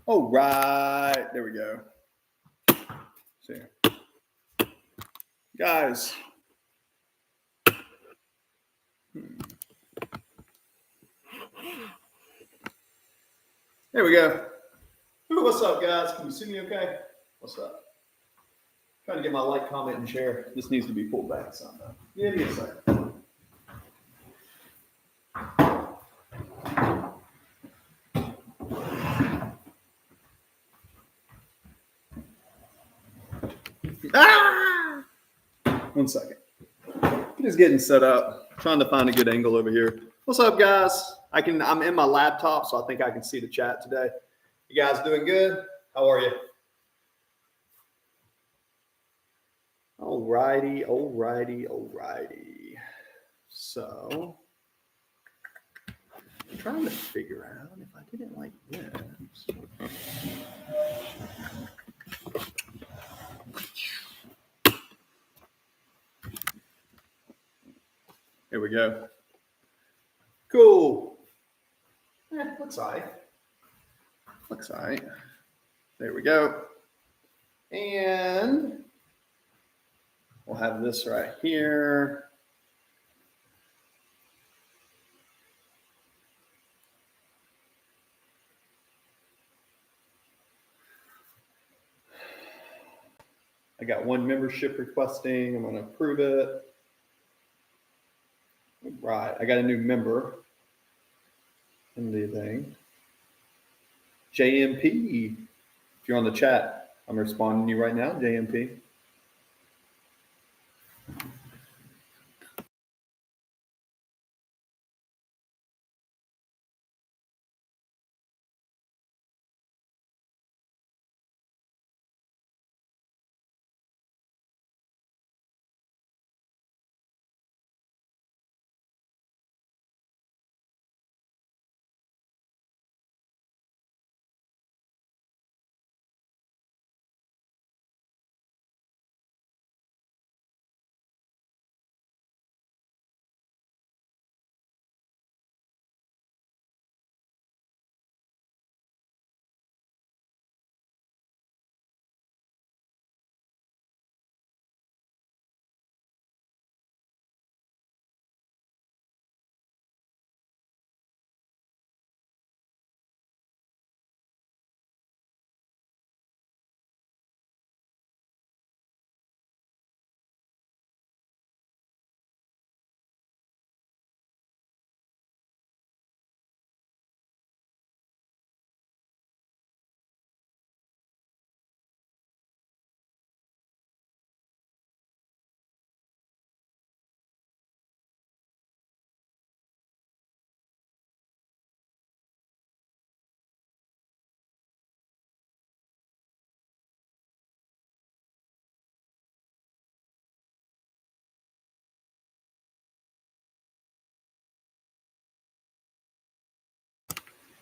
All right, there we go. See, guys. There we go. Ooh, what's up, guys? Can you see me okay? What's up? Trying to get my like, comment, and share. This needs to be pulled back some though. Give me a second. Ah! 1 second. Just getting set up. Trying to find a good angle over here. What's up, guys? I'm in my laptop, so I think I can see the chat today. You guys doing good? How are you? Alrighty. So, I'm trying to figure out if I didn't like this. Here we go. Cool. Looks all right. There we go. And we'll have this right here. I got one membership requesting. I'm going to approve it. Right. I got a new member in the thing. JMP. If you're on the chat, I'm responding to you right now, JMP.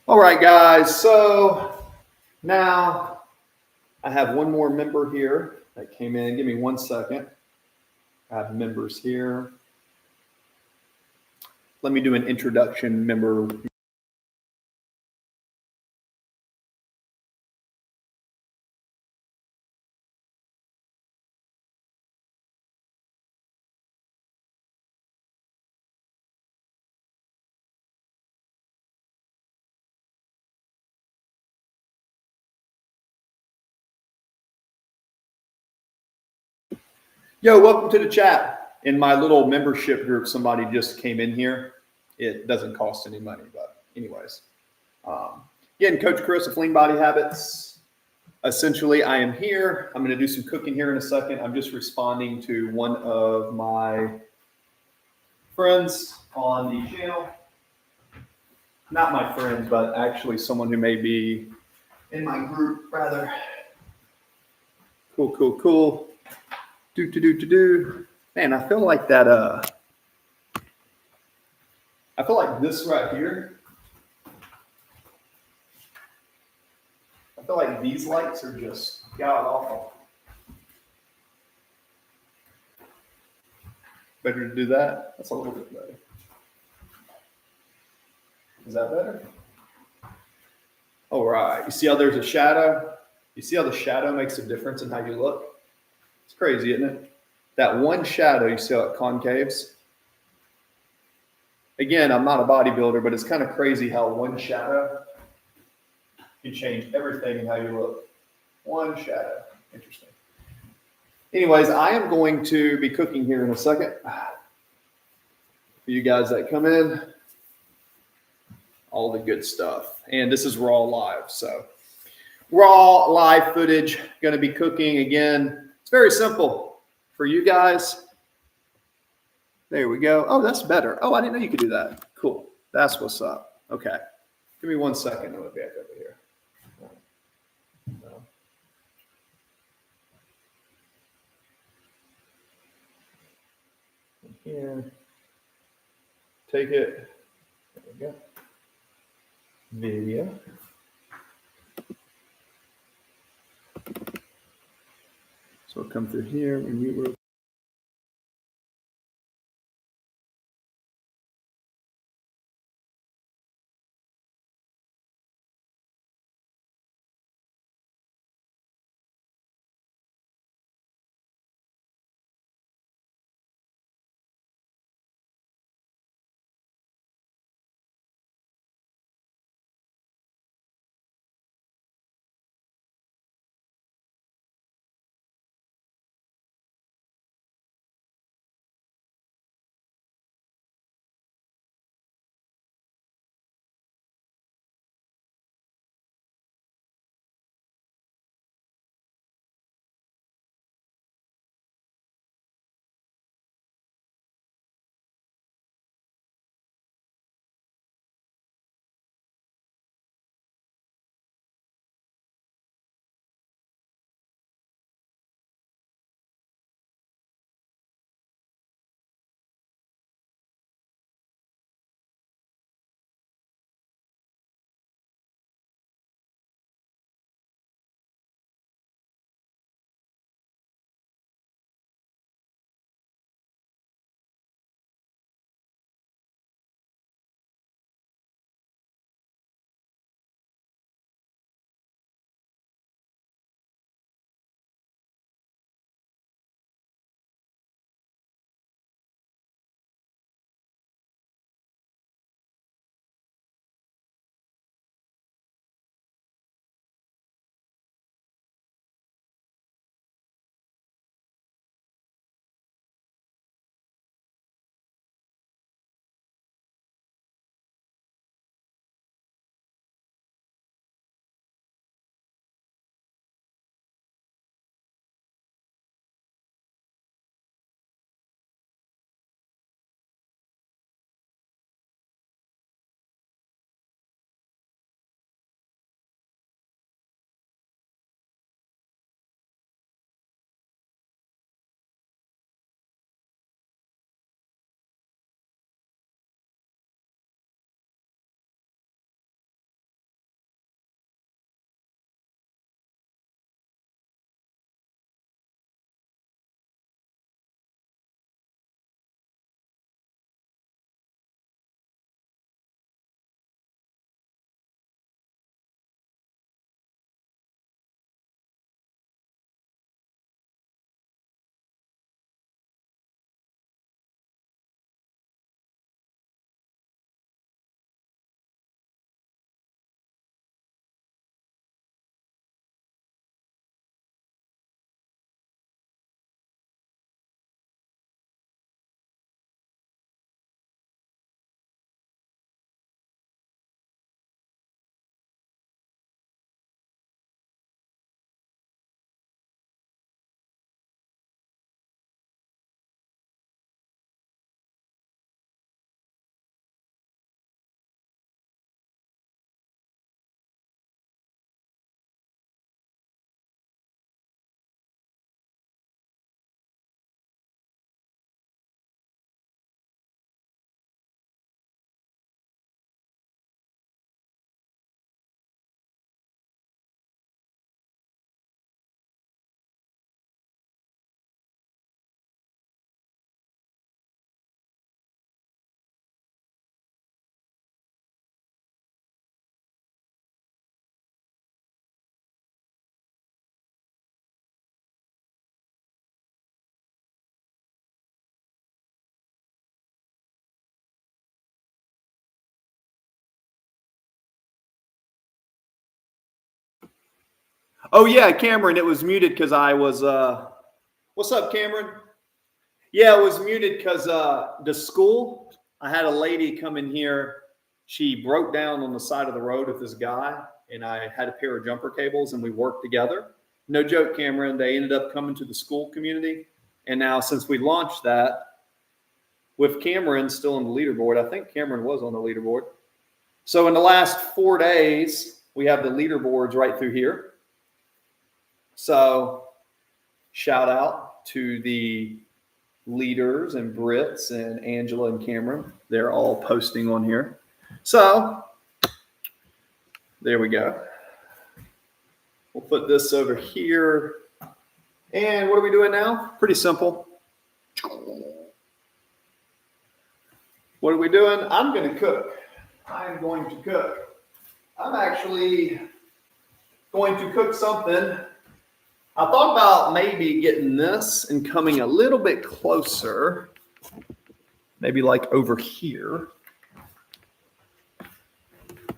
All right, guys. So now I have one more member here that came in. Give me 1 second. I have members here. Let me do an introduction member. Yo, welcome to the chat. In my little membership group, somebody just came in here. It doesn't cost any money, but anyways. Again, Coach Chris of Lean Body Habits. Essentially, I am here. I'm going to do some cooking here in a second. I'm just responding to one of my friends on the channel. Not my friend, but actually someone who may be in my group, rather. Cool. Do. Man, I feel like that, I feel like this right here. I feel like these lights are just god awful. Better to do that? That's a little bit better. Is that better? All right. You see how there's a shadow? You see how the shadow makes a difference in how you look? It's crazy, isn't it? That one shadow, you see how it concaves? Again, I'm not a bodybuilder, but it's kind of crazy how one shadow can change everything in how you look. One shadow. Interesting. Anyways, I am going to be cooking here in a second. For you guys that come in, all the good stuff. And this is raw live. So raw live footage, going to be cooking again. It's very simple for you guys. There we go. Oh, that's better. Oh, I didn't know you could do that. Cool. That's what's up. Okay. Give me 1 second. I'm going to back over here. Here. Take it. There we go. Video. So we'll come through here. We mute real Oh yeah, Cameron, it was muted because I was what's up, Cameron? Yeah, it was muted because the school, I had a lady come in here. She broke down on the side of the road with this guy, and I had a pair of jumper cables, and we worked together. No joke, Cameron. They ended up coming to the school community. And now since we launched that, with Cameron still on the leaderboard, I think Cameron was on the leaderboard. So in the last 4 days, we have the leaderboards right through here. So shout out to the leaders and Brits and Angela and Cameron. They're all posting on here. So there we go. We'll put this over here. And what are we doing now? Pretty simple. What are we doing? I'm going to cook. I am going to cook. I'm actually going to cook something. I thought about maybe getting this and coming a little bit closer. Maybe like over here.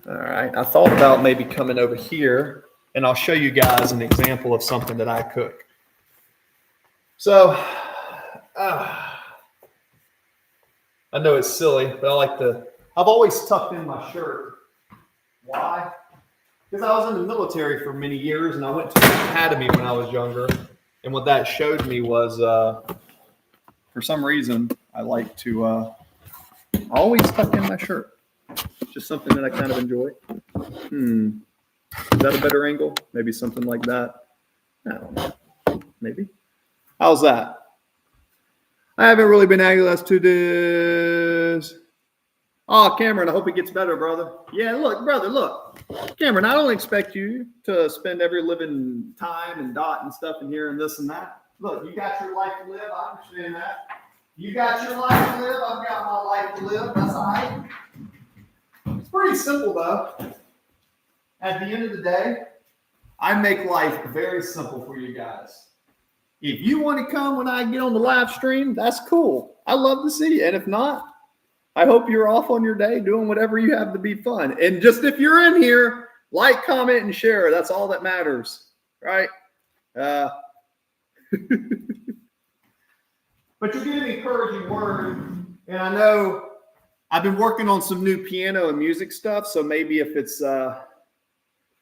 All right. I thought about maybe coming over here, and I'll show you guys an example of something that I cook. So, I know it's silly, but I've always tucked in my shirt. Why? Because I was in the military for many years, and I went to the academy when I was younger. And what that showed me was, for some reason, I like to always tuck in my shirt. It's just something that I kind of enjoy. Is that a better angle? Maybe something like that. I don't know. Maybe. How's that? I haven't really been access to this. Oh, Cameron, I hope it gets better, brother. Yeah, look, brother, look. Cameron, I don't expect you to spend every living time and dot and stuff in here and this and that. Look, you got your life to live. I understand that. You got your life to live. I've got my life to live. That's all right. It's pretty simple, though. At the end of the day, I make life very simple for you guys. If you want to come when I get on the live stream, that's cool. I love to see you. And if not, I hope you're off on your day doing whatever you have to be fun. And just if you're in here, like, comment, and share. That's all that matters, right? But you're getting an encouraging word. And I know I've been working on some new piano and music stuff. So maybe if it's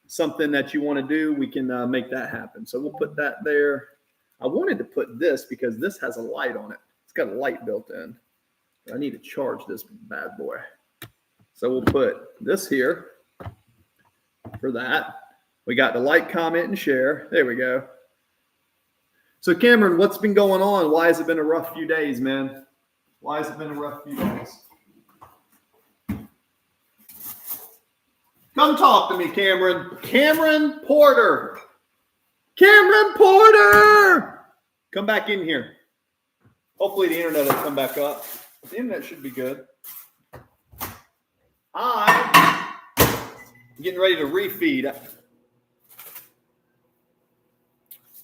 something that you want to do, we can make that happen. So we'll put that there. I wanted to put this because this has a light on it. It's got a light built in. I need to charge this bad boy. So we'll put this here for that. We got the like, comment, and share. There we go. So Cameron, what's been going on? Why has it been a rough few days, man? Why has it been a rough few days? Come talk to me, Cameron. Cameron Porter. Cameron Porter! Come back in here. Hopefully the internet will come back up. The internet should be good. I'm getting ready to refeed.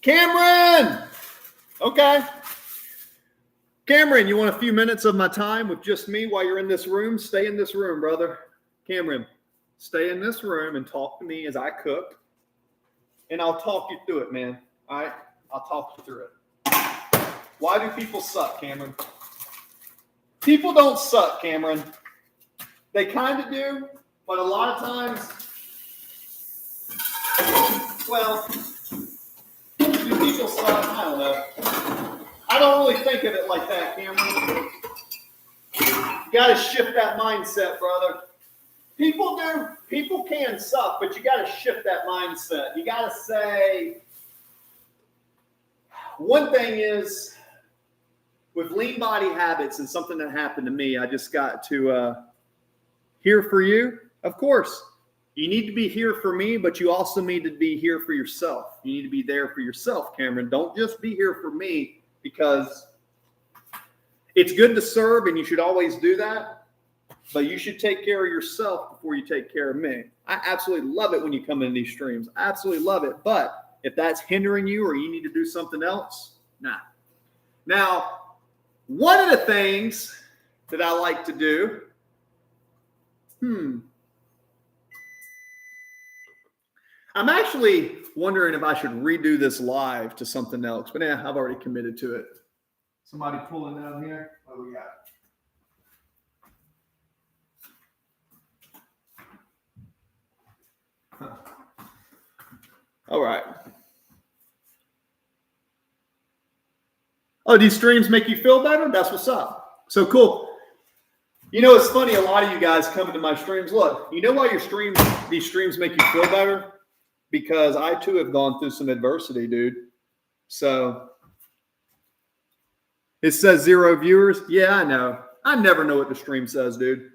Cameron! Okay. Cameron, you want a few minutes of my time with just me while you're in this room? Stay in this room, brother. Cameron, stay in this room and talk to me as I cook. And I'll talk you through it, man. All right? I'll talk you through it. Why do people suck, Cameron? People don't suck, Cameron. They kind of do, but a lot of times, well, do people suck? I don't know. I don't really think of it like that, Cameron. You got to shift that mindset, brother. People can suck, but you got to shift that mindset. You got to say, one thing is, with lean body habits and something that happened to me, I just got to here for you. Of course, you need to be here for me, but you also need to be here for yourself. You need to be there for yourself, Cameron. Don't just be here for me, because it's good to serve and you should always do that. But you should take care of yourself before you take care of me. I absolutely love it when you come in these streams. I absolutely love it. But if that's hindering you or you need to do something else, nah. Now, one of the things that I like to do, I'm actually wondering if I should redo this live to something else, but yeah, I've already committed to it. Somebody pulling down here. What do we got? Huh. All right. Oh, these streams make you feel better? That's what's up. So cool. You know, it's funny. A lot of you guys come into my streams. Look, you know why these streams make you feel better? Because I too have gone through some adversity, dude. So it says 0 viewers. Yeah, I know. I never know what the stream says, dude.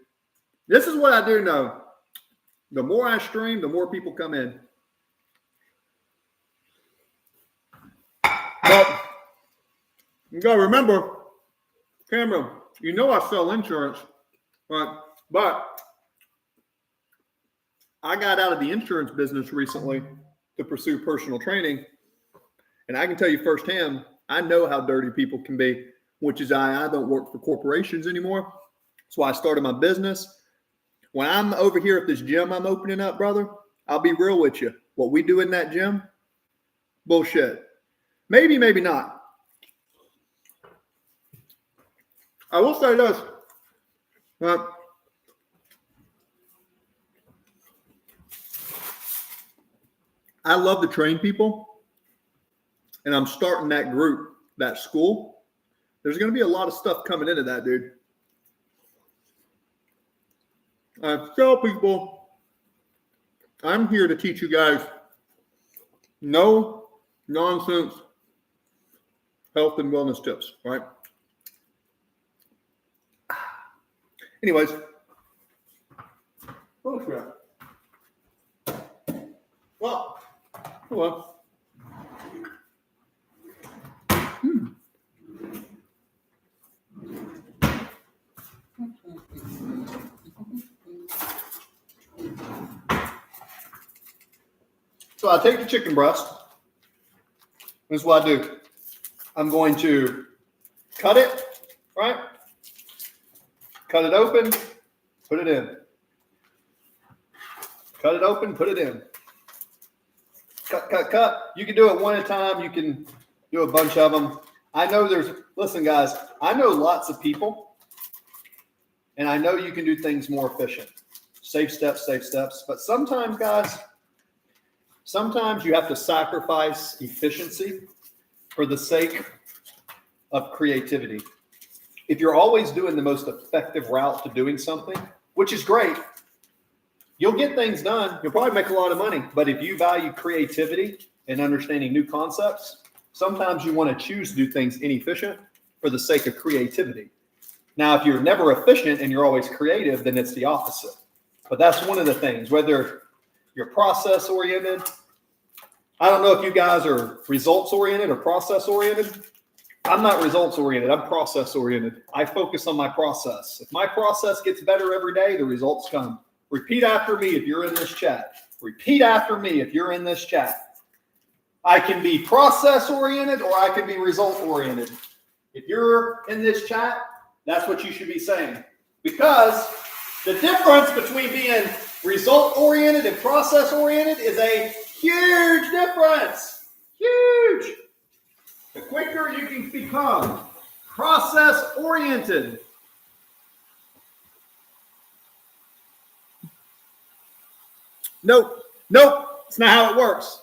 This is what I do know. The more I stream, the more people come in. But you gotta remember, Cameron, you know I sell insurance, right? But I got out of the insurance business recently to pursue personal training. And I can tell you firsthand, I know how dirty people can be, which is I don't work for corporations anymore. That's why I started my business. When I'm over here at this gym I'm opening up, brother, I'll be real with you. What we do in that gym, bullshit. Maybe, maybe not. I will say this. I love to train people, and I'm starting that group, that school. There's going to be a lot of stuff coming into that, dude. I tell people, I'm here to teach you guys no nonsense health and wellness tips, right? Anyways, well, well. So I take the chicken breast. This is what I do. I'm going to cut it, right? Cut it open, put it in. Cut it open, put it in. Cut, cut, cut. You can do it one at a time. You can do a bunch of them. I know listen, guys, I know lots of people, and I know you can do things more efficient. Safe steps, but sometimes, guys, you have to sacrifice efficiency for the sake of creativity. If you're always doing the most effective route to doing something, which is great, you'll get things done. You'll probably make a lot of money. But if you value creativity and understanding new concepts, sometimes you want to choose to do things inefficient for the sake of creativity. Now, if you're never efficient and you're always creative, then it's the opposite. But that's one of the things, whether you're process oriented. I don't know if you guys are results oriented or process oriented. I'm not results oriented. I'm process oriented. I focus on my process. If my process gets better every day, the results come. Repeat after me if you're in this chat. Repeat after me if you're in this chat. I can be process oriented or I can be result oriented. If you're in this chat, that's what you should be saying. Because the difference between being result oriented and process oriented is a huge difference. Huge. The quicker you can become process oriented. Nope. It's not how it works.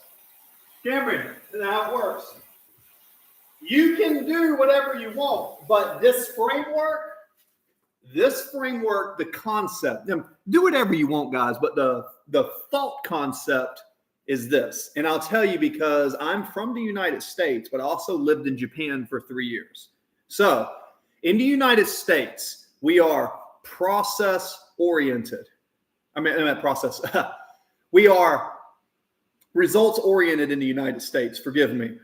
Cameron, it's not how it works. You can do whatever you want, but this framework, the concept, do whatever you want, guys, but the thought concept is this. And I'll tell you because I'm from the United States, but also lived in Japan for 3 years. So in the United States, we are process oriented. We are results oriented in the United States. Forgive me.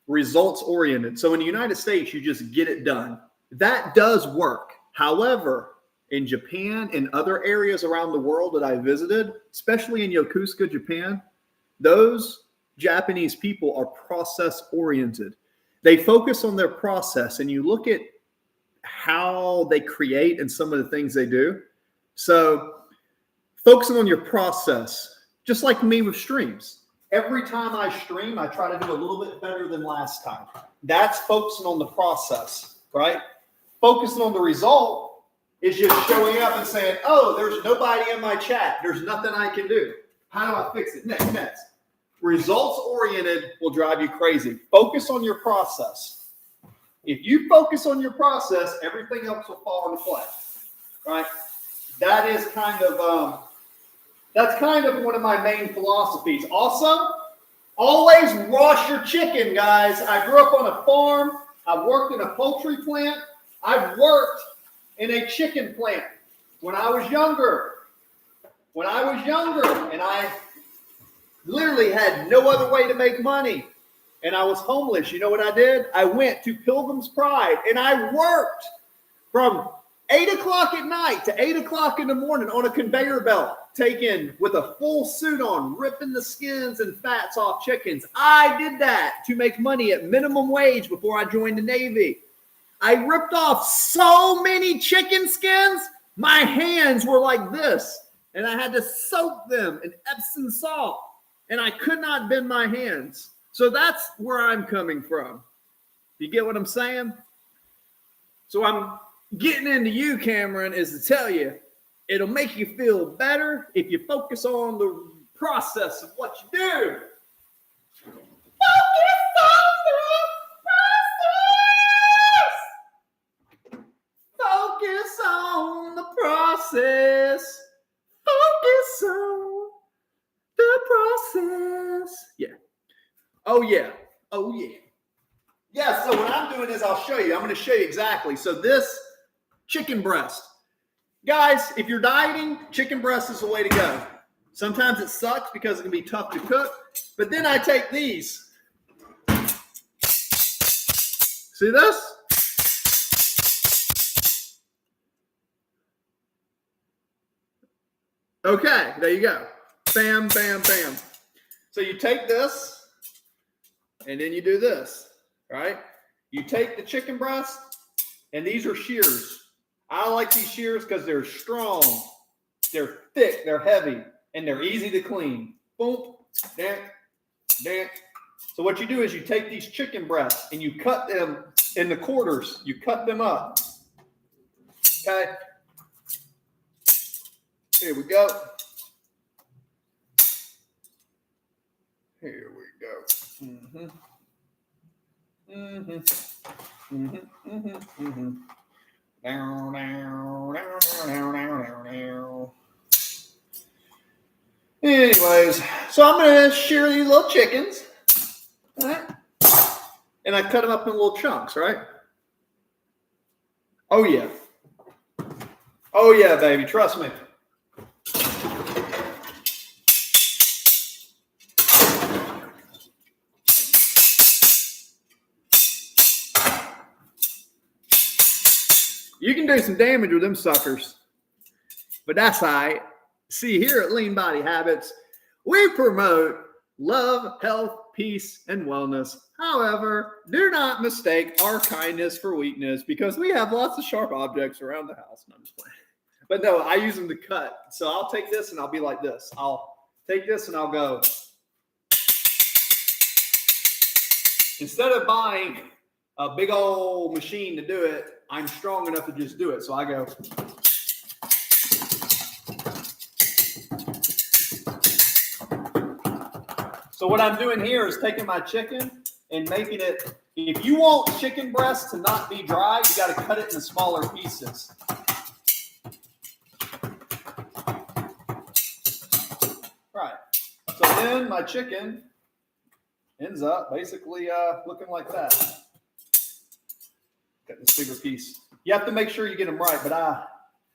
Results oriented. So in the United States, you just get it done. That does work. However, in Japan and other areas around the world that I visited, especially in Yokosuka, Japan, those Japanese people are process oriented. They focus on their process, and you look at how they create and some of the things they do. So focusing on your process, Just like me with streams. Every time I stream, I try to do a little bit better than last time. That's focusing on the process, right? Focusing on the result is just showing up and saying, oh, there's nobody in my chat. There's nothing I can do. How do I fix it? Next. Results oriented will drive you crazy. Focus on your process. If you focus on your process, everything else will fall into place, right? That is that's kind of one of my main philosophies. Also, always wash your chicken, guys. I grew up on a farm. I've worked in a poultry plant. I've worked in a chicken plant when I was younger. And I literally had no other way to make money. And I was homeless. You know what I did? I went to Pilgrim's Pride and I worked from 8 o'clock at night to 8 o'clock in the morning on a conveyor belt, with a full suit on, ripping the skins and fats off chickens. I did that to make money at minimum wage before I joined the Navy. I ripped off so many chicken skins, my hands were like this. And I had to soak them in Epsom salt. And I could not bend my hands. So that's where I'm coming from. You get what I'm saying? So I'm getting into you, Cameron, is to tell you, it'll make you feel better if you focus on the process of what you do. Focus on the process. Focus on the process. Yeah. Oh, yeah. Yeah, so what I'm doing is I'll show you. I'm going to show you exactly. So this chicken breast. Guys, if you're dieting, chicken breast is the way to go. Sometimes it sucks because it can be tough to cook. But then I take these. See this? Okay, there you go. Bam, bam, bam. So you take this, and then you do this, right? You take the chicken breast, and these are shears. I like these shears because they're strong, they're thick, they're heavy, and they're easy to clean. Boom, dank. So what you do is you take these chicken breasts, and you cut them in the quarters. You cut them up, okay? Here we go. Here we go. Anyways, so I'm going to shear these little chickens. All right? And I cut them up in little chunks, right? Oh, yeah. Oh, yeah, baby. Trust me. You can do some damage with them suckers, but that's all right. See, here at Lean Body Habits, we promote love, health, peace, and wellness. However, do not mistake our kindness for weakness because we have lots of sharp objects around the house. No, I'm just playing. But no, I use them to cut. So I'll take this and I'll be like this. I'll take this and I'll go. Instead of buying a big old machine to do it, I'm strong enough to just do it. So I go. So what I'm doing here is taking my chicken and making it, if you want chicken breast to not be dry, you got to cut it into smaller pieces. Right. So then my chicken ends up basically looking like that. Got this bigger piece. You have to make sure you get them right,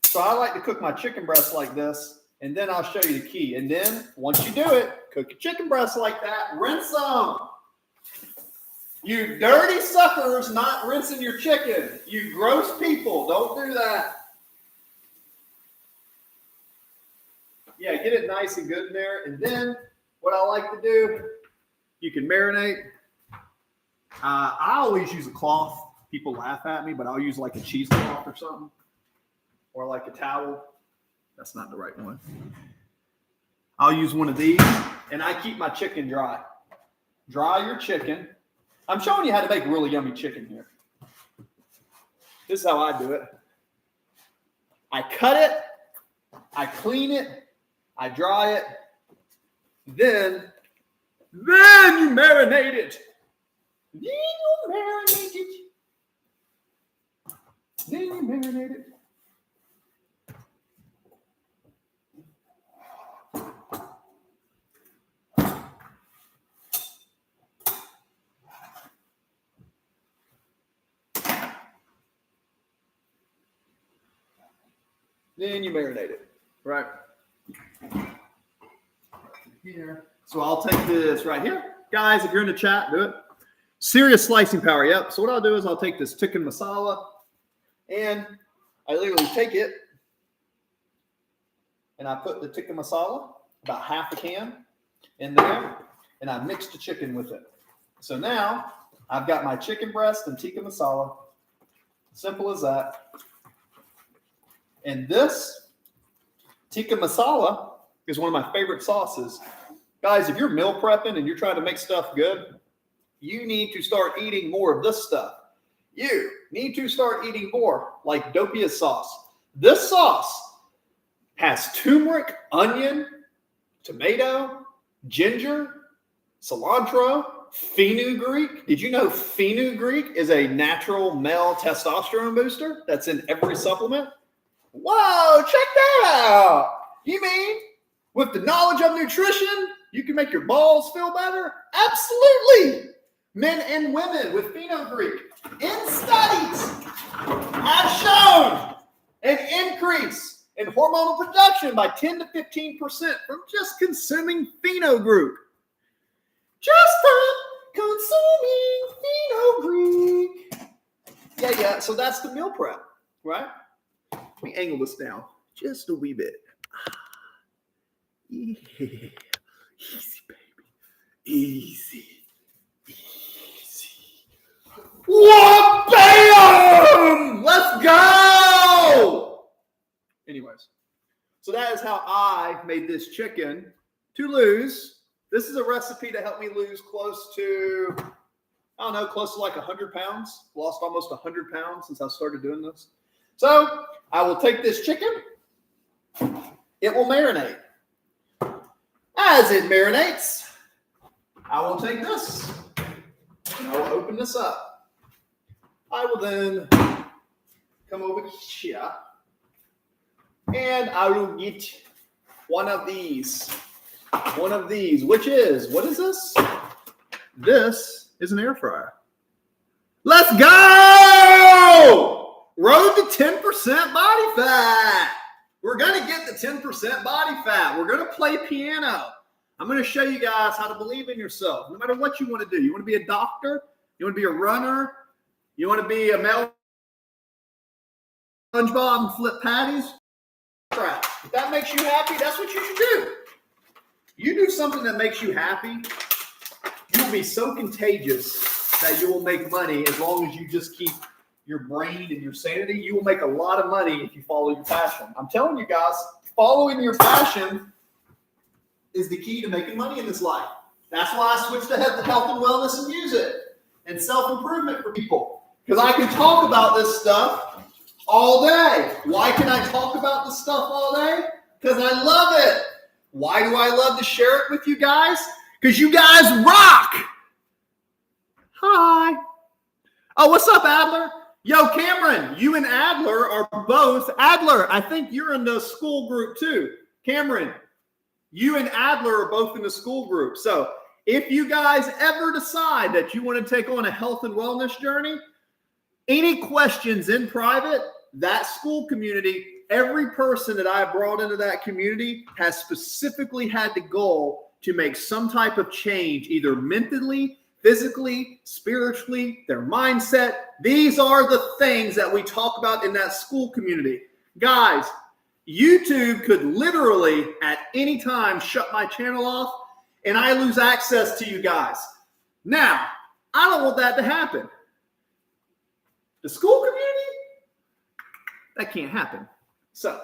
so I like to cook my chicken breast like this, and then I'll show you the key. And then once you do it, cook your chicken breast like that, rinse them. You dirty suckers not rinsing your chicken. You gross people, don't do that. Yeah, get it nice and good in there. And then what I like to do, you can marinate. I always use a cloth. People laugh at me, but I'll use like a cheesecloth or something, or like a towel. That's not the right one. I'll use one of these, and I keep my chicken dry. Dry your chicken. I'm showing you how to make really yummy chicken here. This is how I do it. I cut it, I clean it, I dry it, then you marinate it. Then you marinate it. Then you marinate it, right? Here. So I'll take this right here. Guys, if you're in the chat, do it. Serious slicing power, yep. So what I'll do is I'll take this chicken masala, and I literally take it, and I put the tikka masala, about half a can, in there, and I mix the chicken with it. So now I've got my chicken breast and tikka masala. Simple as that. And this tikka masala is one of my favorite sauces. Guys, if you're meal prepping and you're trying to make stuff good, you need to start eating more of this stuff. You need to start eating more like Dopia sauce. This sauce has turmeric, onion, tomato, ginger, cilantro, fenugreek. Did you know fenugreek is a natural male testosterone booster that's in every supplement? Whoa, check that out. You mean with the knowledge of nutrition, you can make your balls feel better? Absolutely. Men and women with fenugreek in studies have shown an increase in hormonal production by 10 to 15% from just consuming fenugreek. Just from consuming fenugreek. Yeah. So that's the meal prep, right? Let me angle this down just a wee bit. Yeah. Easy, baby. Easy. What? Bam! Let's go! Anyways, so that is how I made this chicken to lose. This is a recipe to help me lose close to, close to like 100 pounds. Lost almost 100 pounds since I started doing this. So I will take this chicken. It will marinate. As it marinates, I will take this and I will open this up. I will then come over here and I will get one of these, which is, what is this? This is an air fryer. Let's go! Road to 10% body fat. We're going to get the 10% body fat. We're going to play piano. I'm going to show you guys how to believe in yourself, no matter what you want to do. You want to be a doctor? You want to be a runner? You want to be a male SpongeBob and flip patties? If that makes you happy, that's what you should do. You do something that makes you happy, you will be so contagious that you will make money as long as you just keep your brain and your sanity. You will make a lot of money if you follow your passion. I'm telling you guys, following your passion is the key to making money in this life. That's why I switched to health and wellness and music and self-improvement for people. Because I can talk about this stuff all day. Why can I talk about this stuff all day? Because I love it. Why do I love to share it with you guys? Because you guys rock. Hi. Oh, what's up, Adler? Yo, Cameron, you and Adler are both. Adler, I think you're in the school group too. Cameron, you and Adler are both in the school group. So if you guys ever decide that you want to take on a health and wellness journey, any questions in private, that school community, every person that I brought into that community has specifically had the goal to make some type of change, either mentally, physically, spiritually, their mindset. These are the things that we talk about in that school community. Guys, YouTube could literally at any time shut my channel off and I lose access to you guys. Now, I don't want that to happen. The school community, that can't happen. So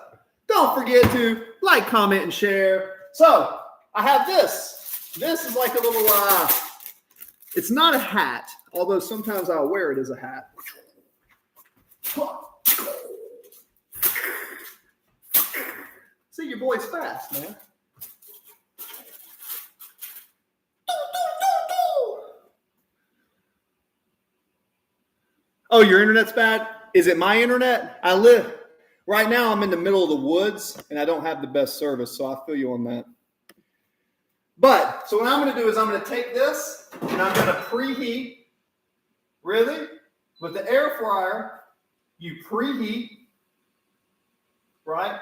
don't forget to like, comment, and share. So I have this. This is like a little, it's not a hat, although sometimes I'll wear it as a hat. See, your boy's fast, man. Oh, your internet's bad? Is it my internet? Right now I'm in the middle of the woods and I don't have the best service, so I feel you on that. But, so what I'm going to do is I'm going to take this and I'm going to preheat. Really? With the air fryer, you preheat, right?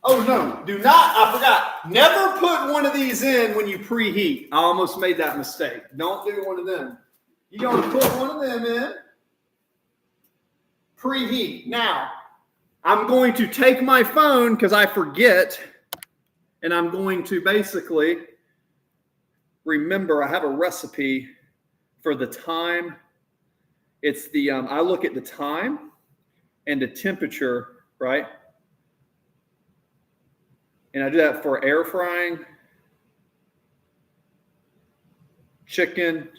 Oh, no, do not, I forgot. Never put one of these in when you preheat. I almost made that mistake. Don't do one of them. You're going to put one of them in. Preheat. Now, I'm going to take my phone because I forget, and I'm going to basically remember I have a recipe for the time. It's the, I look at the time and the temperature, right? And I do that for air frying, chicken,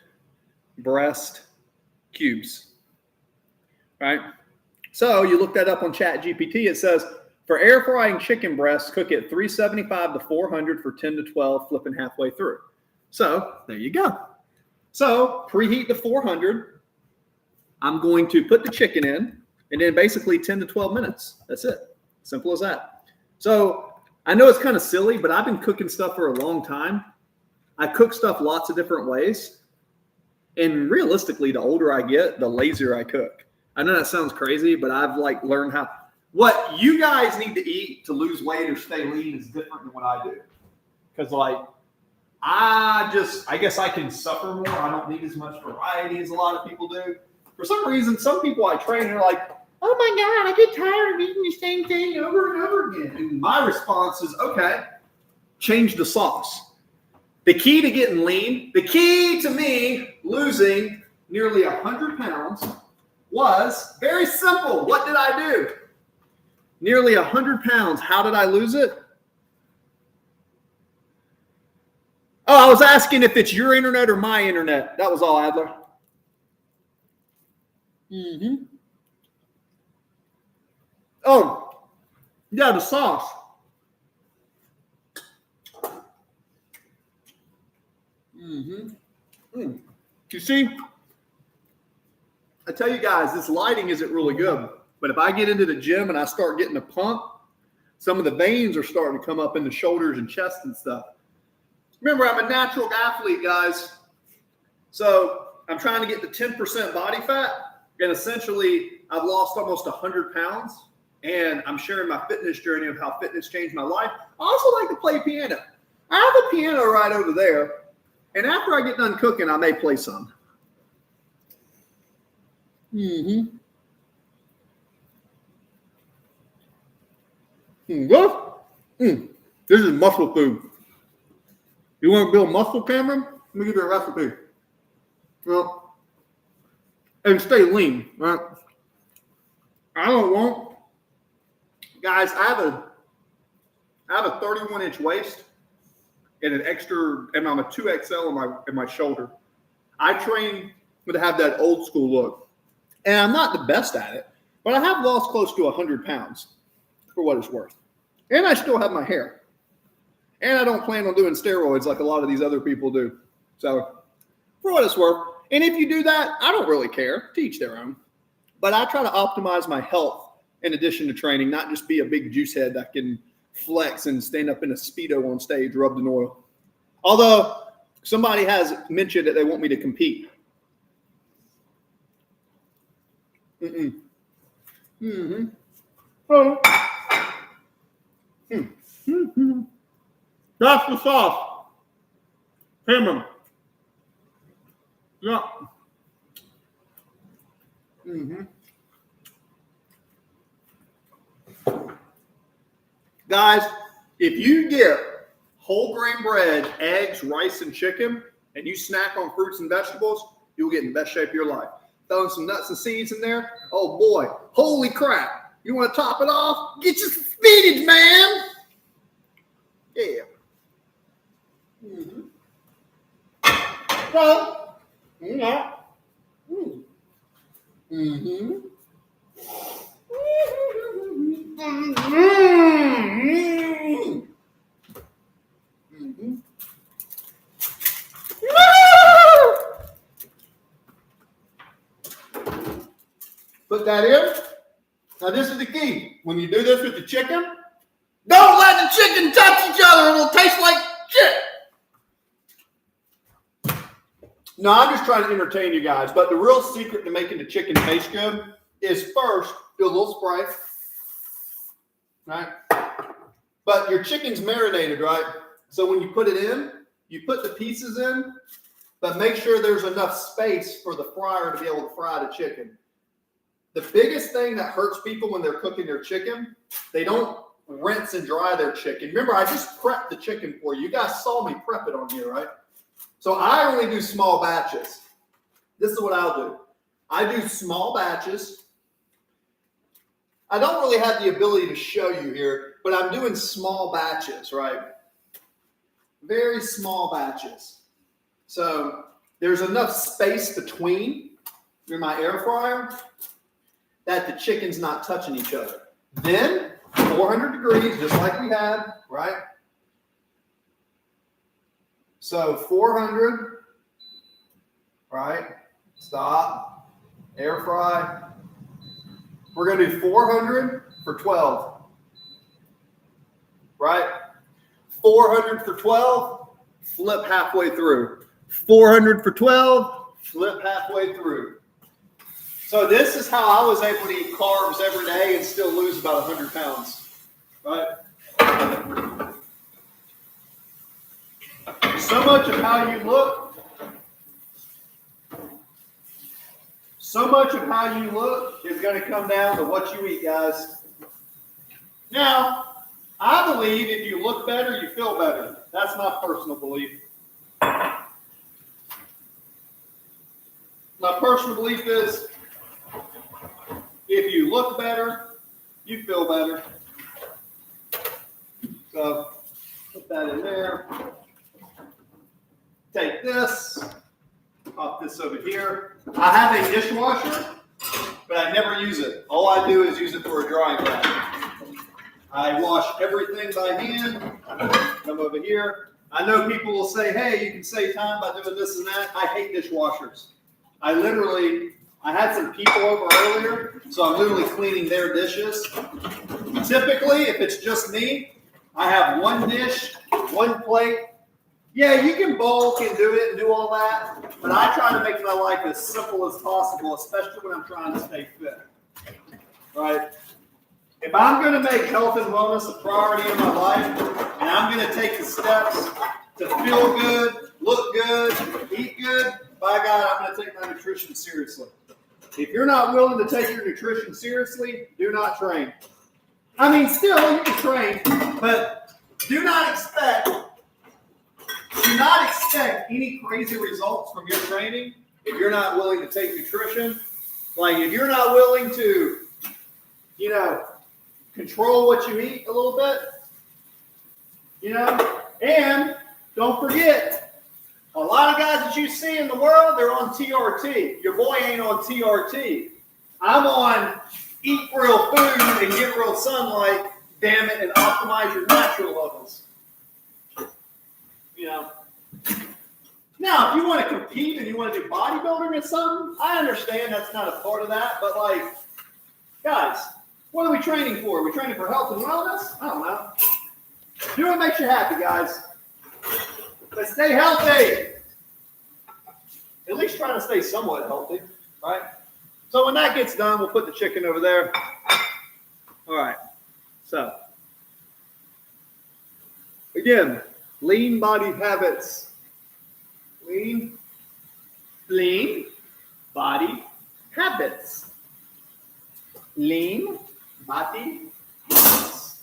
breast, cubes, right? So you look that up on Chat GPT. It says, for air frying chicken breasts, cook it 375 to 400 for 10 to 12, flipping halfway through. So there you go. So preheat to 400. I'm going to put the chicken in, and then basically 10 to 12 minutes. That's it. Simple as that. So I know it's kind of silly, but I've been cooking stuff for a long time. I cook stuff lots of different ways. And realistically, the older I get, the lazier I cook. I know that sounds crazy, but I've like learned how. What you guys need to eat to lose weight or stay lean is different than what I do. Because like, I guess I can suffer more. I don't need as much variety as a lot of people do. For some reason, some people I train are like, oh my God, I get tired of eating the same thing over and over again. And my response is, okay, change the sauce. The key to getting lean, the key to me losing nearly 100 pounds was very simple. What did I do? Nearly 100 pounds. How did I lose it? Oh, I was asking if it's your internet or my internet. That was all, Adler. Mm-hmm. Oh, yeah, the sauce. Mm-hmm. You see, I tell you guys, this lighting isn't really good. But if I get into the gym and I start getting a pump, some of the veins are starting to come up in the shoulders and chest and stuff. Remember, I'm a natural athlete, guys. So I'm trying to get to 10% body fat. And essentially, I've lost almost 100 pounds. And I'm sharing my fitness journey of how fitness changed my life. I also like to play piano. I have a piano right over there. And after I get done cooking, I may play some. Mm-hmm. What? This is muscle food. You want to build muscle, Cameron? Let me give you a recipe. Well, and stay lean, right? I don't want, guys. I have a 31-inch waist and an extra, and I'm a 2XL in my shoulder. I train to have that old school look, and I'm not the best at it, but I have lost close to 100 pounds for what it's worth. And I still have my hair. And I don't plan on doing steroids like a lot of these other people do. So, for what it's worth. And if you do that, I don't really care. To each their own. But I try to optimize my health in addition to training, not just be a big juice head that can flex and stand up in a Speedo on stage rubbed in oil. Although, somebody has mentioned that they want me to compete. Mm-hmm. Oh. Mm-hmm. That's the sauce. Cameron. Yeah. Mm-hmm. Guys, if you get whole grain bread, eggs, rice, and chicken, and you snack on fruits and vegetables, you'll get in the best shape of your life. Throwing some nuts and seeds in there, oh boy, holy crap. You want to top it off? Get you some spinach, man. Yeah. So, yeah. Put that in. Now this is the key. When you do this with the chicken, don't let the chicken touch each other. It'll taste like shit. No, I'm just trying to entertain you guys. But the real secret to making the chicken taste good is first do a little spray, right? But your chicken's marinated, right? So when you put it in, you put the pieces in, but make sure there's enough space for the fryer to be able to fry the chicken. The biggest thing that hurts people when they're cooking their chicken, they don't rinse and dry their chicken. Remember, I just prepped the chicken for you. You guys saw me prep it on here, right? So I only do small batches. This is what I'll do. I do small batches. I don't really have the ability to show you here, but I'm doing small batches, right? Very small batches. So there's enough space between in my air fryer that the chicken's not touching each other. Then 400 degrees, just like we had, right? So 400, right? Stop. Air fry. We're going to do 400 for 12, right? 400 for 12, flip halfway through. 400 for 12, flip halfway through. So this is how I was able to eat carbs every day and still lose about 100 pounds, right? So much of how you look, is going to come down to what you eat, guys. Now, I believe if you look better, you feel better. That's my personal belief. My personal belief is if you look better, you feel better. So put that in there. Take this, pop this over here. I have a dishwasher, but I never use it. All I do is use it for a drying rack. I wash everything by hand. Come over here. I know people will say, hey, you can save time by doing this and that. I hate dishwashers. I had some people over earlier, so I'm literally cleaning their dishes. Typically, if it's just me, I have one dish, one plate. Yeah, you can bulk and do it and do all that, but I try to make my life as simple as possible, especially when I'm trying to stay fit, right? If I'm going to make health and wellness a priority in my life, and I'm going to take the steps to feel good, look good, eat good, by God, I'm going to take my nutrition seriously. If you're not willing to take your nutrition seriously, do not train. I mean, still, you can train, but do not expect any crazy results from your training if you're not willing to take nutrition. Like, if you're not willing to, control what you eat a little bit, and don't forget, a lot of guys that you see in the world, they're on TRT. Your boy ain't on TRT. I'm on eat real food and get real sunlight, damn it, and optimize your natural levels. Now, if you want to compete and you want to do bodybuilding or something, I understand that's not a part of that, but guys, what are we training for? Are we training for health and wellness? I don't know. Do what makes you happy, guys. But stay healthy. At least try to stay somewhat healthy, right? So when that gets done, we'll put the chicken over there. All right. So, again, lean body habits. Lean body habits. Lean body habits.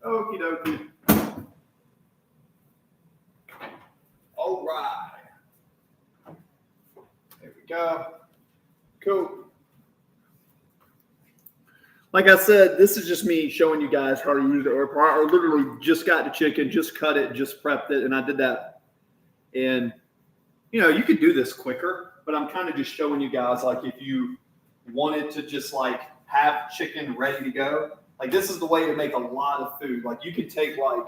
Okie dokie. All right. There we go. Cool. Like I said, this is just me showing you guys how to use it. Or literally just got the chicken, just cut it, just prepped it, and I did that. And, you know, you could do this quicker, but I'm kind of just showing you guys, like, if you wanted to just, like, have chicken ready to go, like, this is the way to make a lot of food. Like, you could take, like,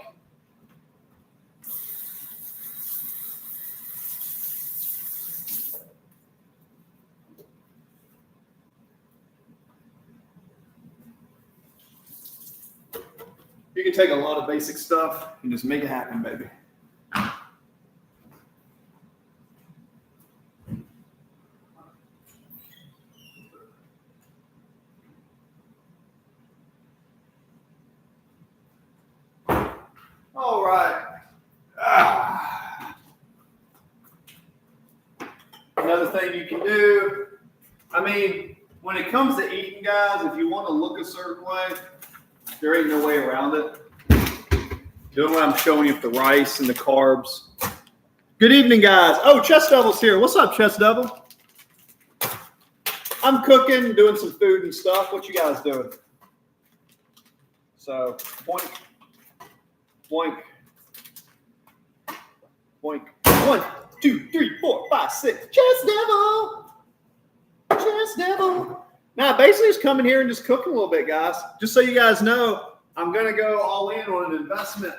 you can take a lot of basic stuff and just make it happen, baby. All right. Another thing you can do, I mean, when it comes to eating, guys, if you want to look a certain way, there ain't no way around it. Doing what I'm showing you with the rice and the carbs. Good evening, guys. Oh, Chess Devil's here. What's up, Chess Devil? I'm cooking, doing some food and stuff. What you guys doing? So, boink, boink, boink. 1, 2, 3, 4, 5, 6. Chess Devil. Chess Devil. Now, basically, just coming here and just cooking a little bit, guys. Just so you guys know, I'm going to go all in on an investment.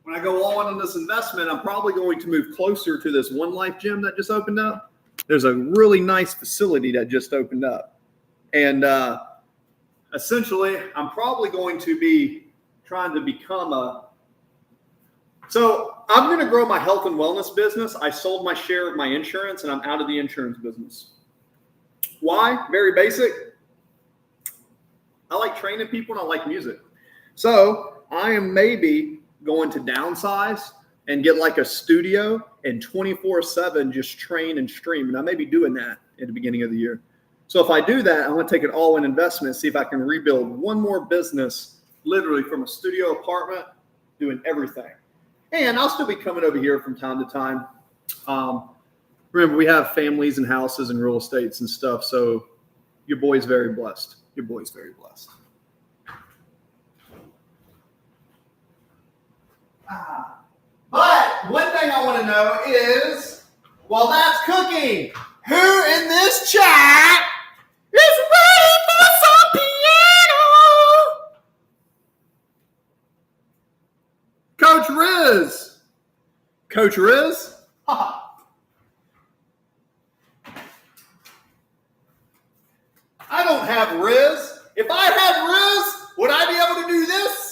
When I go all in on this investment, I'm probably going to move closer to this One Life gym that just opened up. There's a really nice facility that just opened up. And essentially, I'm probably going to be trying to become a... So I'm going to grow my health and wellness business. I sold my share of my insurance, and I'm out of the insurance business. Why? Very basic. I like training people, and I like music. So I am maybe going to downsize and get like a studio and 24/7 just train and stream. And I may be doing that at the beginning of the year. So if I do that, I'm going to take it all in investment, see if I can rebuild one more business, literally from a studio apartment, doing everything. And I'll still be coming over here from time to time. Remember, we have families and houses and real estates and stuff. So your boy's very blessed. Your boy's very blessed. But one thing I want to know is, while that's cooking, who in this chat is ready for some piano? Coach Riz. Coach Riz? I don't have Riz. If I had Riz, would I be able to do this?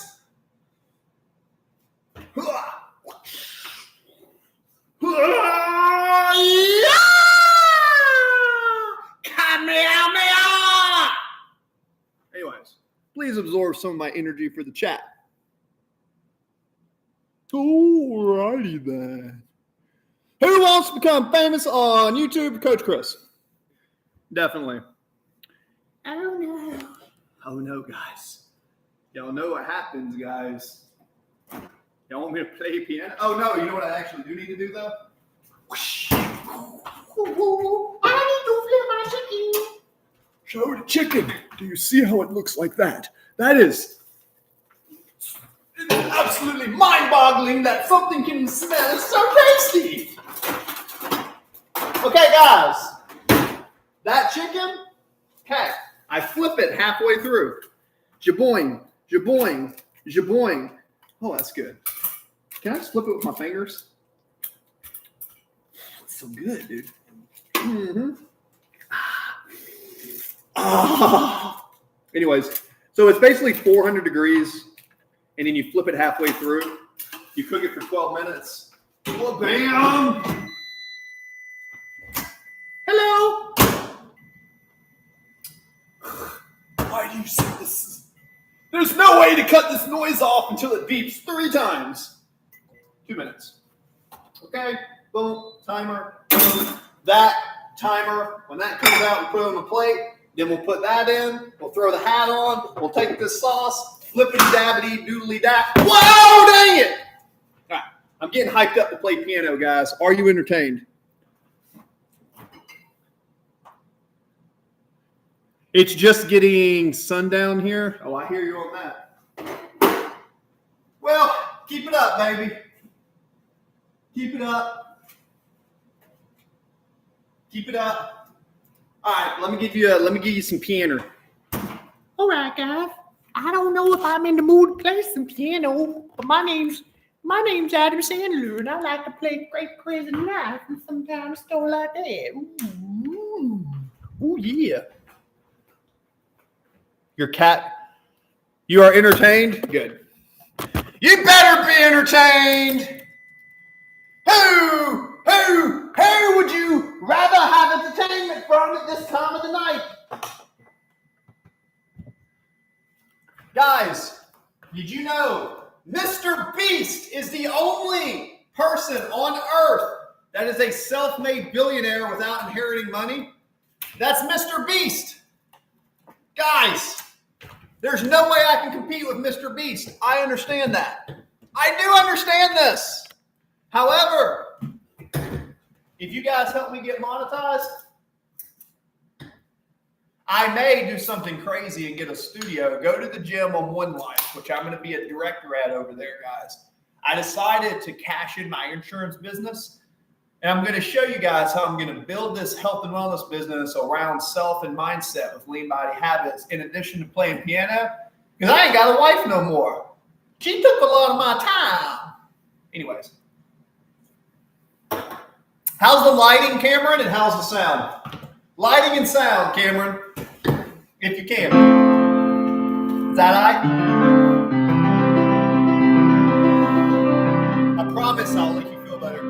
Anyways, please absorb some of my energy for the chat. Alrighty then. Who wants to become famous on YouTube? Coach Chris. Definitely. Oh no. Oh no, guys. Y'all know what happens, guys. Y'all want me to play piano? Oh no, you know what I actually do need to do though? I need to flip my chicken. Show the chicken. Do you see how it looks like that? That is absolutely mind-boggling that something can smell so tasty. Okay, guys. That chicken, okay, I flip it halfway through. Jaboing, jaboing, jaboing. Oh, that's good. Can I just flip it with my fingers? It's so good, dude. Mm-hmm. Anyways, so it's basically 400 degrees, and then you flip it halfway through. You cook it for 12 minutes. Well, bam! Hello! Why do you say this? There's no way to cut this noise off until it beeps 3 times. 2 minutes. Okay, boom, timer. Boom. That timer, when that comes out, we put it on the plate. Then we'll put that in. We'll throw the hat on. We'll take this sauce. Flippity dabbity doodly dap. Whoa, dang it! All right, I'm getting hyped up to play piano, guys. Are you entertained? It's just getting sundown here. Oh, I hear you on that. Well, keep it up, baby. Keep it up. Keep it up. All right, let me give you some piano. All right, guys. I don't know if I'm in the mood to play some piano, but my name's Adam Sandler, and I like to play Great Crazy Life and sometimes stuff like that. Ooh. Ooh, yeah. Your cat. You are entertained? Good. You better be entertained. Who would you rather have entertainment from at this time of the night? Guys, did you know Mr. Beast is the only person on earth that is a self-made billionaire without inheriting money? That's Mr. Beast. Guys, there's no way I can compete with Mr. Beast. I understand that. I do understand this. However, if you guys help me get monetized, I may do something crazy and get a studio, go to the gym on One Life, which I'm going to be a director at over there, guys. I decided to cash in my insurance business, and I'm going to show you guys how I'm going to build this health and wellness business around self and mindset with lean body habits, in addition to playing piano, because I ain't got a wife no more. She took a lot of my time. Anyways. How's the lighting, Cameron, and how's the sound? Lighting and sound, Cameron, if you can. Is that all right? I promise I'll make you feel better.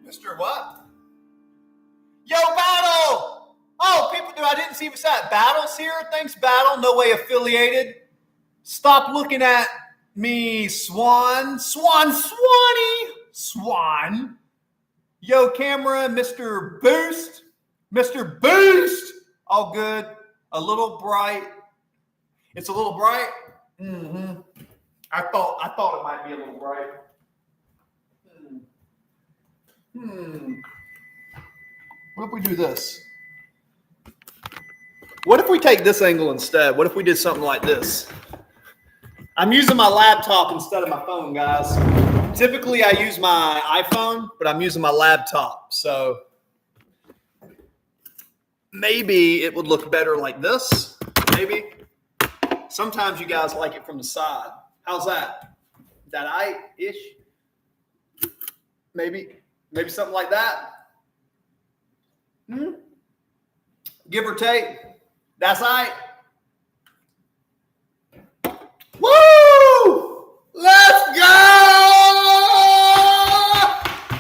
Mr. What? Yo, Battle! Oh, people do. I didn't see what's that. Battle's here. Thanks, Battle. No way affiliated. Stop looking at me, Swan. Swan. Yo, camera, Mr. Boost. Mr. Boost. All good. A little bright. It's a little bright. Mm-hmm. I thought it might be a little bright. What if we do this? What if we take this angle instead? What if we did something like this? I'm using my laptop instead of my phone, guys. Typically, I use my iPhone, but I'm using my laptop. So maybe it would look better like this. Maybe. Sometimes you guys like it from the side. How's that? Is that I-ish? Maybe something like that. Give or take. That's right. Woo! Let's go!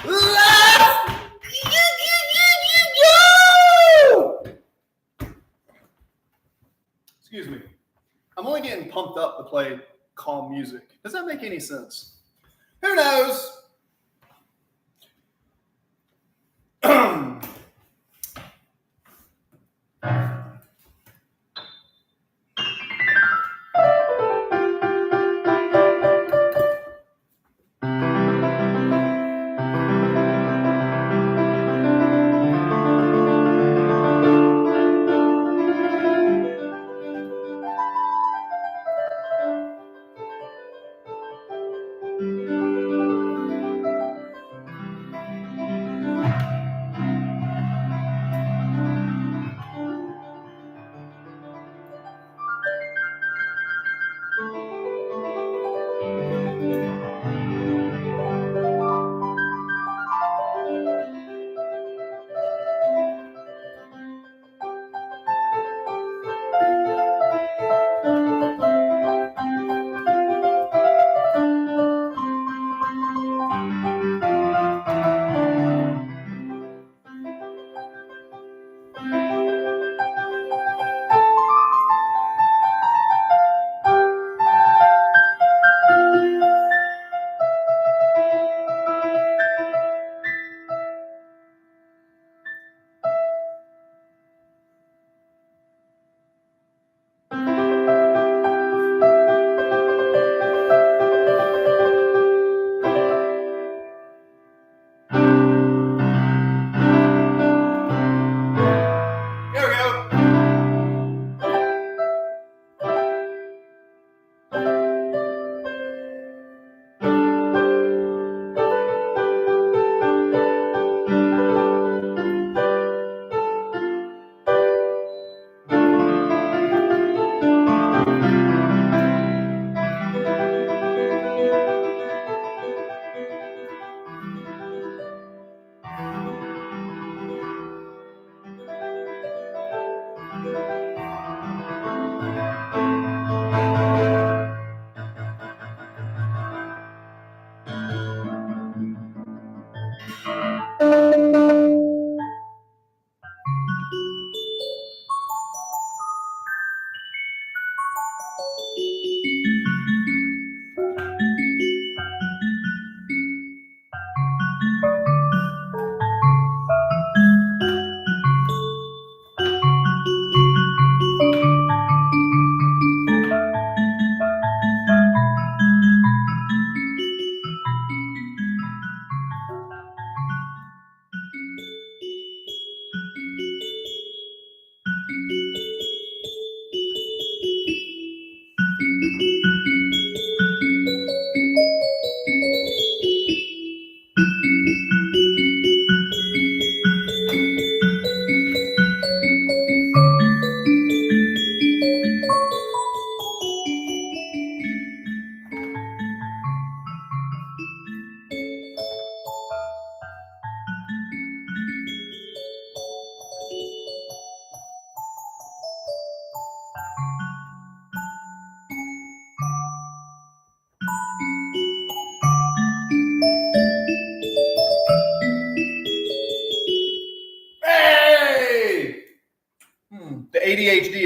Let's go! Excuse me. I'm only getting pumped up to play calm music. Does that make any sense? Who knows?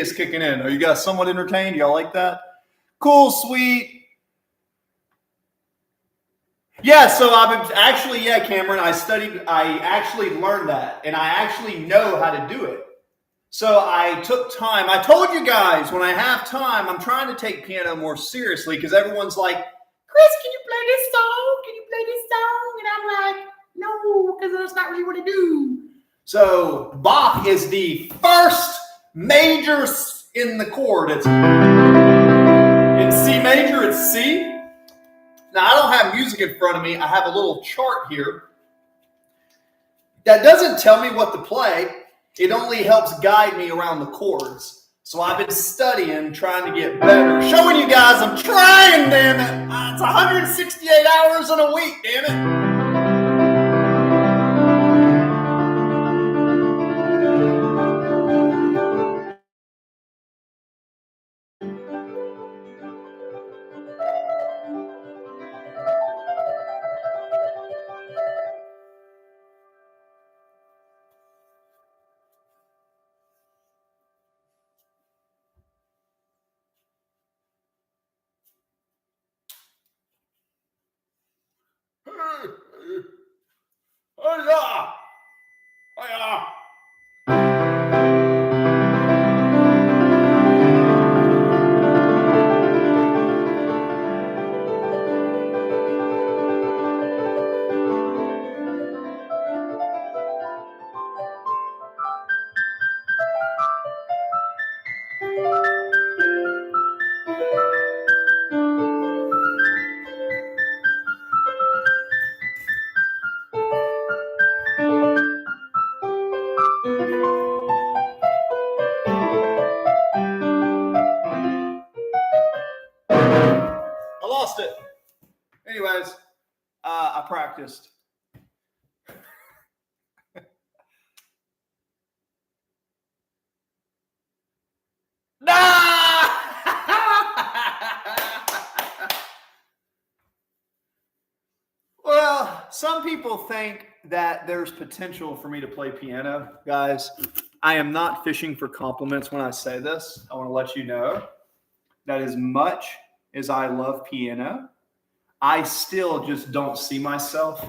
is kicking in. Are you guys somewhat entertained? Y'all like that? Cool, sweet. Yeah, so I've been actually, Cameron, I actually learned that, and I actually know how to do it. So I took time. I told you guys when I have time, I'm trying to take piano more seriously because everyone's like, Chris, can you play this song? Can you play this song? And I'm like, no, because that's not really what I do. so Bach is the first major in the chord. It's in C major, it's C. Now, I don't have music in front of me. I have a little chart here that doesn't tell me what to play. It only helps guide me around the chords. So I've been studying, trying to get better. Showing you guys I'm trying, damn it. It's 168 hours in a week, damn it. I lost it. Anyways, I practiced. Well, some people think that there's potential for me to play piano. Guys, I am not fishing for compliments when I say this. I want to let you know that as much as I love piano, I still just don't see myself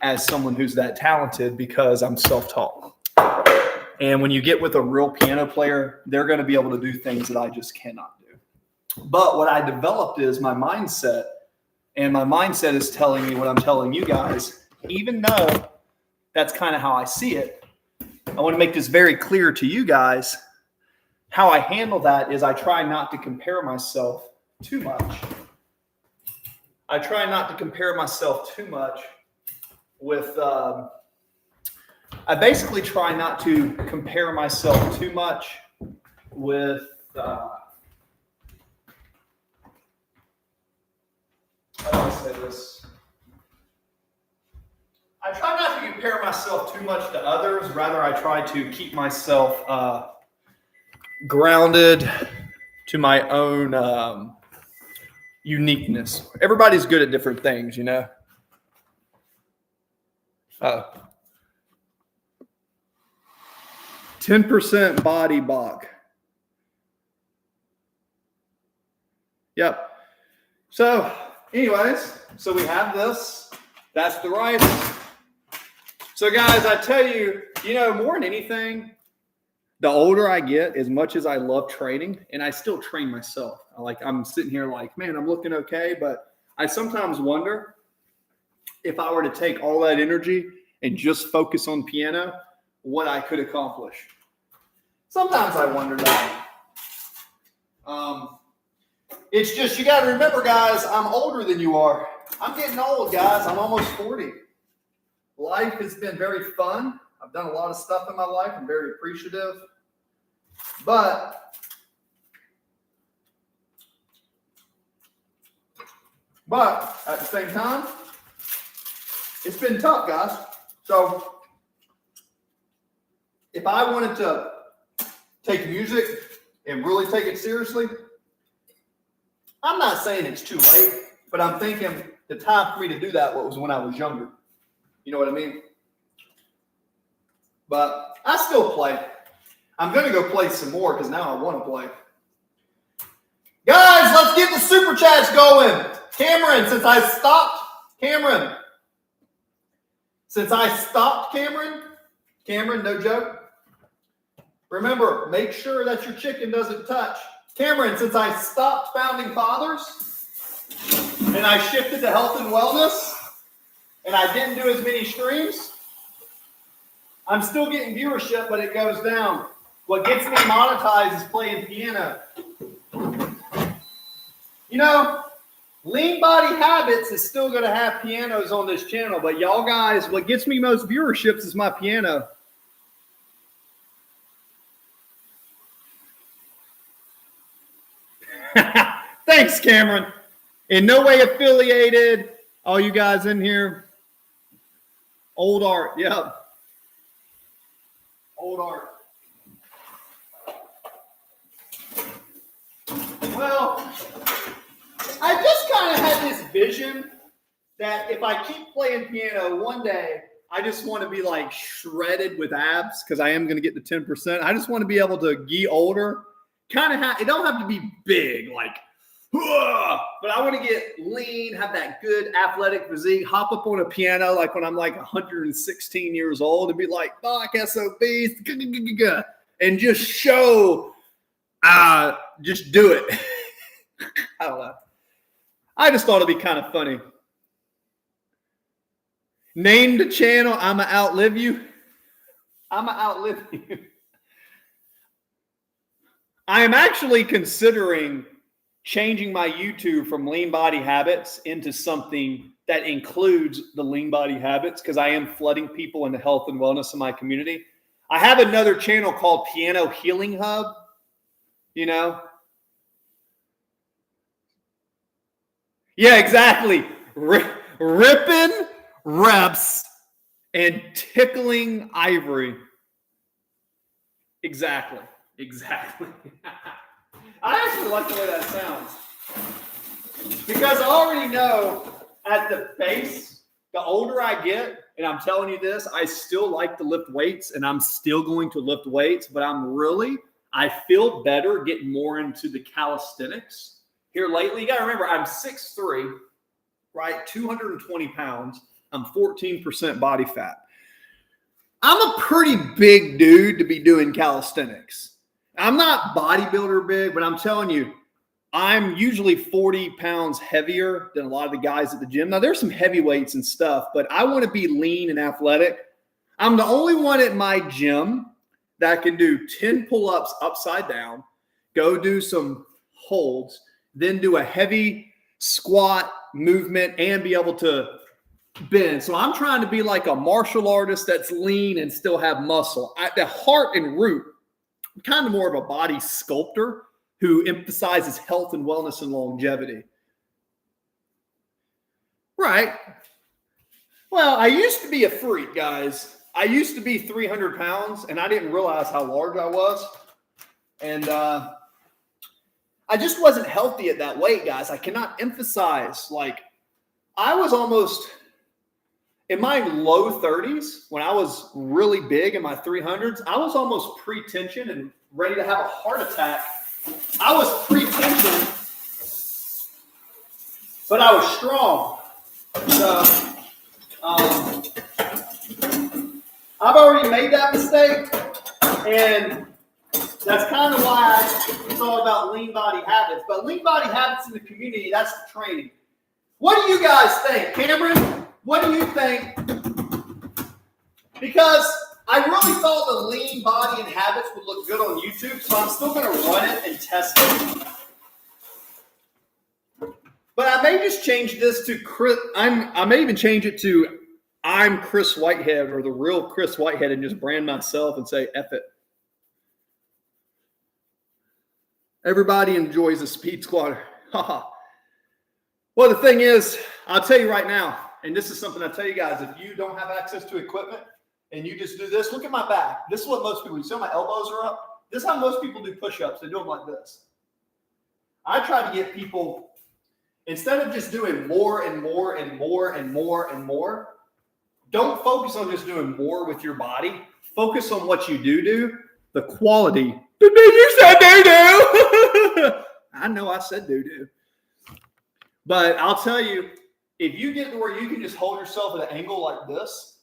as someone who's that talented because I'm self-taught. And when you get with a real piano player, they're going to be able to do things that I just cannot do. But what I developed is my mindset, and my mindset is telling me what I'm telling you guys, even though that's kind of how I see it. I want to make this very clear to you guys. How I handle that is I try not to compare myself too much. I try not to compare myself too much with, I basically try not to compare myself too much with, how do I say this? I try not to compare myself too much to others. Rather, I try to keep myself grounded to my own uniqueness. Everybody's good at different things, you know. 10% body Bach. Yep. So, anyways, so we have this. That's the rifle. So, guys, I tell you, you know, more than anything, the older I get, as much as I love training, and I still train myself. I'm sitting here like, man, I'm looking okay, but I sometimes wonder if I were to take all that energy and just focus on piano, what I could accomplish. Sometimes I wonder that. It's just, you got to remember, guys, I'm older than you are. I'm getting old, guys. I'm almost 40. Life has been very fun. I've done a lot of stuff in my life. I'm very appreciative. But at the same time, it's been tough, guys. So if I wanted to take music and really take it seriously, I'm not saying it's too late, but I'm thinking the time for me to do that was when I was younger. You know what I mean? But I still play. I'm going to go play some more because now I want to play. Guys, let's get the super chats going. Cameron, since I stopped, Cameron, no joke. Remember, make sure that your chicken doesn't touch. Cameron, since I stopped founding fathers and I shifted to health and wellness and I didn't do as many streams, I'm still getting viewership, but it goes down. What gets me monetized is playing piano. You know, Lean Body Habits is still going to have pianos on this channel, but y'all guys, what gets me most viewerships is my piano. Thanks, Cameron. In no way affiliated. All you guys in here. Old art. Yep. Old art. Well, I just kind of had this vision that if I keep playing piano one day, I just want to be like shredded with abs because I am going to get to 10%. I just want to be able to get older. Kind of it don't have to be big, like, but I want to get lean, have that good athletic physique, hop up on a piano like when I'm like 116 years old and be like, fuck SOBs, and just show, just do it. I don't know. I just thought it'd be kind of funny. Name the channel, I'ma outlive you. I'ma outlive you. I am actually considering changing my YouTube from Lean Body Habits into something that includes the Lean Body Habits because I am flooding people into health and wellness in my community. I have another channel called Piano Healing Hub, you know. Yeah, exactly. Ripping reps and tickling ivory. Exactly. I actually like the way that sounds. Because I already know at the base, the older I get, and I'm telling you this, I still like to lift weights and I'm still going to lift weights, but I feel better getting more into the calisthenics here lately. You got to remember, I'm 6'3", right? 220 pounds. I'm 14% body fat. I'm a pretty big dude to be doing calisthenics. I'm not bodybuilder big, but I'm telling you, I'm usually 40 pounds heavier than a lot of the guys at the gym. Now, there's some heavyweights and stuff, but I want to be lean and athletic. I'm the only one at my gym that can do 10 pull-ups upside down, go do some holds, then do a heavy squat movement and be able to bend. So I'm trying to be like a martial artist that's lean and still have muscle. At the heart and root, I'm kind of more of a body sculptor who emphasizes health and wellness and longevity. Right. Well, I used to be a freak, guys. I used to be 300 pounds, and I didn't realize how large I was. And I just wasn't healthy at that weight, guys. I cannot emphasize, like, I was almost in my low 30s, when I was really big in my 300s, I was almost pre-tension and ready to have a heart attack. I was pre-tension, but I was strong. So I've already made that mistake, and that's kind of why it's all about lean body habits. But lean body habits in the community, that's the training. What do you guys think? Cameron, what do you think? Because I really thought the lean body and habits would look good on YouTube, so I'm still going to run it and test it. But I may just change this to Chris. I may even change it to I'm Chris Whitehead or the real Chris Whitehead and just brand myself and say F it. Everybody enjoys a speed squatter. Haha. Well, the thing is, I'll tell you right now, and this is something I tell you guys, if you don't have access to equipment and you just do this, look at my back. This is what most people do. See how my elbows are up? This is how most people do push-ups. They do them like this. I try to get people, instead of just doing more and more and more and more and more, don't focus on just doing more with your body. Focus on what you do. the quality. You said doo-doo. I know I said doo-doo. But I'll tell you, if you get to where you can just hold yourself at an angle like this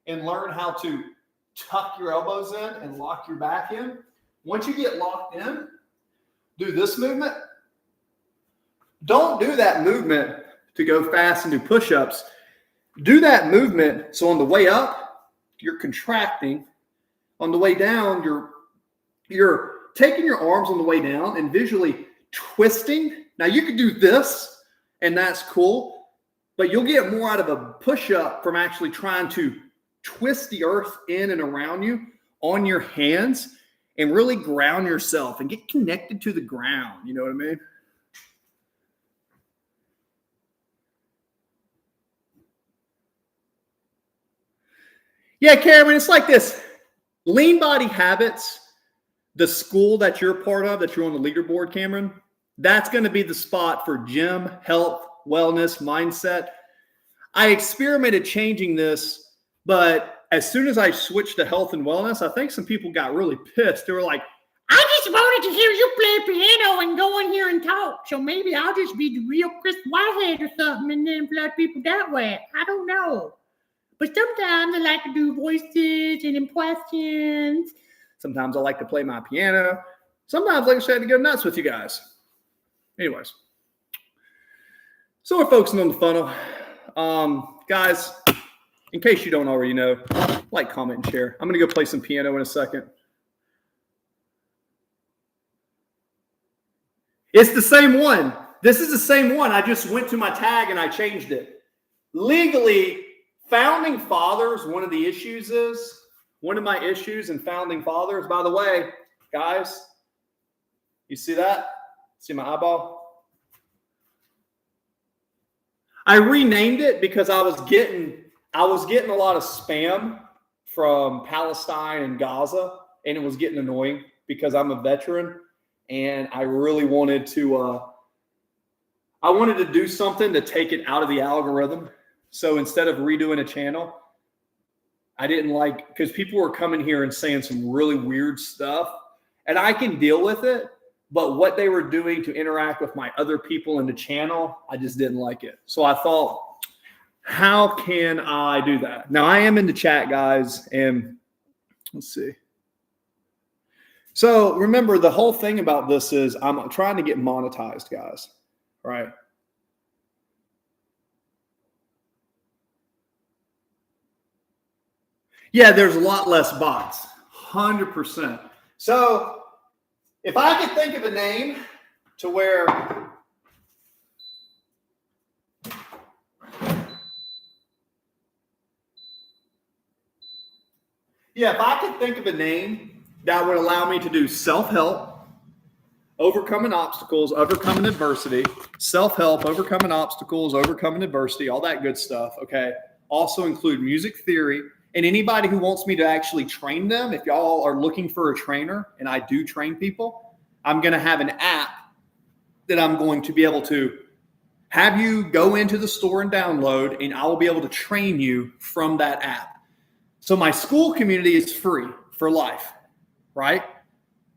and learn how to tuck your elbows in and lock your back in, once you get locked in, do this movement. Don't do that movement to go fast and do push-ups. Do that movement so on the way up, you're contracting. On the way down, you're taking your arms on the way down and visually twisting. Now you could do this, and that's cool, but you'll get more out of a push-up from actually trying to twist the earth in and around you on your hands and really ground yourself and get connected to the ground. You know what I mean? Yeah, Cameron, it's like this. Lean Body Habits, the school that you're part of, that you're on the leaderboard, Cameron, that's going to be the spot for gym, health, wellness, mindset. I experimented changing this, but as soon as I switched to health and wellness, I think some people got really pissed. They were like, I just wanted to hear you play piano and go in here and talk. So maybe I'll just be the real Chris Whitehead or something and then flood people that way. I don't know. But sometimes I like to do voices and impressions. Sometimes I like to play my piano. Sometimes, like I said, to go nuts with you guys. Anyways. So we're focusing on the funnel. Guys, in case you don't already know, like, comment, and share. I'm going to go play some piano in a second. It's the same one. This is the same one. I just went to my tag and I changed it. Legally, founding fathers, one of the issues is, one of my issues in founding fathers, by the way, guys, you see that? See my eyeball? I renamed it because I was getting a lot of spam from Palestine and Gaza, and it was getting annoying because I'm a veteran and I really wanted to do something to take it out of the algorithm. So instead of redoing a channel, I didn't like, because people were coming here and saying some really weird stuff, and I can deal with it. But what they were doing to interact with my other people in the channel, I just didn't like it. So I thought, how can I do that? Now I am in the chat, guys, and let's see. So remember, the whole thing about this is I'm trying to get monetized, guys, right? Yeah, there's a lot less bots, 100%. So if I could think of a name to where if I could think of a name that would allow me to do self-help, overcoming obstacles, overcoming adversity, self-help, overcoming obstacles, overcoming adversity, all that good stuff, okay? Also include music theory. And anybody who wants me to actually train them, if y'all are looking for a trainer, and I do train people, I'm going to have an app that I'm going to be able to have you go into the store and download, and I will be able to train you from that app. So my school community is free for life, right?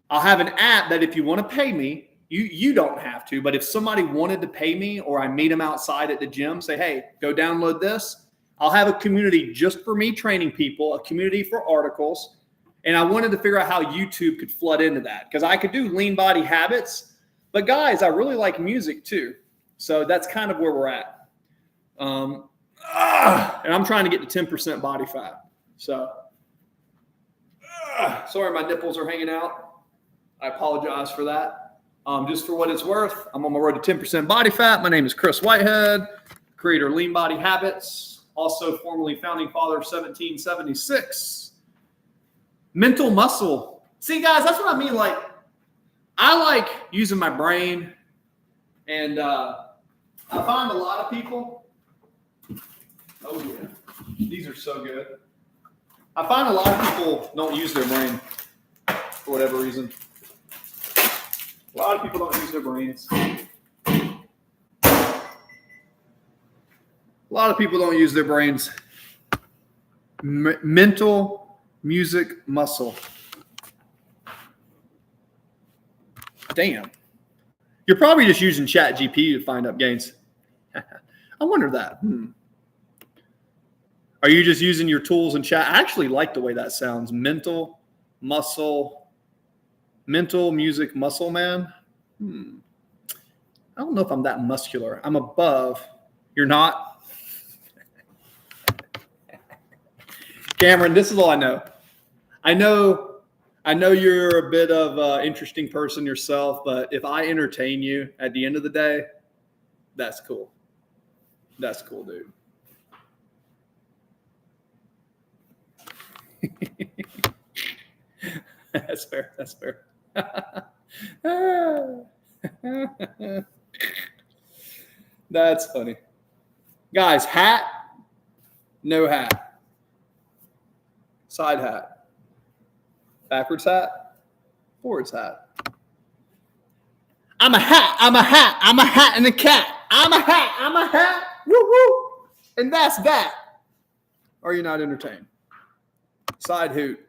I'll have an app that if you want to pay me, you don't have to, but if somebody wanted to pay me or I meet them outside at the gym, say, hey, go download this. I'll have a community just for me training people, a community for articles. And I wanted to figure out how YouTube could flood into that because I could do lean body habits. But guys, I really like music too. So that's kind of where we're at. And I'm trying to get to 10% body fat. So sorry, my nipples are hanging out. I apologize for that. Just for what it's worth, I'm on my road to 10% body fat. My name is Chris Whitehead, creator of Lean Body Habits. Also formerly founding father of 1776. Mental muscle. See, guys, that's what I mean. Like, I like using my brain. And I find a lot of people. Oh, yeah. These are so good. I find a lot of people don't use their brain for whatever reason. A lot of people don't use their brains. A lot of people don't use their brains. Mental music muscle. Damn. You're probably just using ChatGPT to find upgains. I wonder that. Are you just using your tools in chat? I actually like the way that sounds. Mental, music, muscle man. I don't know if I'm that muscular. I'm above. You're not? Cameron, this is all I know. I know you're a bit of an interesting person yourself, but if I entertain you at the end of the day, that's cool. That's cool, dude. That's fair. That's fair. That's funny. Guys, hat, no hat. Side hat. Backwards hat, forwards hat. I'm a hat and a cat. I'm a hat. Woo woo. And that's that. Are you not entertained? Side hoot.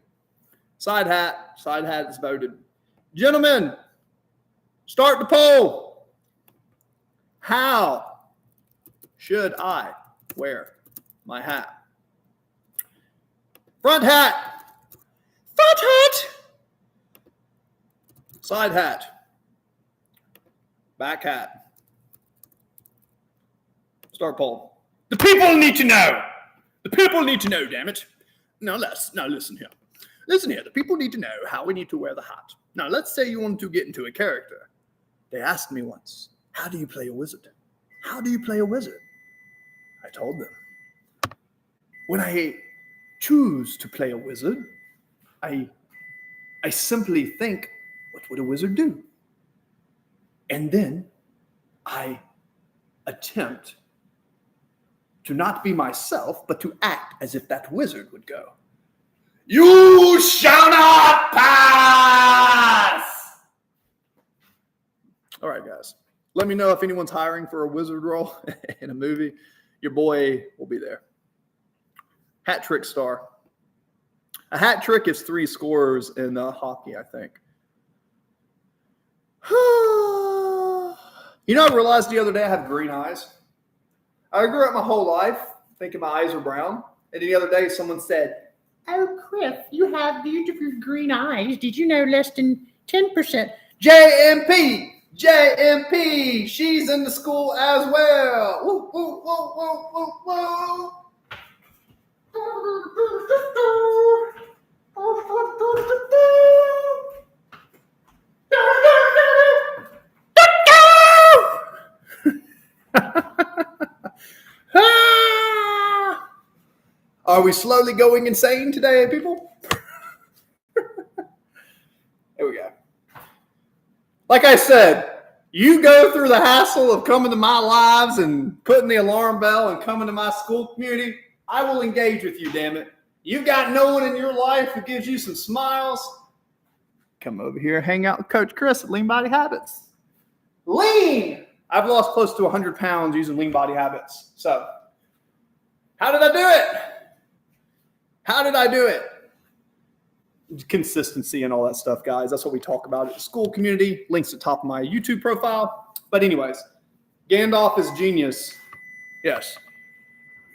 Side hat is voted. Gentlemen, start the poll. How should I wear my hat? Front hat. Side hat. Back hat. Start poll. The people need to know. The people need to know, damn it. Now listen here. Listen here. The people need to know how we need to wear the hat. Now, let's say you want to get into a character. They asked me once, how do you play a wizard? How do you play a wizard? I told them, when I choose to play a wizard, I simply think, what would a wizard do? And then I attempt to not be myself, but to act as if that wizard would go. You shall not pass! All right, guys. Let me know if anyone's hiring for a wizard role in a movie. Your boy will be there. Hat trick star. A hat trick is 3 scores in hockey, I think. You know, I realized the other day I have green eyes. I grew up my whole life thinking my eyes are brown. And the other day someone said, "Oh, Chris, you have beautiful green eyes. Did you know less than 10%? JMP, she's in the school as well. Woo, woo, woo, woo, woo, woo. Are we slowly going insane today, people? There we go. Like I said, you go through the hassle of coming to my lives and putting the alarm bell and coming to my school community, I will engage with you, damn it. You've got no one in your life who gives you some smiles. Come over here, hang out with Coach Chris at Lean Body Habits. Lean! I've lost close to 100 pounds using Lean Body Habits. So, how did I do it? How did I do it? Consistency and all that stuff, guys. That's what we talk about at the school community. Links at the top of my YouTube profile. But anyways, Gandalf is genius. Yes.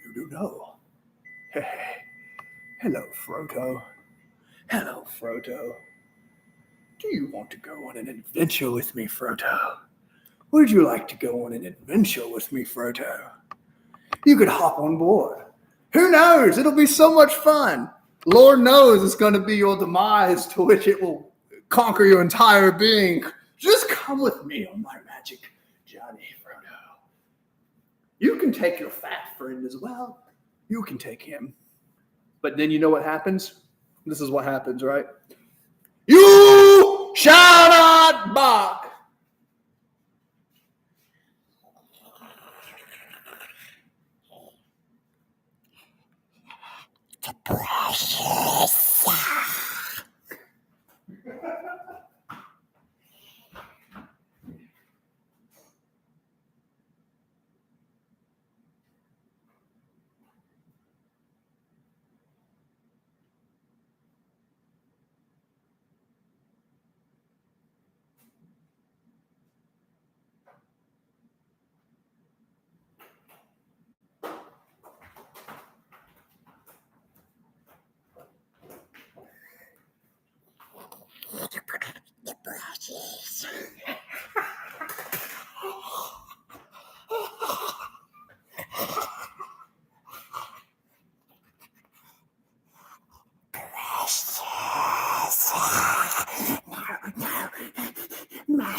You do know. Hey. Hello, Frodo. Hello, Frodo. Do you want to go on an adventure with me, Frodo? Would you like to go on an adventure with me, Frodo? You could hop on board. Who knows? It'll be so much fun. Lord knows it's going to be your demise to which it will conquer your entire being. Just come with me on my magic journey, Frodo. You can take your fat friend as well. You can take him. But then you know what happens? This is what happens, right? You shall not bark. The precious.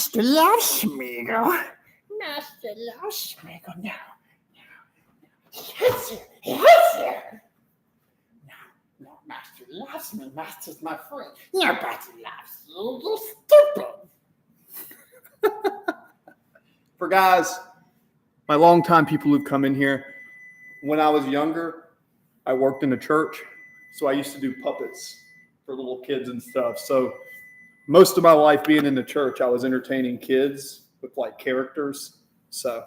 Master Laufschmiegel. Master Laufschmiegel, no. Yes, sir. Yes, sir. No, Master loves me. Master's my friend. Nobody loves you. You're stupid. For guys, my longtime people who've come in here, when I was younger, I worked in a church, so I used to do puppets for little kids and stuff. So most of my life being in the church, I was entertaining kids with like characters. So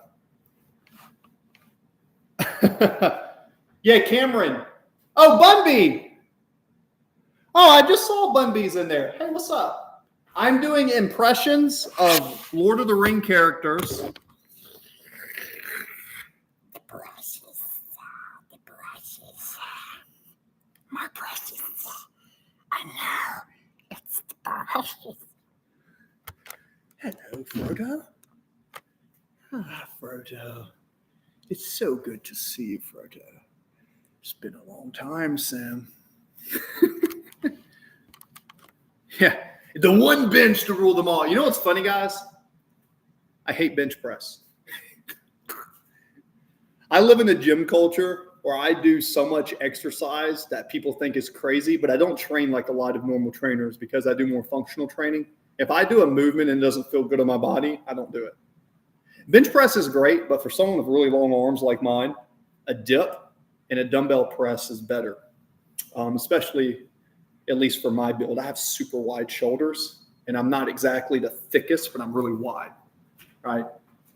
yeah, Cameron. Oh, Bunby. Oh, I just saw Bunby's in there. Hey, what's up? I'm doing impressions of Lord of the Ring characters. The brushes. More brushes. I know. It's the brushes. Hello, Frodo. Ah, Frodo. It's so good to see you, Frodo. It's been a long time, Sam. Yeah, the one bench to rule them all. You know what's funny, guys? I hate bench press. I live in a gym culture where I do so much exercise that people think is crazy, but I don't train like a lot of normal trainers because I do more functional training. If I do a movement and it doesn't feel good on my body, I don't do it. Bench press is great, but for someone with really long arms like mine, a dip and a dumbbell press is better, especially at least for my build. I have super wide shoulders, and I'm not exactly the thickest, but I'm really wide, right?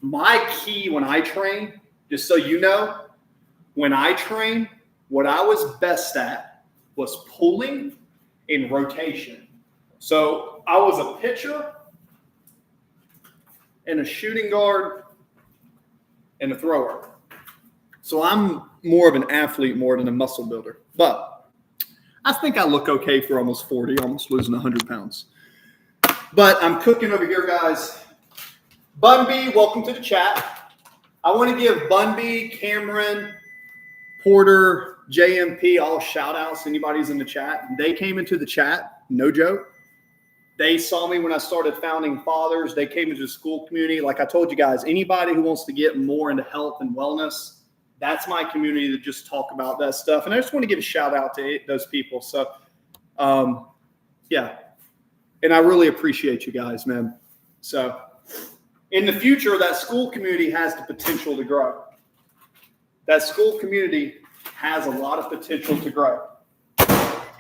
My key when I train, just so you know, when I train, what I was best at was pulling and rotation. So I was a pitcher and a shooting guard and a thrower. So I'm more of an athlete more than a muscle builder. But I think I look okay for almost 40, almost losing 100 pounds. But I'm cooking over here, guys. Bunby, welcome to the chat. I want to give Bunby, Cameron, Porter, JMP all shout outs. Anybody's in the chat. They came into the chat, no joke. They saw me when I started Founding Fathers. They came into the school community. Like I told you guys, anybody who wants to get more into health and wellness, that's my community to just talk about that stuff. And I just want to give a shout out to those people. So, yeah. And I really appreciate you guys, man. So in the future, that school community has the potential to grow. That school community has a lot of potential to grow.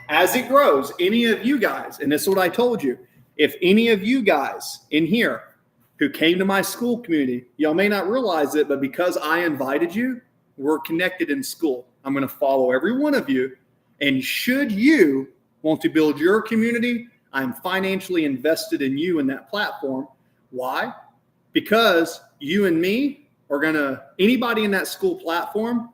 As it grows, any of you guys, and this is what I told you, if any of you guys in here who came to my school community, y'all may not realize it, but because I invited you, we're connected in school. I'm going to follow every one of you. And should you want to build your community, I'm financially invested in you in that platform. Why? Because you and me are going to, anybody in that school platform,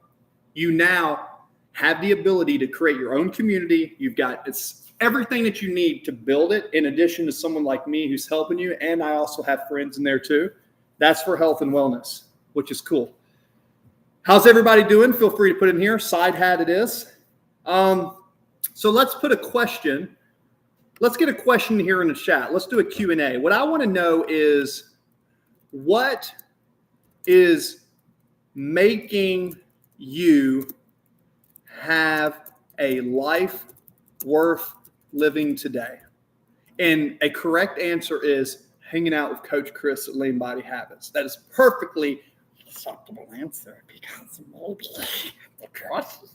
you now have the ability to create your own community. You've got it's everything that you need to build it, in addition to someone like me who's helping you. And I also have friends in there too. That's for health and wellness, which is cool. How's everybody doing? Feel free to put in here. Side hat it is. So let's put a question. Let's get a question here in the chat. Let's do a Q&A. What I want to know is, what is making you have a life worth living today? And a correct answer is hanging out with Coach Chris at Lean Body Habits. That is perfectly acceptable answer, because maybe the process.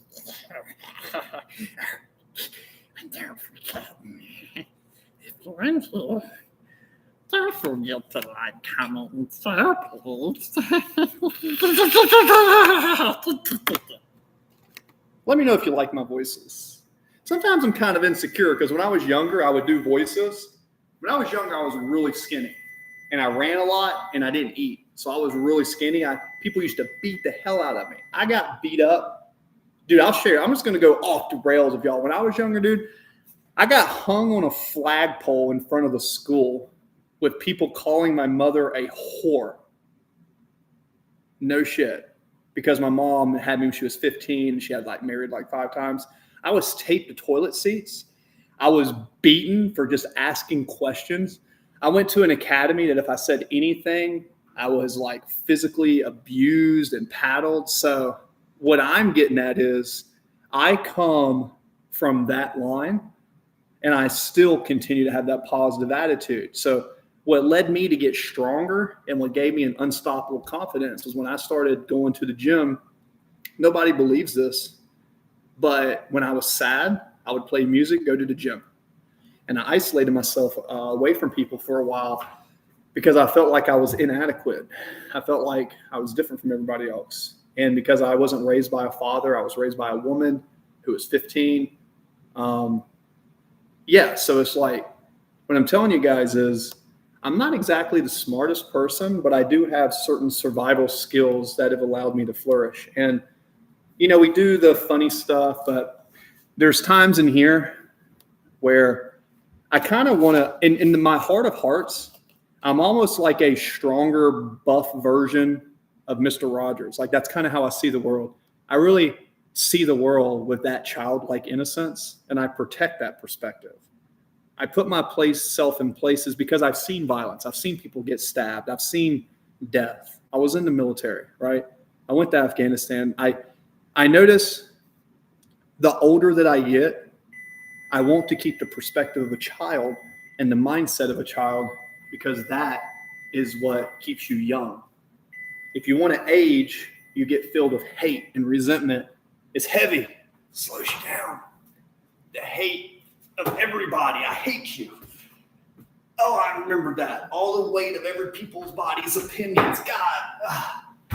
And don't forget, if you're in here, don't forget to like, comment, and share, please. Let me know if you like my voices. Sometimes I'm kind of insecure because when I was younger, I would do voices. When I was younger, I was really skinny. And I ran a lot and I didn't eat. So I was really skinny. People used to beat the hell out of me. I got beat up. Dude, I'll share. I'm just going to go off the rails of y'all. When I was younger, dude, I got hung on a flagpole in front of the school with people calling my mother a whore. No shit. Because my mom had me when she was 15 and she had like married like 5 times. I was taped to toilet seats. I was beaten for just asking questions. I went to an academy that if I said anything, I was like physically abused and paddled. So what I'm getting at is I come from that line and I still continue to have that positive attitude. So what led me to get stronger and what gave me an unstoppable confidence was when I started going to the gym. Nobody believes this, but when I was sad, I would play music, go to the gym. And I isolated myself away from people for a while because I felt like I was inadequate. I felt like I was different from everybody else. And because I wasn't raised by a father, I was raised by a woman who was 15. So it's like what I'm telling you guys is I'm not exactly the smartest person, but I do have certain survival skills that have allowed me to flourish. And, we do the funny stuff, but there's times in here where I kind of want to, in my heart of hearts, I'm almost like a stronger, buff version of Mr. Rogers. Like that's kind of how I see the world. I really see the world with that childlike innocence, and I protect that perspective. I put myself in places because I've seen violence. I've seen people get stabbed. I've seen death. I was in the military, right? I went to Afghanistan. I notice the older that I get, I want to keep the perspective of a child and the mindset of a child because that is what keeps you young. If you want to age, you get filled with hate and resentment. It's heavy, slows you down. The hate of everybody. I hate you. Oh, I remember that. All the weight of every people's body's opinions. God,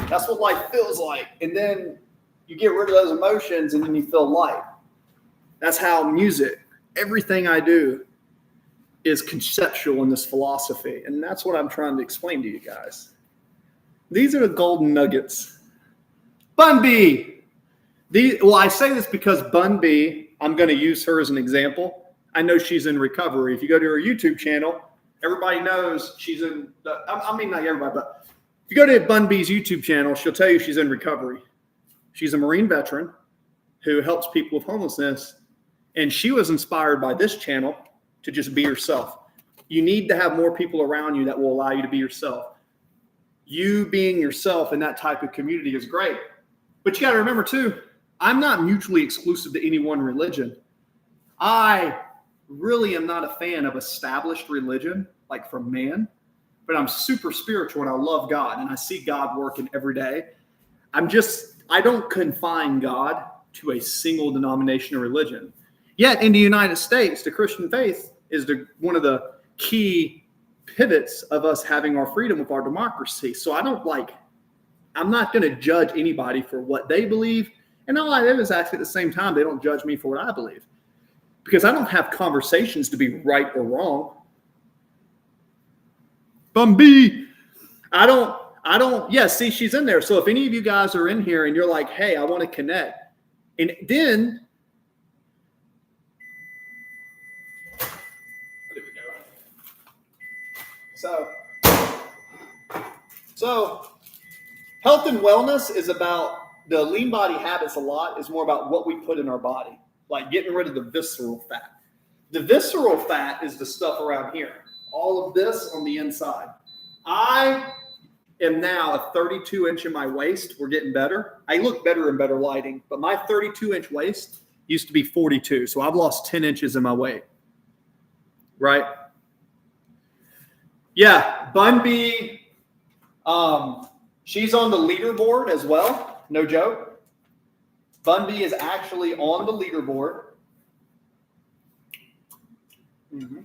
that's what life feels like. And then you get rid of those emotions and then you feel light. That's how music, everything I do is conceptual in this philosophy. And that's what I'm trying to explain to you guys. These are the golden nuggets. Bun B. I say this because Bun B, I'm going to use her as an example. I know she's in recovery. If you go to her YouTube channel, everybody knows she's in, not everybody, but if you go to Bun B's YouTube channel, she'll tell you she's in recovery. She's a Marine veteran who helps people with homelessness. And she was inspired by this channel to just be yourself. You need to have more people around you that will allow you to be yourself. You being yourself in that type of community is great. But you got to remember too, I'm not mutually exclusive to any one religion. I really am not a fan of established religion, like from man, but I'm super spiritual and I love God and I see God working every day. I don't confine God to a single denomination or religion. Yet in the United States, the Christian faith is one of the key pivots of us having our freedom with our democracy. So I'm not going to judge anybody for what they believe. And all I do is ask at the same time, they don't judge me for what I believe. Because I don't have conversations to be right or wrong. Bumby. See, she's in there. So if any of you guys are in here and you're like, hey, I want to connect. And then, there we go. So health and wellness is about the lean body habits is more about what we put in our body, like getting rid of the visceral fat. The visceral fat is the stuff around here. All of this on the inside. I am now a 32-inch in my waist. We're getting better. I look better in better lighting, but my 32-inch waist used to be 42. So I've lost 10 inches in my weight. Right? Yeah, Bun B, she's on the leaderboard as well. No joke. Bun B is actually on the leaderboard. Mm-hmm.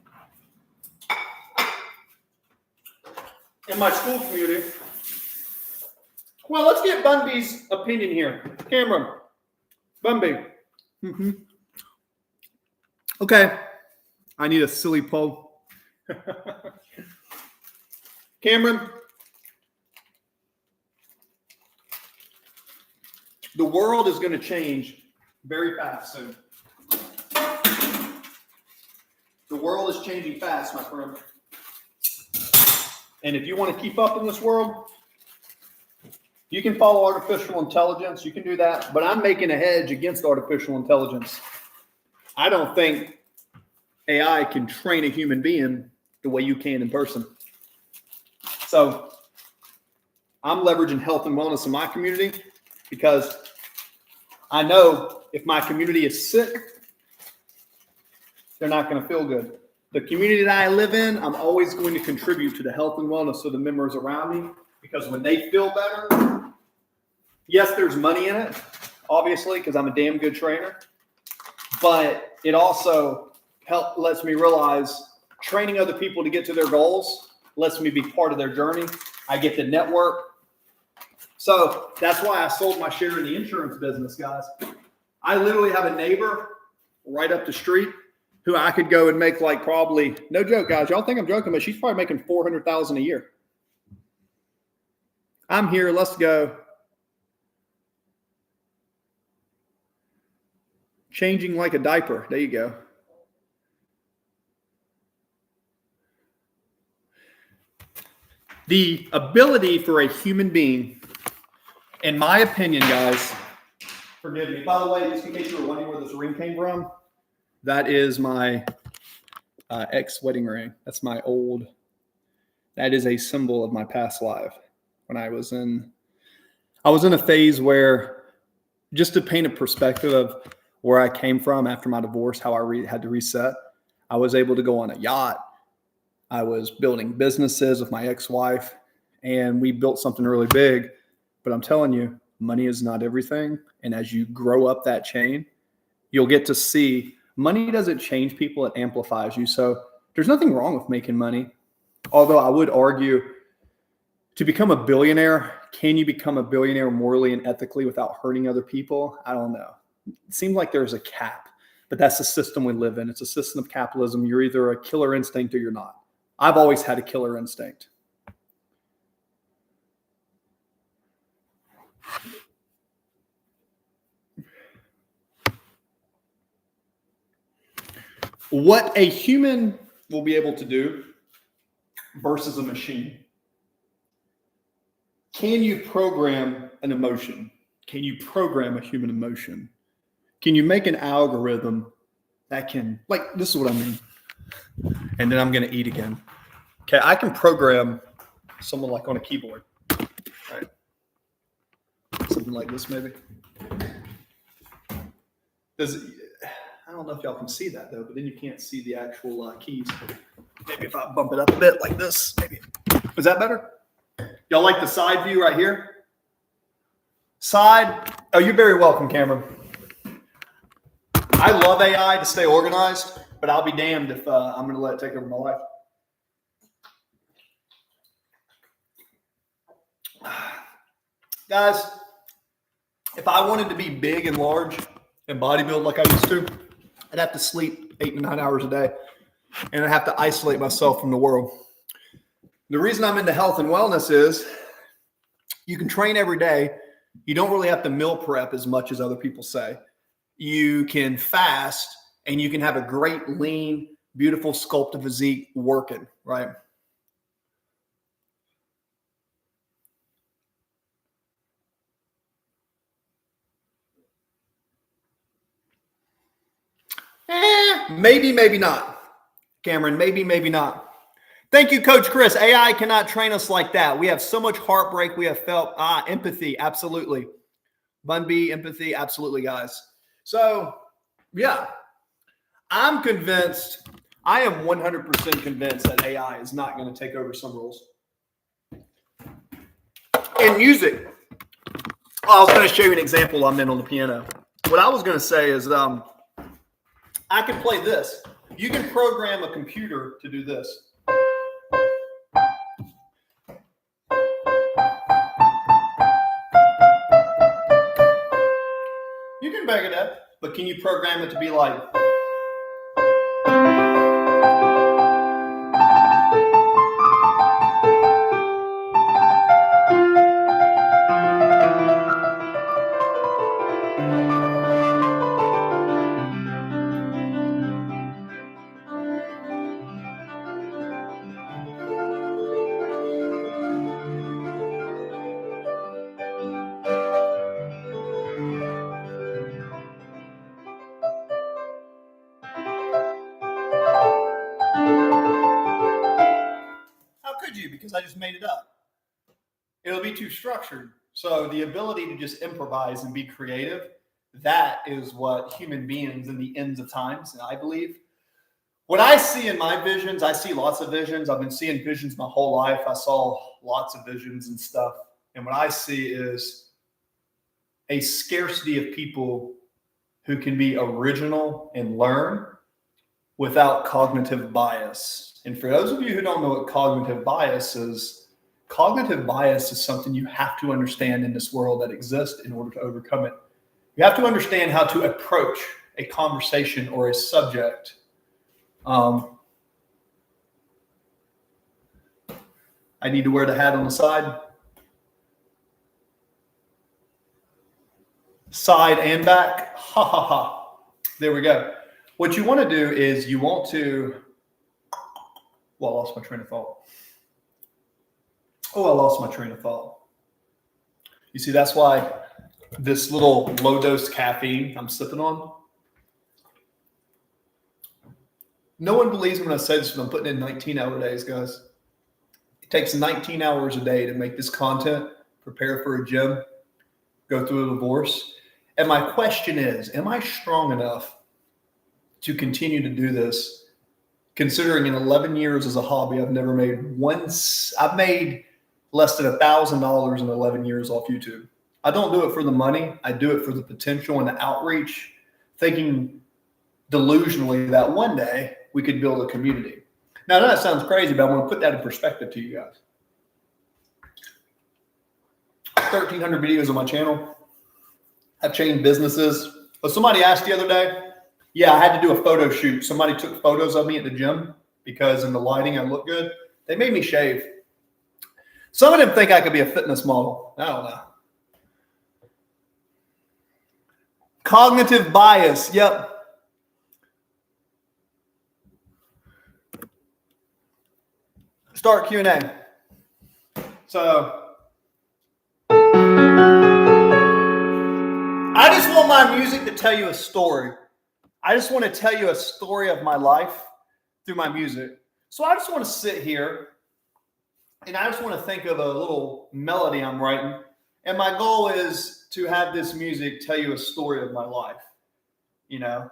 In my school community. Well, let's get Bun B's opinion here. Cameron, Bun B. Mm-hmm. Okay. I need a silly poll. Cameron, the world is going to change very fast soon. The world is changing fast, my friend. And if you want to keep up in this world, you can follow artificial intelligence. You can do that. But I'm making a hedge against artificial intelligence. I don't think AI can train a human being the way you can in person. So I'm leveraging health and wellness in my community because I know if my community is sick, they're not going to feel good. The community that I live in, I'm always going to contribute to the health and wellness of the members around me because when they feel better, yes, there's money in it, obviously, because I'm a damn good trainer, but it also lets me realize training other people to get to their goals lets me be part of their journey. I get to network. So that's why I sold my share in the insurance business, guys. I literally have a neighbor right up the street who I could go and make like probably, no joke, guys, y'all think I'm joking, but she's probably making $400,000 a year. I'm here, let's go. Changing like a diaper. There you go. The ability for a human being, in my opinion, guys, forgive me. By the way, just in case you were wondering where this ring came from, that is my ex-wedding ring. That's my old, that is a symbol of my past life. When I was in a phase where, just to paint a perspective of where I came from after my divorce, how I had to reset, I was able to go on a yacht. I was building businesses with my ex-wife, and we built something really big. But I'm telling you, money is not everything. And as you grow up that chain, you'll get to see money doesn't change people, it amplifies you. So there's nothing wrong with making money. Although I would argue to become a billionaire, can you become a billionaire morally and ethically without hurting other people? I don't know. It seems like there's a cap, but that's the system we live in. It's a system of capitalism. You're either a killer instinct or you're not. I've always had a killer instinct. What a human will be able to do versus a machine. Can you program an emotion? Can you program a human emotion? Can you make an algorithm that can, like, this is what I mean. And then I'm going to eat again. Okay, I can program someone like on a keyboard. Right? Something like this, maybe. I don't know if y'all can see that, though, but then you can't see the actual keys. Maybe if I bump it up a bit like this, maybe. Is that better? Y'all like the side view right here? Side. Oh, you're very welcome, Cameron. I love AI to stay organized, but I'll be damned if I'm going to let it take over my life. Guys, if I wanted to be big and large and bodybuild like I used to, I'd have to sleep 8 to 9 hours a day, and I'd have to isolate myself from the world. The reason I'm into health and wellness is you can train every day. You don't really have to meal prep as much as other people say. You can fast, and you can have a great, lean, beautiful, sculpted physique working, right? Maybe, maybe not. Cameron, maybe, maybe not. Thank you, Coach Chris. AI cannot train us like that. We have so much heartbreak. We have felt empathy. Absolutely. Bun B, empathy. Absolutely, guys. So, yeah, I'm convinced. I am 100% convinced that AI is not going to take over some roles. In music, I was going to show you an example I'm in on the piano. What I was going to say is I can play this. You can program a computer to do this. You can back it up, but can you program it to be like... because I just made it up. It'll be too structured. So the ability to just improvise and be creative, that is what human beings in the ends of times, and I believe, what I see in my visions, I see lots of visions. I've been seeing visions my whole life. I saw lots of visions and stuff. And what I see is a scarcity of people who can be original and learn without cognitive bias. And for those of you who don't know what cognitive bias is something you have to understand in this world that exists in order to overcome it. You have to understand how to approach a conversation or a subject. I need to wear the hat on the side and back. Ha ha ha. There we go. What you want to do is you want to, well, I lost my train of thought. Oh, I lost my train of thought. You see, that's why this little low dose caffeine I'm sipping on. No one believes me when I say this, but I'm putting in 19-hour days, guys. It takes 19 hours a day to make this content, prepare for a gym, go through a divorce. And my question is, am I strong enough to continue to do this? Considering in 11 years as a hobby, I've made less than $1,000 in 11 years off YouTube. I don't do it for the money. I do it for the potential and the outreach, thinking delusionally that one day we could build a community. Now, that sounds crazy, but I want to put that in perspective to you guys. 1,300 videos on my channel. I've changed businesses. But somebody asked the other day, yeah, I had to do a photo shoot. Somebody took photos of me at the gym because in the lighting I look good. They made me shave. Some of them think I could be a fitness model. I don't know. Cognitive bias. Yep. Start Q&A. So I just want my music to tell you a story. I just want to tell you a story of my life through my music. So I just want to sit here and I just want to think of a little melody I'm writing. And my goal is to have this music tell you a story of my life, you know?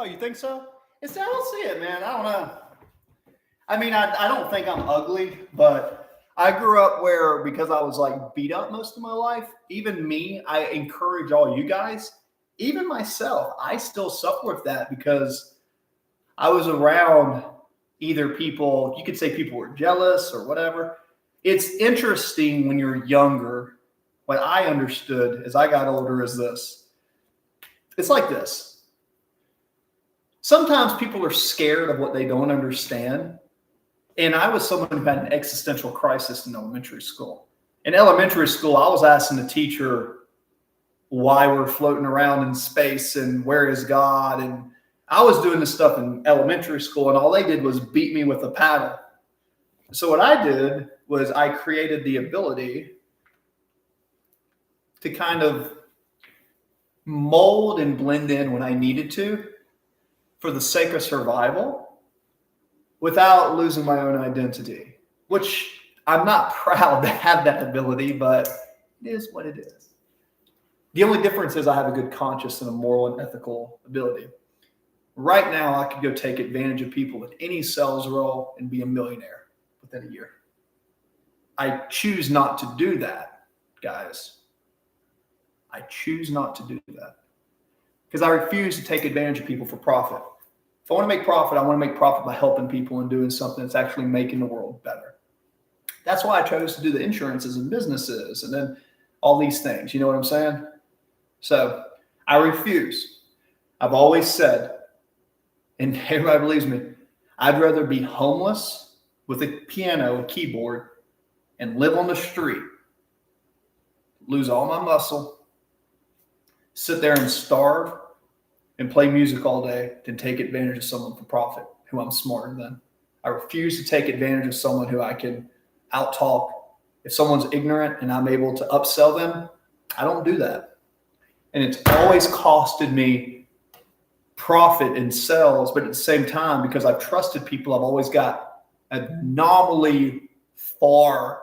Oh, you think so? It's, I don't see it, man. I don't know. I mean, I don't think I'm ugly, but I grew up where, because I was like beat up most of my life, even me, I encourage all you guys, even myself, I still suffer with that because I was around either people, you could say people were jealous or whatever. It's interesting when you're younger. What I understood as I got older is this. It's like this. Sometimes people are scared of what they don't understand. And I was someone who had an existential crisis in elementary school. In elementary school, I was asking the teacher why we're floating around in space and where is God. And I was doing this stuff in elementary school, and all they did was beat me with a paddle. So what I did was I created the ability to kind of mold and blend in when I needed to for the sake of survival without losing my own identity, which I'm not proud to have that ability, but it is what it is. The only difference is I have a good conscience and a moral and ethical ability. Right now, I could go take advantage of people in any sales role and be a millionaire within a year. I choose not to do that, guys. I choose not to do that because I refuse to take advantage of people for profit. If I want to make profit, I want to make profit by helping people and doing something that's actually making the world better. That's why I chose to do the insurances and businesses and then all these things. You know what I'm saying? So I refuse. I've always said, and everybody believes me, I'd rather be homeless with a piano, a keyboard, and live on the street, lose all my muscle, sit there and starve and play music all day than take advantage of someone for profit who I'm smarter than. I refuse to take advantage of someone who I can out-talk. If someone's ignorant and I'm able to upsell them, I don't do that. And it's always costed me profit in sales, but at the same time, because I've trusted people, I've always got anomaly far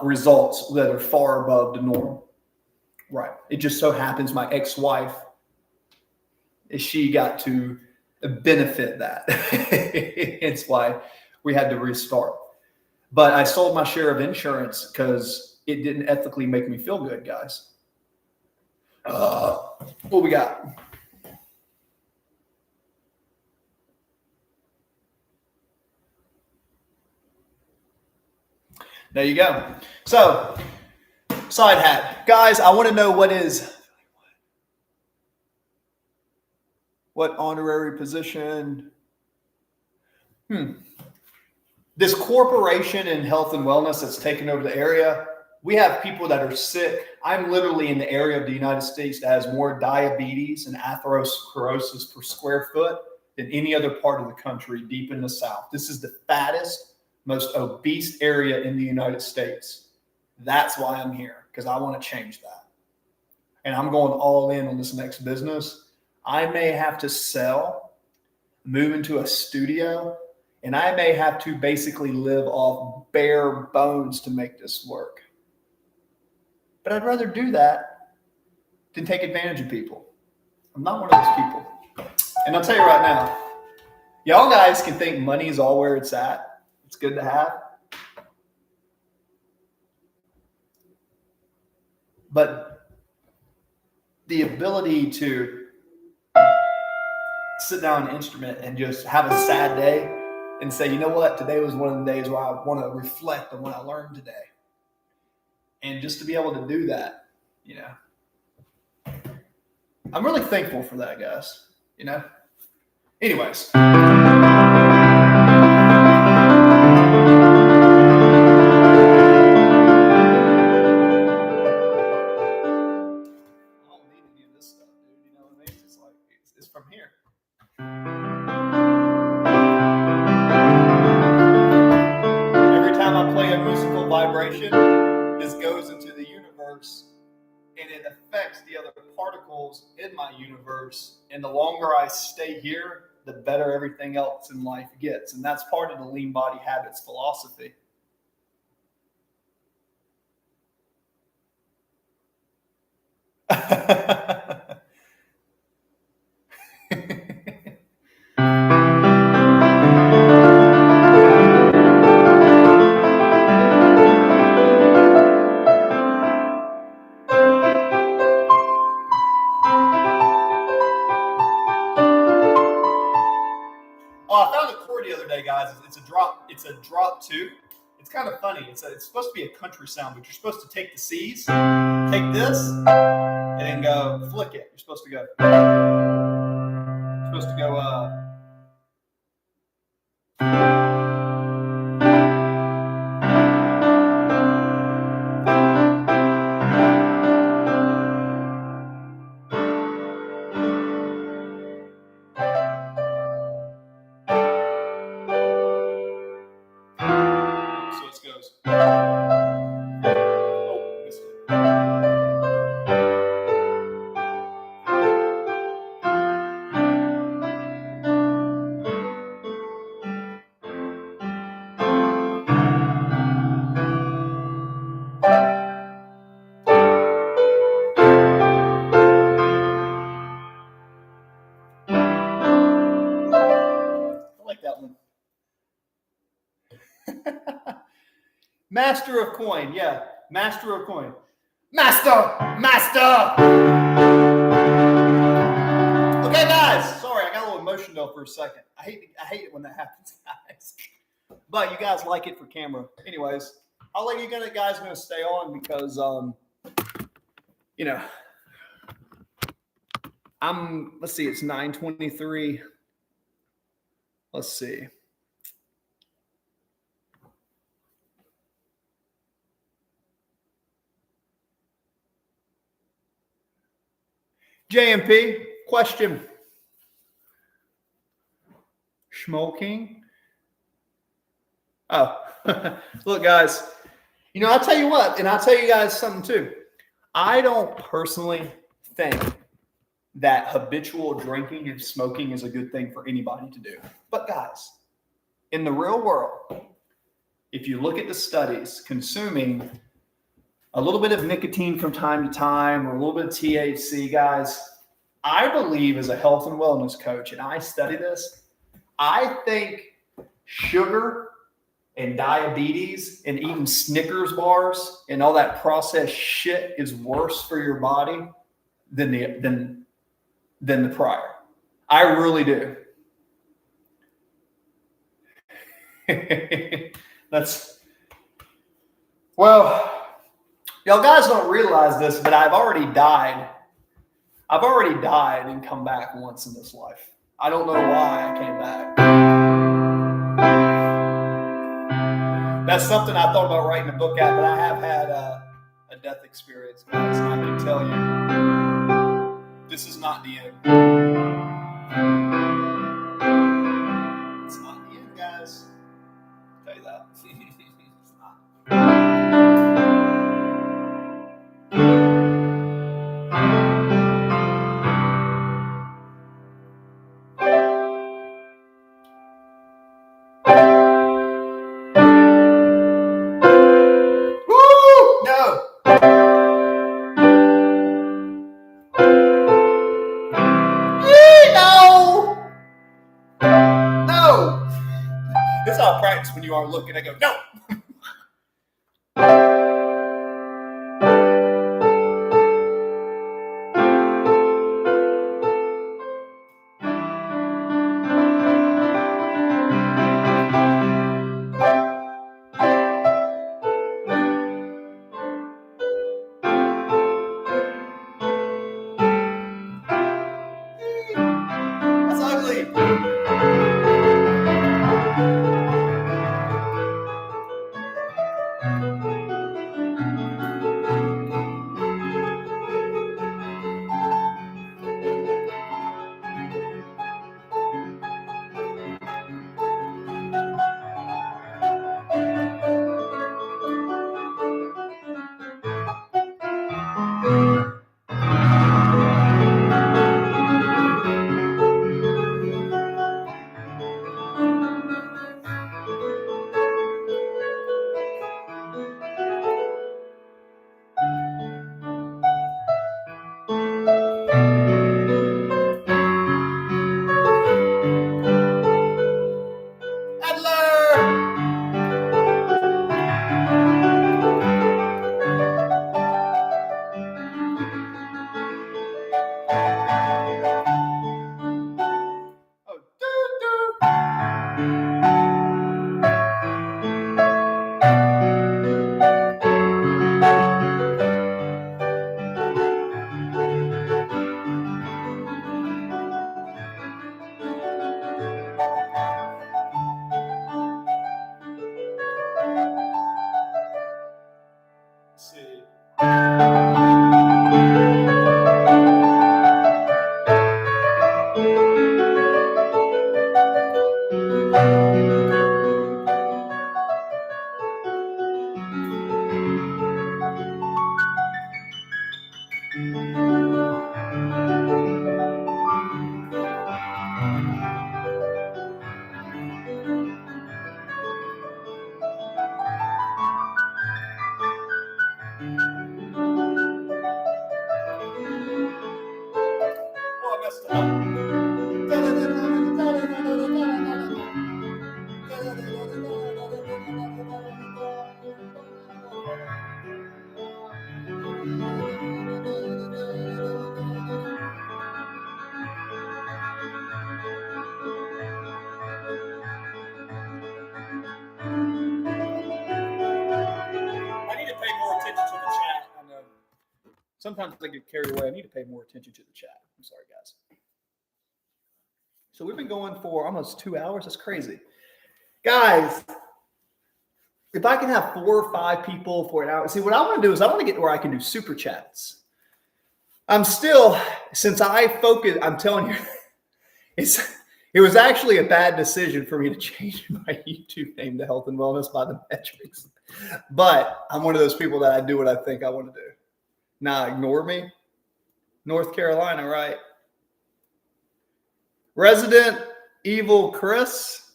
results that are far above the norm. Right. It just so happens my ex-wife, she got to benefit that. It's why we had to restart. But I sold my share of insurance because it didn't ethically make me feel good, guys. What we got? There you go. So, side hat. Guys, I want to know what honorary position? This corporation in health and wellness that's taken over the area, we have people that are sick. I'm literally in the area of the United States that has more diabetes and atherosclerosis per square foot than any other part of the country deep in the South. This is the fattest, most obese area in the United States. That's why I'm here, because I want to change that. And I'm going all in on this next business. I may have to sell, move into a studio, and I may have to basically live off bare bones to make this work. But I'd rather do that than take advantage of people. I'm not one of those people. And I'll tell you right now, y'all guys can think money is all where it's at. It's good to have. But the ability to sit down an instrument and just have a sad day and say, you know what, today was one of the days where I want to reflect on what I learned today. And just to be able to do that, you know, I'm really thankful for that, guys, you know. Anyways. It's from here. Every time I play a musical vibration, this goes into the universe and it affects the other particles in my universe. And the longer I stay here, the better everything else in life gets. And that's part of the lean body habits philosophy. It's a drop two. It's kind of funny. It's supposed to be a country sound, but you're supposed to take the C's, take this, and then go flick it. You're supposed to go. You're supposed to go. So it goes. Oh, missed it. I like that one. Master of coin, yeah. Master of coin. Master! Okay, guys. Sorry, I got a little emotional for a second. I hate it when that happens, guys. But you guys like it for camera. Anyways, I'll let you guys gonna stay on because let's see, it's 9:23. Let's see. JMP, question. Smoking? Oh, look, guys, I'll tell you what, and I'll tell you guys something too. I don't personally think that habitual drinking and smoking is a good thing for anybody to do. But guys, in the real world, if you look at the studies, consuming a little bit of nicotine from time to time or a little bit of THC, guys, I believe as a health and wellness coach, and I study this, I think sugar and diabetes and eating Snickers bars and all that processed shit is worse for your body than the prior. I really do. Y'all guys don't realize this, but I've already died and come back once in this life. I don't know why I came back. That's something I thought about writing a book at, but I have had a death experience, guys. And I can tell you, this is not the end. It's not the end, guys. I'll tell you that. It's not. This is how I practice when you aren't looking. I go, no. That's ugly. Sometimes I get carried away. I need to pay more attention to the chat. I'm sorry, guys. So we've been going for almost 2 hours. That's crazy. Guys, if I can have 4 or 5 people for an hour. See, what I want to do is I want to get to where I can do super chats. I'm still, since I focus, I'm telling you, it was actually a bad decision for me to change my YouTube name to Health and Wellness by the Metrics. But I'm one of those people that I do what I think I want to do. Now, ignore me. North Carolina, right? Resident Evil Chris.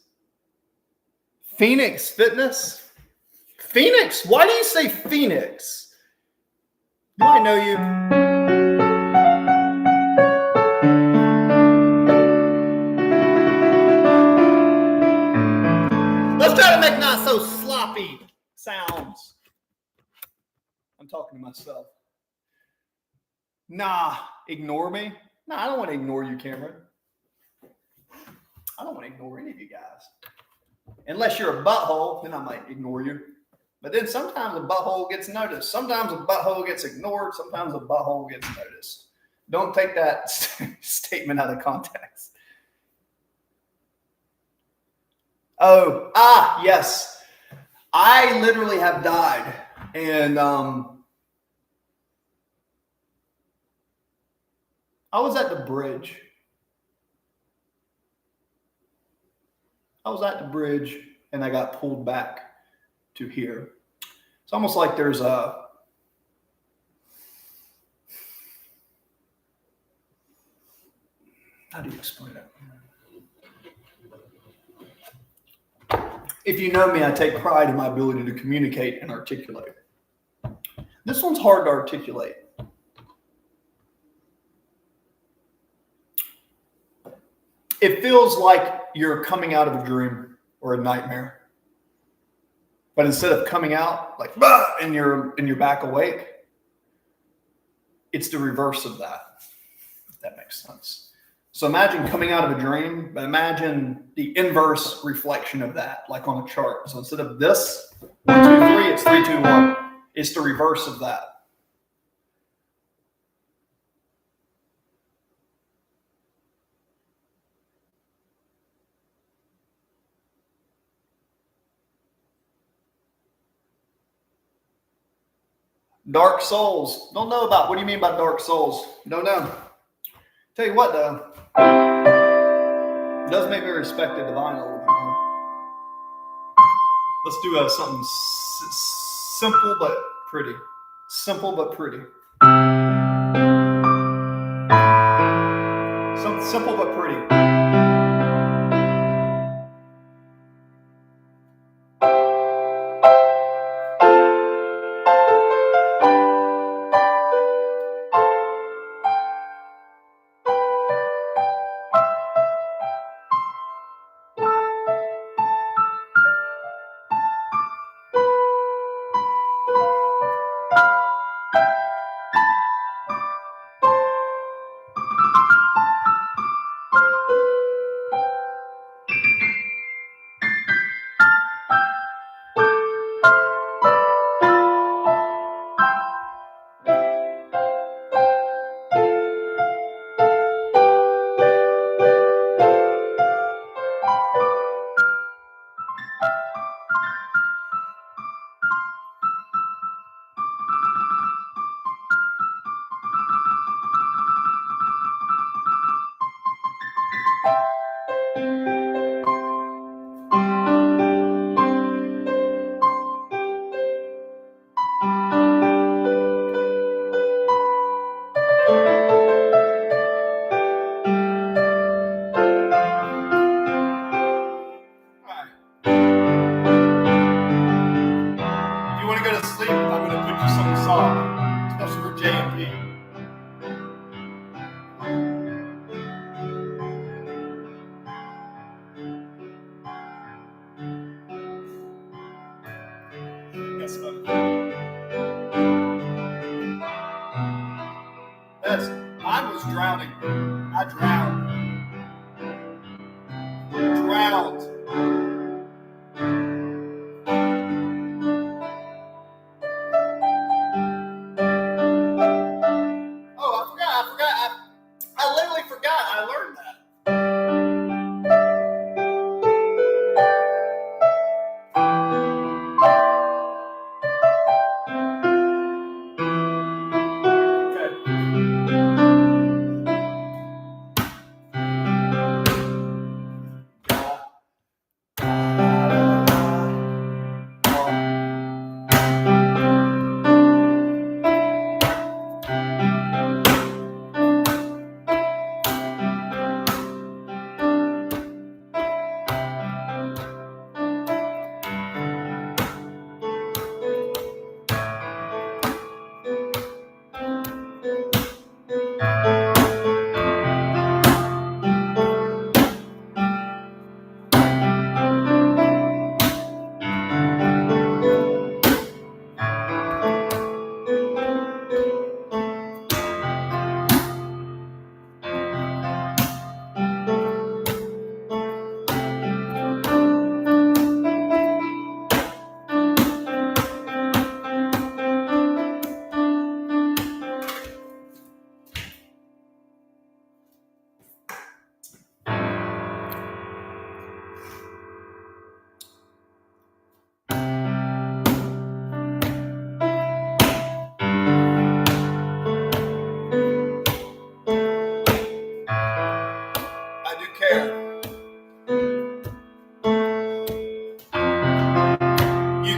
Phoenix Fitness. Phoenix? Why do you say Phoenix? Do I know you? Let's try to make not so sloppy sounds. I'm talking to myself. Nah, ignore me? Nah, I don't want to ignore you, Cameron. I don't want to ignore any of you guys. Unless you're a butthole, then I might ignore you. But then sometimes a butthole gets noticed. Sometimes a butthole gets ignored. Sometimes a butthole gets noticed. Don't take that statement out of context. Yes. I literally have died. And I was at the bridge. And I got pulled back to here. It's almost like there's a how do you explain it? If you know me, I take pride in my ability to communicate and articulate. This one's hard to articulate. It feels like you're coming out of a dream or a nightmare. But instead of coming out like and you're back awake, it's the reverse of that. If that makes sense. So imagine coming out of a dream, but imagine the inverse reflection of that, like on a chart. So instead of this 1, 2, 3, it's 3, 2, 1. It's the reverse of that. Dark souls. Don't know about. What do you mean by dark souls? Don't know. Tell you what, though. It does make me respect the divine a little bit more. Let's do something simple but pretty. Simple but pretty. Something simple but pretty. I was drowning. I drowned. Drowned.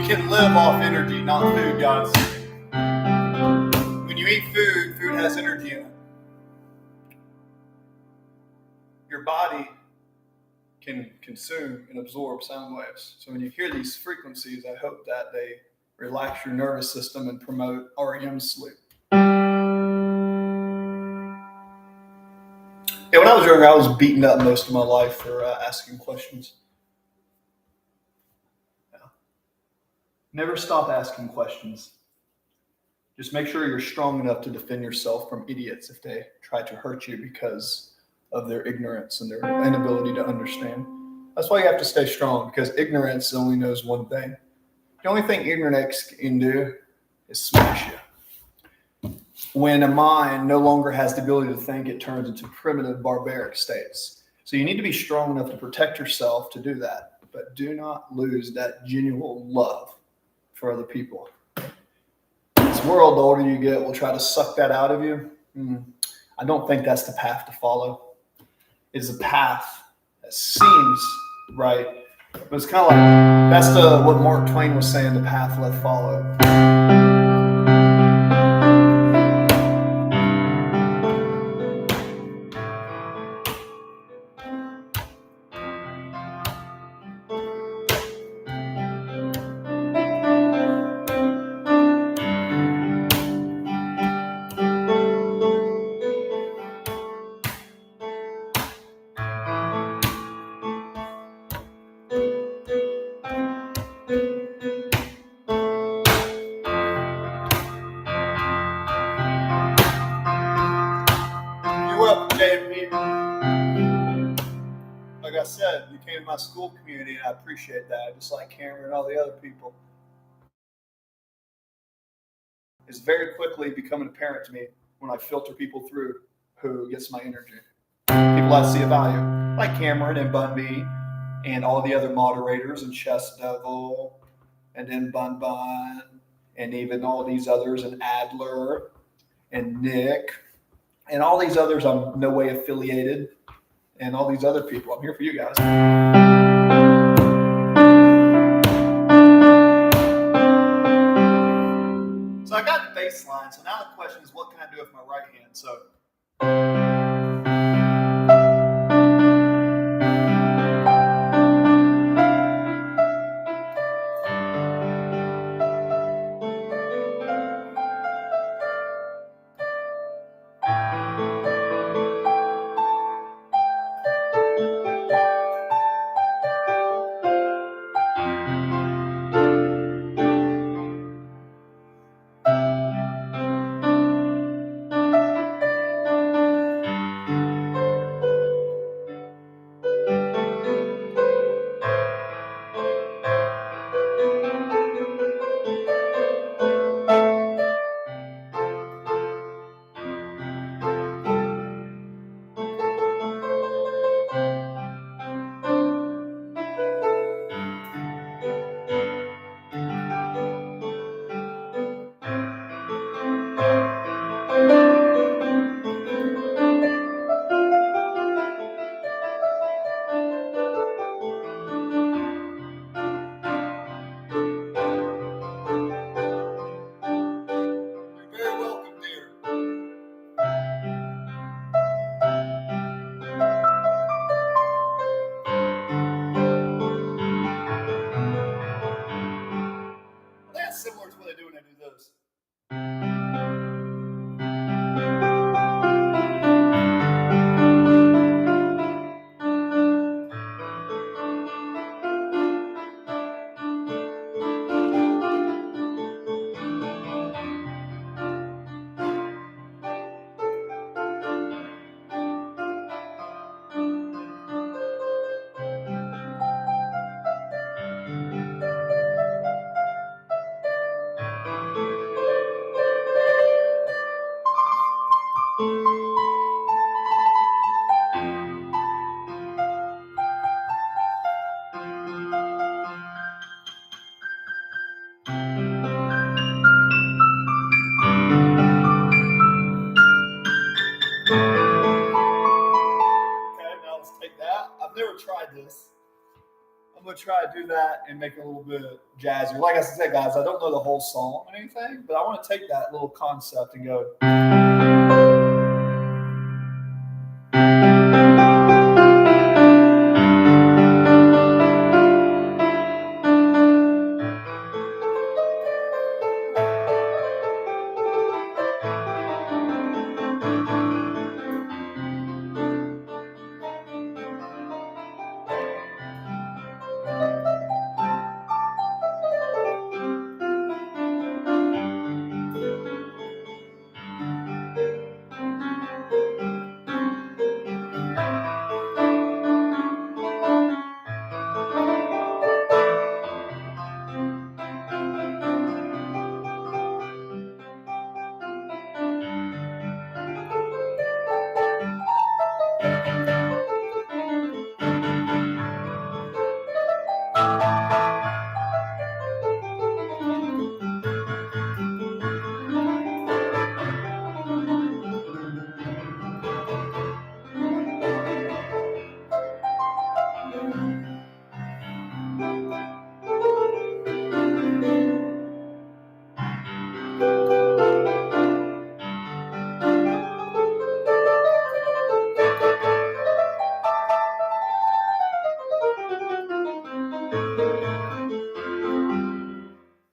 can live off energy, not food, guys. When you eat food, food has energy in it. Your body can consume and absorb sound waves. So when you hear these frequencies, I hope that they relax your nervous system and promote REM sleep. Yeah, when I was younger, I was beaten up most of my life for asking questions. Yeah. Never stop asking questions. Just make sure you're strong enough to defend yourself from idiots if they try to hurt you because of their ignorance and their inability to understand. That's why you have to stay strong, because ignorance only knows one thing. The only thing ignorance can do is smash you. When a mind no longer has the ability to think, it turns into primitive, barbaric states. So you need to be strong enough to protect yourself to do that, but do not lose that genuine love for other people. This world, the older you get, will try to suck that out of you. I don't think that's the path to follow. It's a path that seems right, but it's kind of like, that's what Mark Twain was saying, the path left follow. You're welcome, JP. Like I said, you came to my school community, and I appreciate that, just like Cameron and all the other people. It's very quickly becoming apparent to me when I filter people through who gets my energy. People I see a value, like Cameron and Bunby and all the other moderators and Chess Devil and then Bun Bun and even all these others and Adler and Nick and all these others I'm no way affiliated and all these other people. I'm here for you guys. So I got the bass line. So now the question is, what can I do with my right hand? So gonna try to do that and make it a little bit jazzier. Like I said, guys, I don't know the whole song or anything, but I want to take that little concept and go.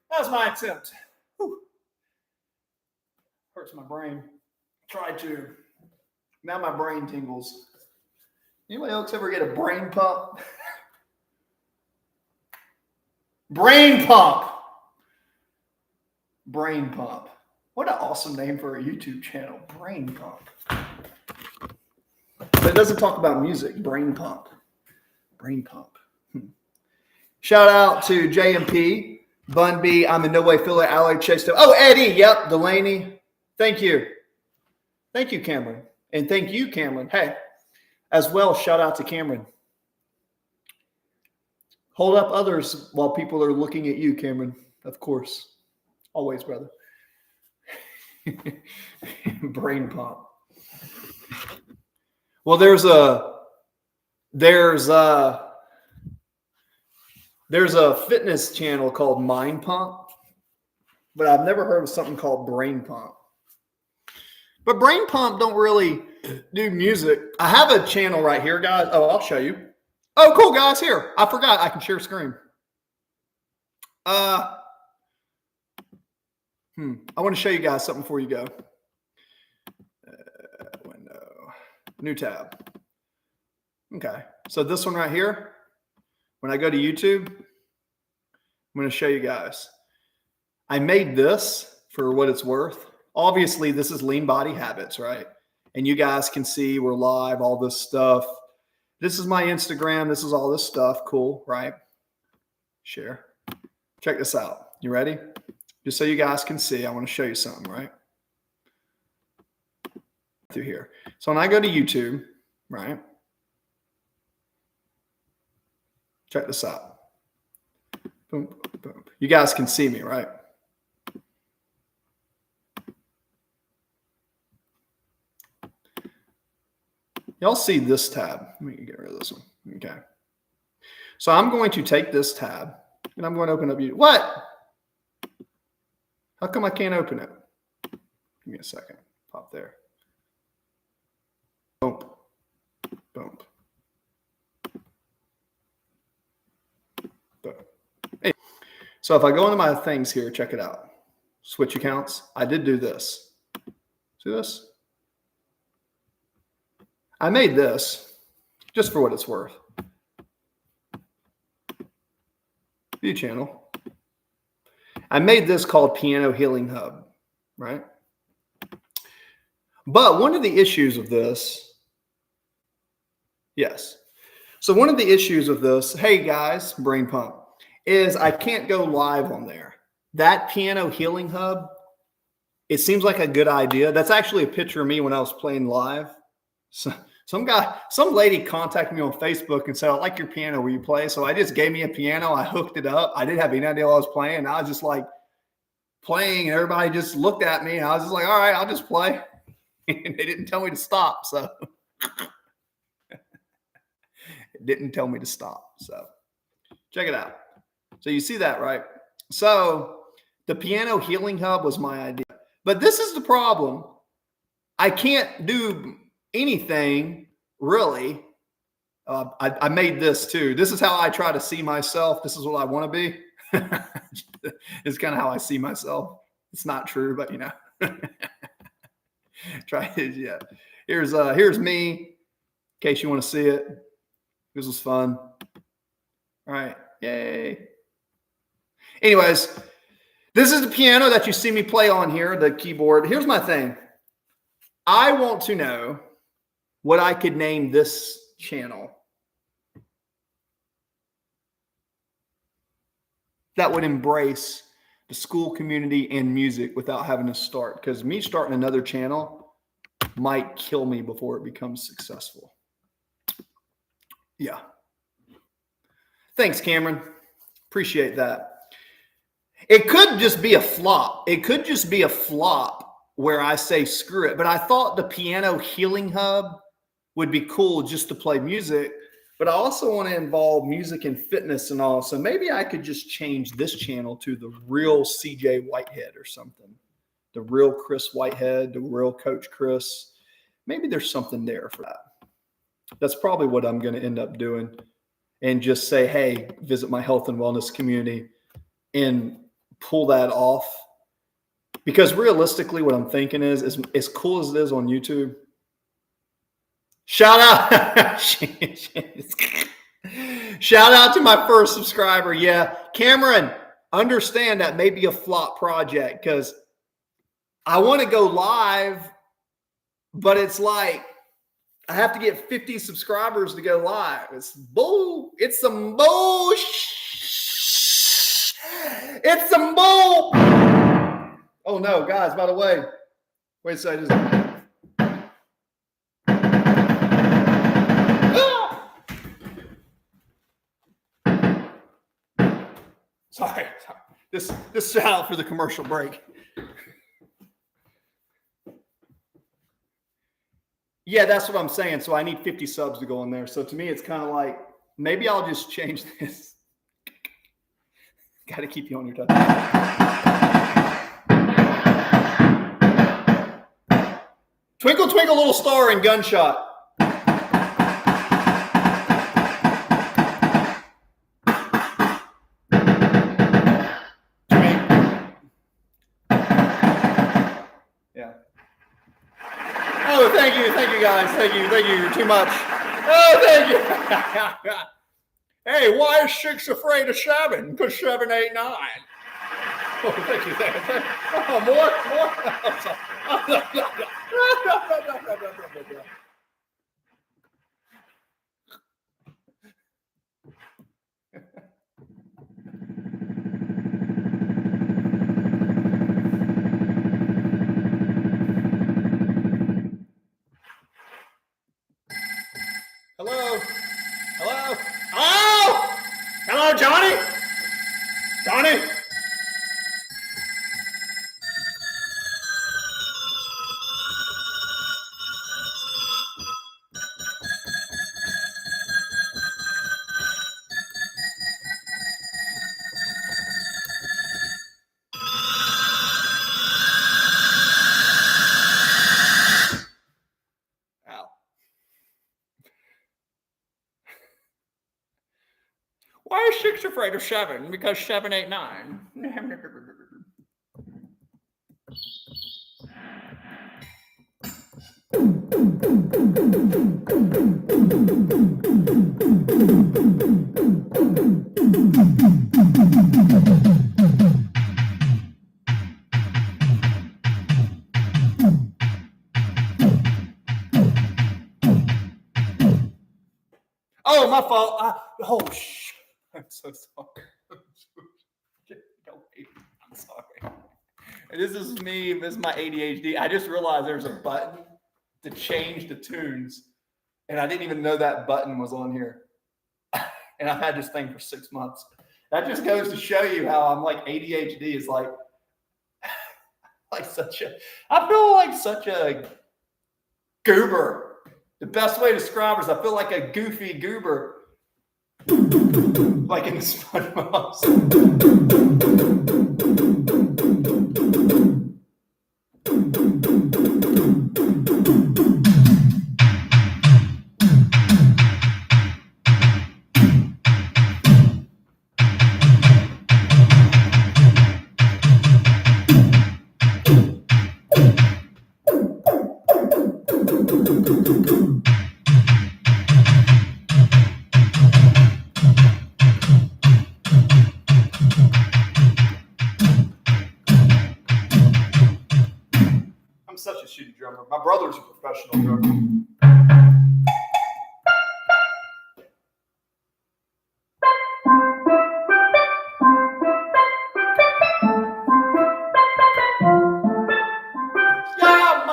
That was my attempt. Whew. Hurts my brain. Tried to. Now my brain tingles. Anybody else ever get a brain pump? Brain pump. Brain pump. What an awesome name for a YouTube channel. Brain pump. But it doesn't talk about music. Brain pump. Brain pump. Shout out to JMP. Bun B, I'm in no way Philly, Alloy, Chase. Oh, Eddie, yep, Delaney. Thank you. Thank you, Cameron. And thank you, Cameron. Hey, as well, shout out to Cameron. Hold up others while people are looking at you, Cameron. Of course. Always, brother. Brain pump. Well, there's a fitness channel called Mind Pump, but I've never heard of something called Brain Pump. But Brain Pump don't really do music. I have a channel right here, guys. Oh, I'll show you. Oh, cool, guys. Here. I forgot I can share screen. I want to show you guys something before you go. Window. New tab. Okay. So this one right here, when I go to YouTube, I'm going to show you guys. I made this for what it's worth. Obviously, this is Lean Body Habits, right? And you guys can see we're live, all this stuff. This is my Instagram. This is all this stuff. Cool, right? Share. Check this out. You ready? Just so you guys can see, I want to show you something, right? Through here. So when I go to YouTube, right? Check this out. Boom, boom, boom. You guys can see me, right? Y'all see this tab. Let me get rid of this one. Okay. So I'm going to take this tab and I'm going to open up YouTube. What? How come I can't open it? Give me a second. Pop there. Boom. Boom. Boom. Hey. So if I go into my things here, check it out. Switch accounts. I did do this. See this? I made this just for what it's worth. View channel. I made this called Piano Healing Hub, right? But one of the issues of this, yes. So one of the issues of this, hey guys, Brain Pump, is I can't go live on there. That Piano Healing Hub, it seems like a good idea. That's actually a picture of me when I was playing live. So, some lady contacted me on Facebook and said, I like your piano. Will you play? So I just gave me a piano. I hooked it up. I didn't have any idea what I was playing. I was just like playing and everybody just looked at me. And I was just like, all right, I'll just play. And they didn't tell me to stop. So it didn't tell me to stop. So Check it out. So you see that, right? So the piano healing hub was my idea. But this is the problem. I can't do anything really. I made this too. This is how I try to see myself. This is what I want to be. It's kind of how I see myself. It's not true, but you know. Try it. Yeah. Here's me. In case you want to see it. This was fun. All right. Yay. Anyways, this is the piano that you see me play on here, the keyboard. Here's my thing. I want to know what I could name this channel that would embrace the school community and music without having to start. Because me starting another channel might kill me before it becomes successful. Yeah. Thanks, Cameron. Appreciate that. It could just be a flop. It could just be a flop where I say screw it. But I thought the piano healing hub would be cool just to play music. But I also want to involve music and fitness and all. So maybe I could just change this channel to the real CJ Whitehead or something. The real Chris Whitehead, the real Coach Chris. Maybe there's something there for that. That's probably what I'm going to end up doing. And just say, hey, visit my health and wellness community and pull that off. Because realistically, what I'm thinking is as cool as it is on YouTube. Shout out. Shout out to my first subscriber. Yeah. Cameron, understand that may be a flop project because I want to go live, but it's like I have to get 50 subscribers to go live. It's bull. It's some bull. It's some bull. Oh no, guys, by the way, wait a second. Sorry. This shout out for the commercial break. Yeah, that's what I'm saying. So I need 50 subs to go in there. So to me, it's kind of like, maybe I'll just change this. Got to keep you on your toes. Twinkle, twinkle, little star and gunshot. Yeah. Oh, thank you guys. Thank you. You're too much. Oh, thank you. Hey, why is Chicks afraid of 7? Because 7 ain't 9. Oh, thank you. Oh, more. Hello, Johnny. Ow. Why is Chicks afraid of 7? Because 7 ain't 9. Oh, my fault. I'm so sorry. I'm sorry. This is me. This is my ADHD. I just realized there's a button to change the tunes, and I didn't even know that button was on here. And I've had this thing for 6 months. That just goes to show you how I'm like ADHD is like such a. I feel like such a goober. The best way to describe it is I feel like a goofy goober. Like in the SpongeBob. I'm such a shitty drummer. My brother's a professional drummer. Yeah,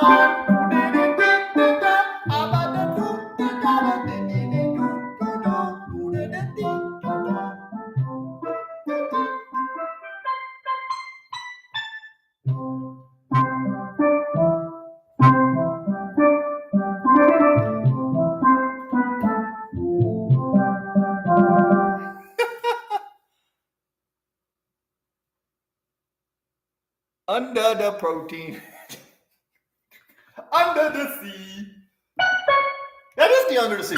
under the protein, under the sea. That is the under the sea.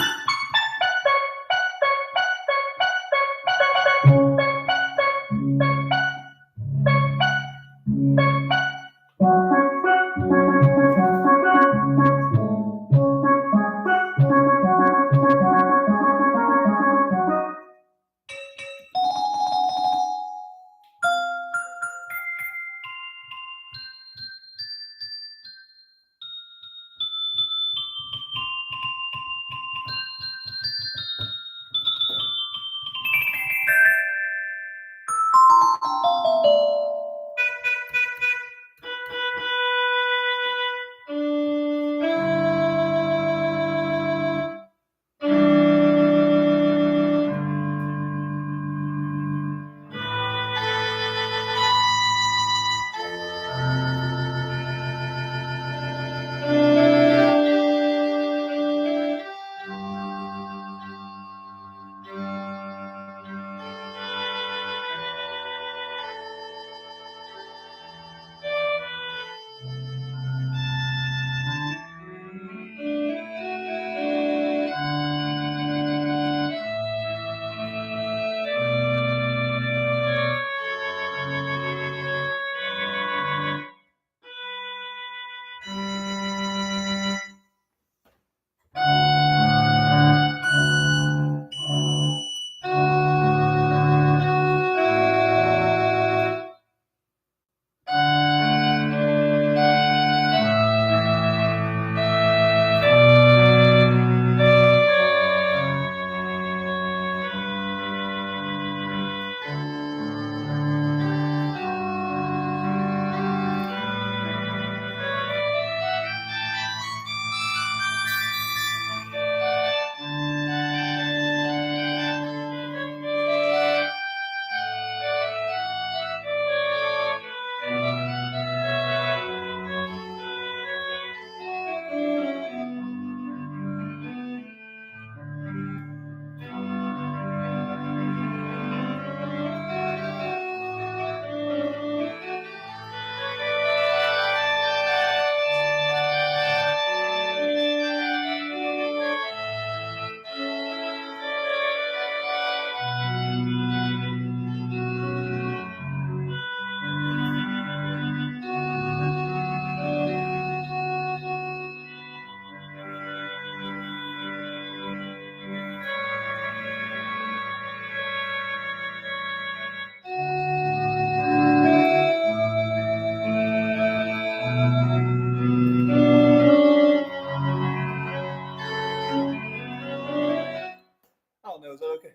I don't know. Is that okay?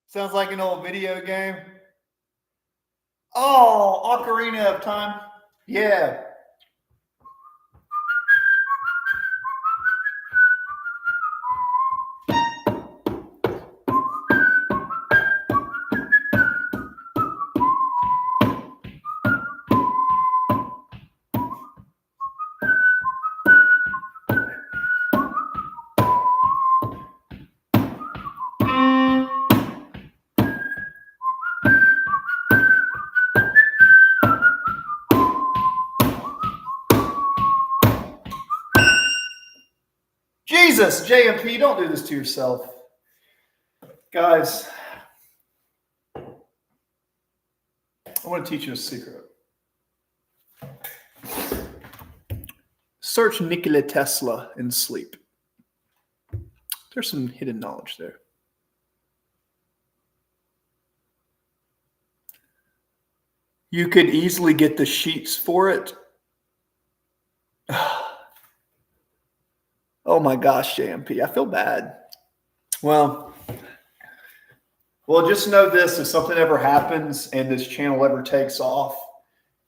Sounds like an old video game. Oh, Ocarina of Time. Yeah. Jesus, JMP, don't do this to yourself. Guys, I want to teach you a secret. Search Nikola Tesla in sleep. There's some hidden knowledge there. You could easily get the sheets for it. Oh my gosh, JMP, I feel bad. Well, just know this: if something ever happens and this channel ever takes off,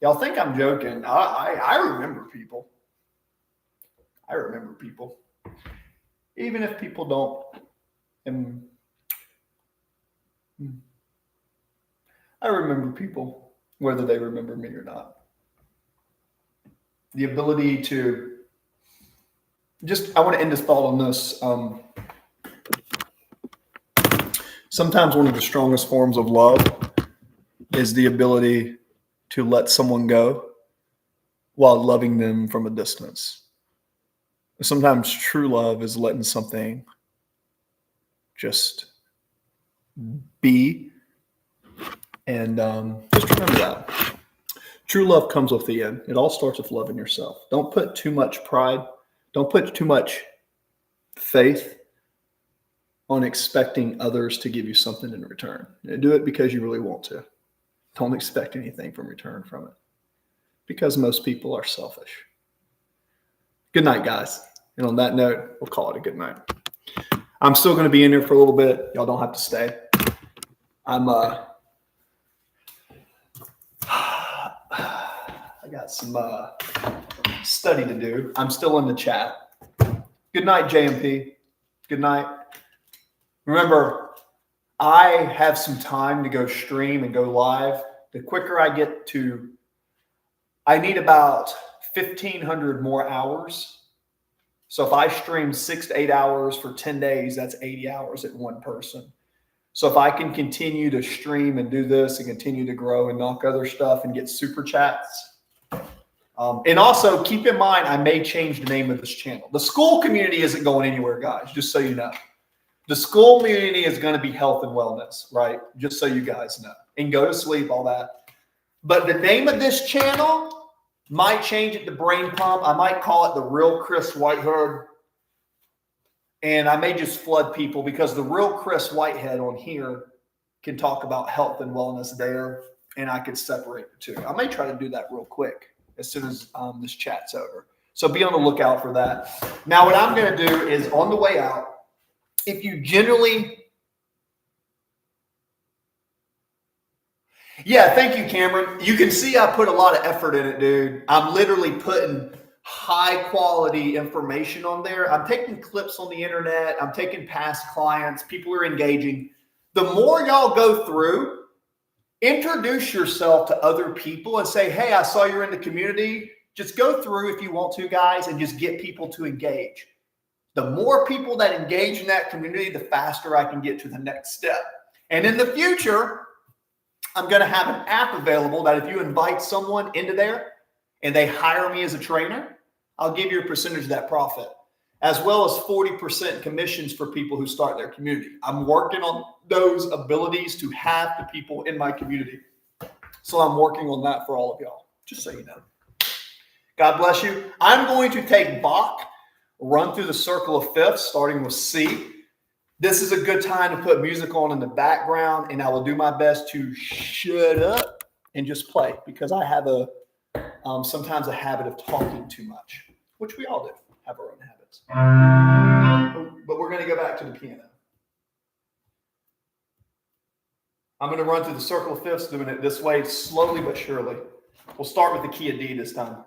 y'all think I'm joking. I remember people. I remember people. Even if people don't. I remember people, whether they remember me or not. The ability to I want to end this thought on this. Sometimes one of the strongest forms of love is the ability to let someone go while loving them from a distance. Sometimes true love is letting something just be. And just remember that. True love comes with the end. It all starts with loving yourself. Don't put too much pride. Don't put too much faith on expecting others to give you something in return. Do it because you really want to. Don't expect anything from return from it, because most people are selfish. Good night, guys. And on that note, we'll call it a good night. I'm still going to be in here for a little bit. Y'all don't have to stay. I got some study to do. I'm still in the chat. Good night, JMP. Good night. Remember, I have some time to go stream and go live. The quicker I get to, I need about 1,500 more hours. So if I stream 6 to 8 hours for 10 days, that's 80 hours at one person. So if I can continue to stream and do this and continue to grow and knock other stuff and get super chats. And also keep in mind, I may change the name of this channel. The school community isn't going anywhere, guys, just so you know. The school community is going to be health and wellness, right? Just so you guys know. And go to sleep, all that. But the name of this channel might change it to Brain Pump. I might call it The Real Chris Whitehead. And I may just flood people, because The Real Chris Whitehead on here can talk about health and wellness there. And I could separate the two. I may try to do that real quick as soon as this chat's over. So be on the lookout for that. Now, what I'm going to do is, on the way out, if you generally... Yeah, thank you, Cameron. You can see I put a lot of effort in it, dude. I'm literally putting high quality information on there. I'm taking clips on the internet. I'm taking past clients. People are engaging. The more y'all go through, introduce yourself to other people and say, hey, I saw you're in the community. Just go through if you want to, guys, and just get people to engage. The more people that engage in that community, the faster I can get to the next step. And in the future, I'm going to have an app available that if you invite someone into there and they hire me as a trainer, I'll give you a percentage of that profit, as well as 40% commissions for people who start their community. I'm working on those abilities to have the people in my community. So I'm working on that for all of y'all, just so you know. God bless you. I'm going to take Bach, run through the circle of fifths, starting with C. This is a good time to put music on in the background, and I will do my best to shut up and just play, because I have sometimes a habit of talking too much, which we all do, have our own habits. But we're going to go back to the piano. I'm going to run through the circle of fifths, doing it this way, slowly but surely. We'll start with the key of D this time.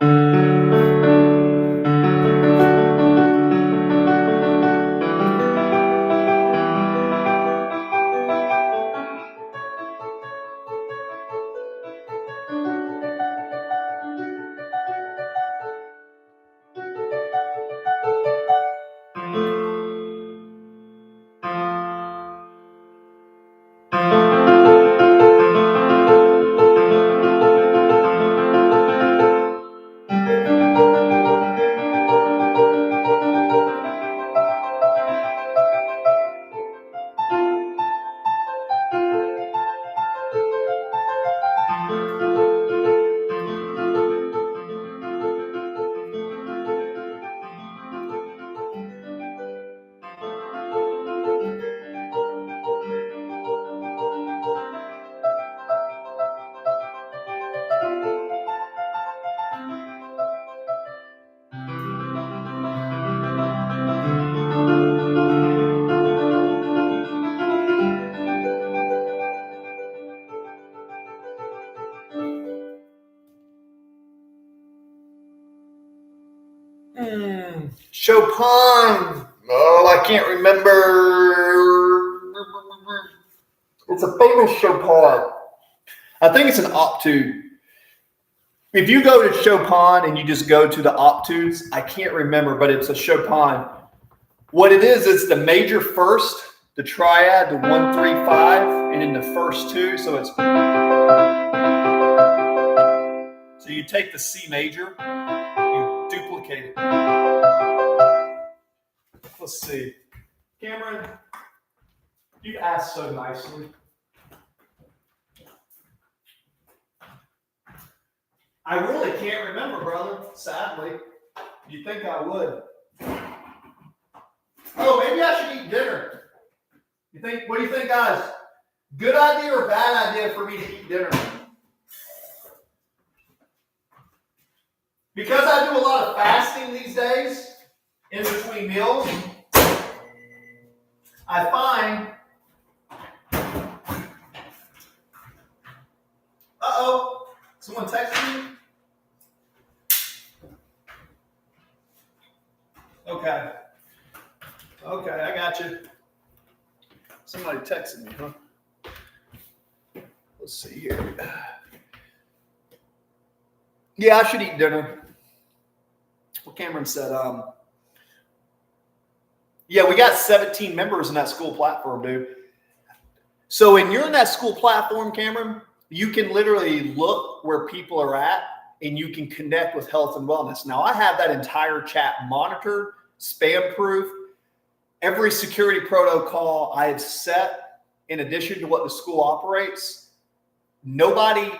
Chopin. Oh, I can't remember. It's a famous Chopin. I think it's an obtude. If you go to Chopin and you just go to the obtudes, I can't remember, but it's a Chopin. What it is, it's the major first, the triad, the 1, 3, 5, and then the first two. So it's so you take the C major, you duplicate it. Let's see, Cameron, you asked so nicely. I really can't remember, brother. Sadly, you'd think I would. Oh, maybe I should eat dinner. You think? What do you think, guys? Good idea or bad idea for me to eat dinner? Because I do a lot of fasting these days, in between meals, I find. Uh-oh, someone texted me? Okay. Okay, I got you. Somebody texted me, huh? Let's see here. Yeah, I should eat dinner. Well, Cameron said, yeah, we got 17 members in that school platform, dude. So when you're in that school platform, Cameron, you can literally look where people are at and you can connect with health and wellness. Now, I have that entire chat monitored, spam proof. Every security protocol I have set, in addition to what the school operates, nobody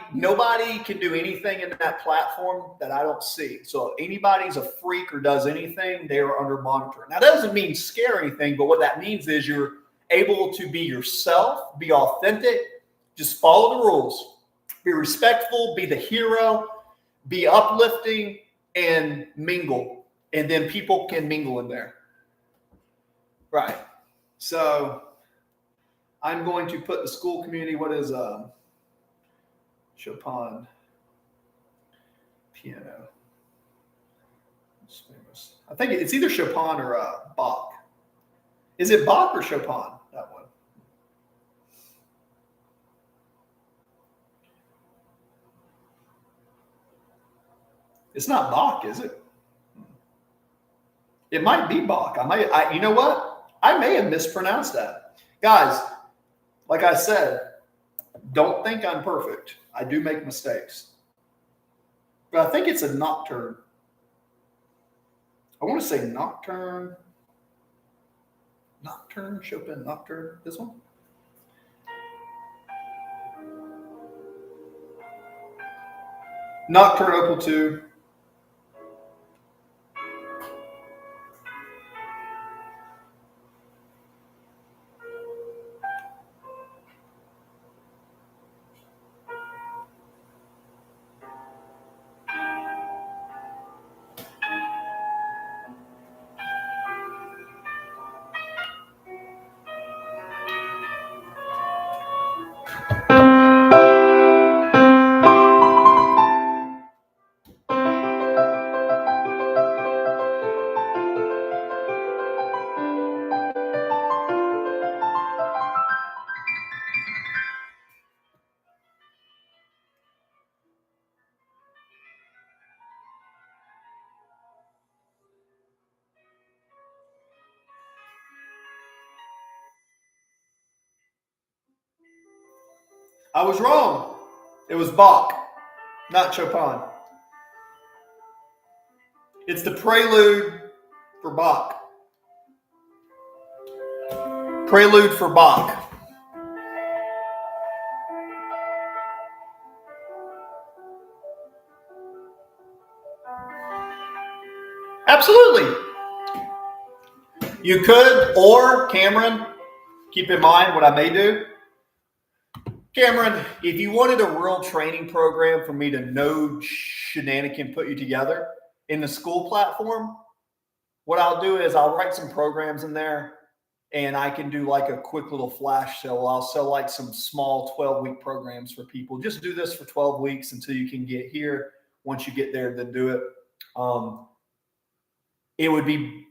can do anything in that platform that I don't see. So if anybody's a freak or does anything, they are under monitoring. Now, that doesn't mean scare anything, but what that means is you're able to be yourself, be authentic, just follow the rules, be respectful, be the hero, be uplifting, and mingle. And then people can mingle in there. Right. So I'm going to put the school community, what is Chopin piano? It's famous. I think it's either Chopin or Bach. Is it Bach or Chopin? That one. It's not Bach, is it? It might be Bach. You know what? I may have mispronounced that. Guys, like I said, don't think I'm perfect. I do make mistakes. But I think it's a nocturne. I want to say nocturne. Nocturne, Chopin, nocturne. This one? Nocturne Opal 2. I was wrong. It was Bach, not Chopin. It's the prelude for Bach. Prelude for Bach. Absolutely. You could, or Cameron, keep in mind what I may do. Cameron, if you wanted a real training program for me to no shenanigan put you together in the school platform, what I'll do is I'll write some programs in there and I can do like a quick little flash sale. I'll sell like some small 12-week programs for people. Just do this for 12 weeks until you can get here. Once you get there, then do it. it would be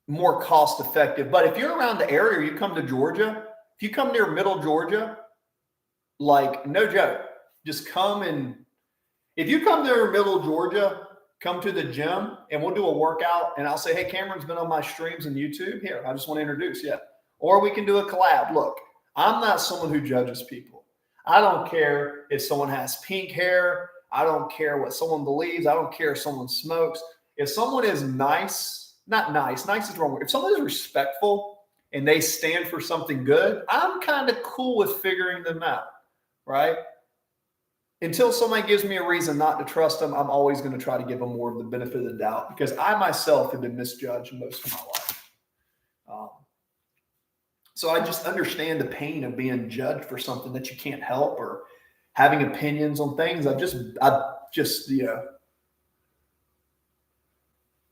more cost effective. But if you're around the area, or you come to Georgia, if you come near middle Georgia, like no joke, just come and if you come near middle Georgia, come to the gym and we'll do a workout and I'll say, hey, Cameron's been on my streams on YouTube. Here, I just want to introduce you. Or we can do a collab. Look, I'm not someone who judges people. I don't care if someone has pink hair. I don't care what someone believes. I don't care if someone smokes. If someone is nice, not nice, nice is the wrong word. If someone is respectful and they stand for something good, I'm kind of cool with figuring them out, right? Until somebody gives me a reason not to trust them, I'm always going to try to give them more of the benefit of the doubt because I myself have been misjudged most of my life. So I just understand the pain of being judged for something that you can't help or having opinions on things.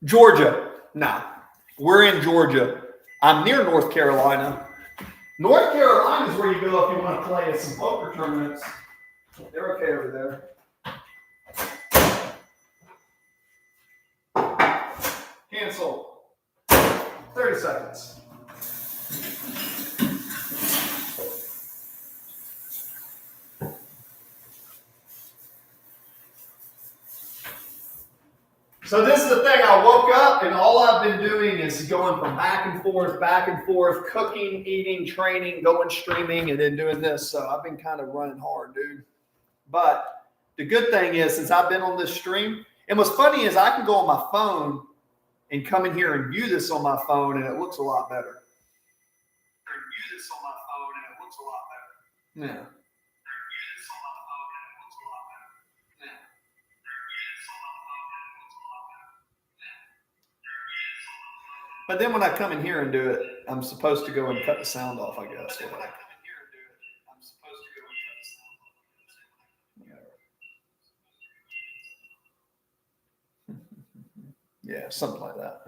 Georgia. Nah, we're in Georgia. I'm near North Carolina. North Carolina is where you go if you want to play at some poker tournaments. They're okay over there. Cancel. 30 seconds. So this is the thing. I woke up and all I've been doing is going from back and forth, cooking, eating, training, going streaming, and then doing this. So I've been kind of running hard, dude. But the good thing is, since I've been on this stream, and what's funny is I can go on my phone and come in here and view this on my phone, and it looks a lot better. Yeah. But then when I come in here and do it, I'm supposed to go and cut the sound off, I guess. Yeah, something like that.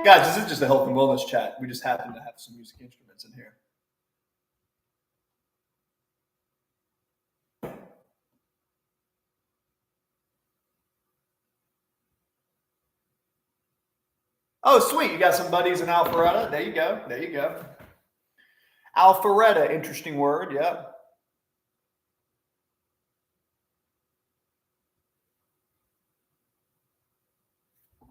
Guys, this is just a health and wellness chat. We just happen to have some music instruments in here. Oh, sweet. You got some buddies in Alpharetta. There you go. There you go. Alpharetta, interesting word. Yeah.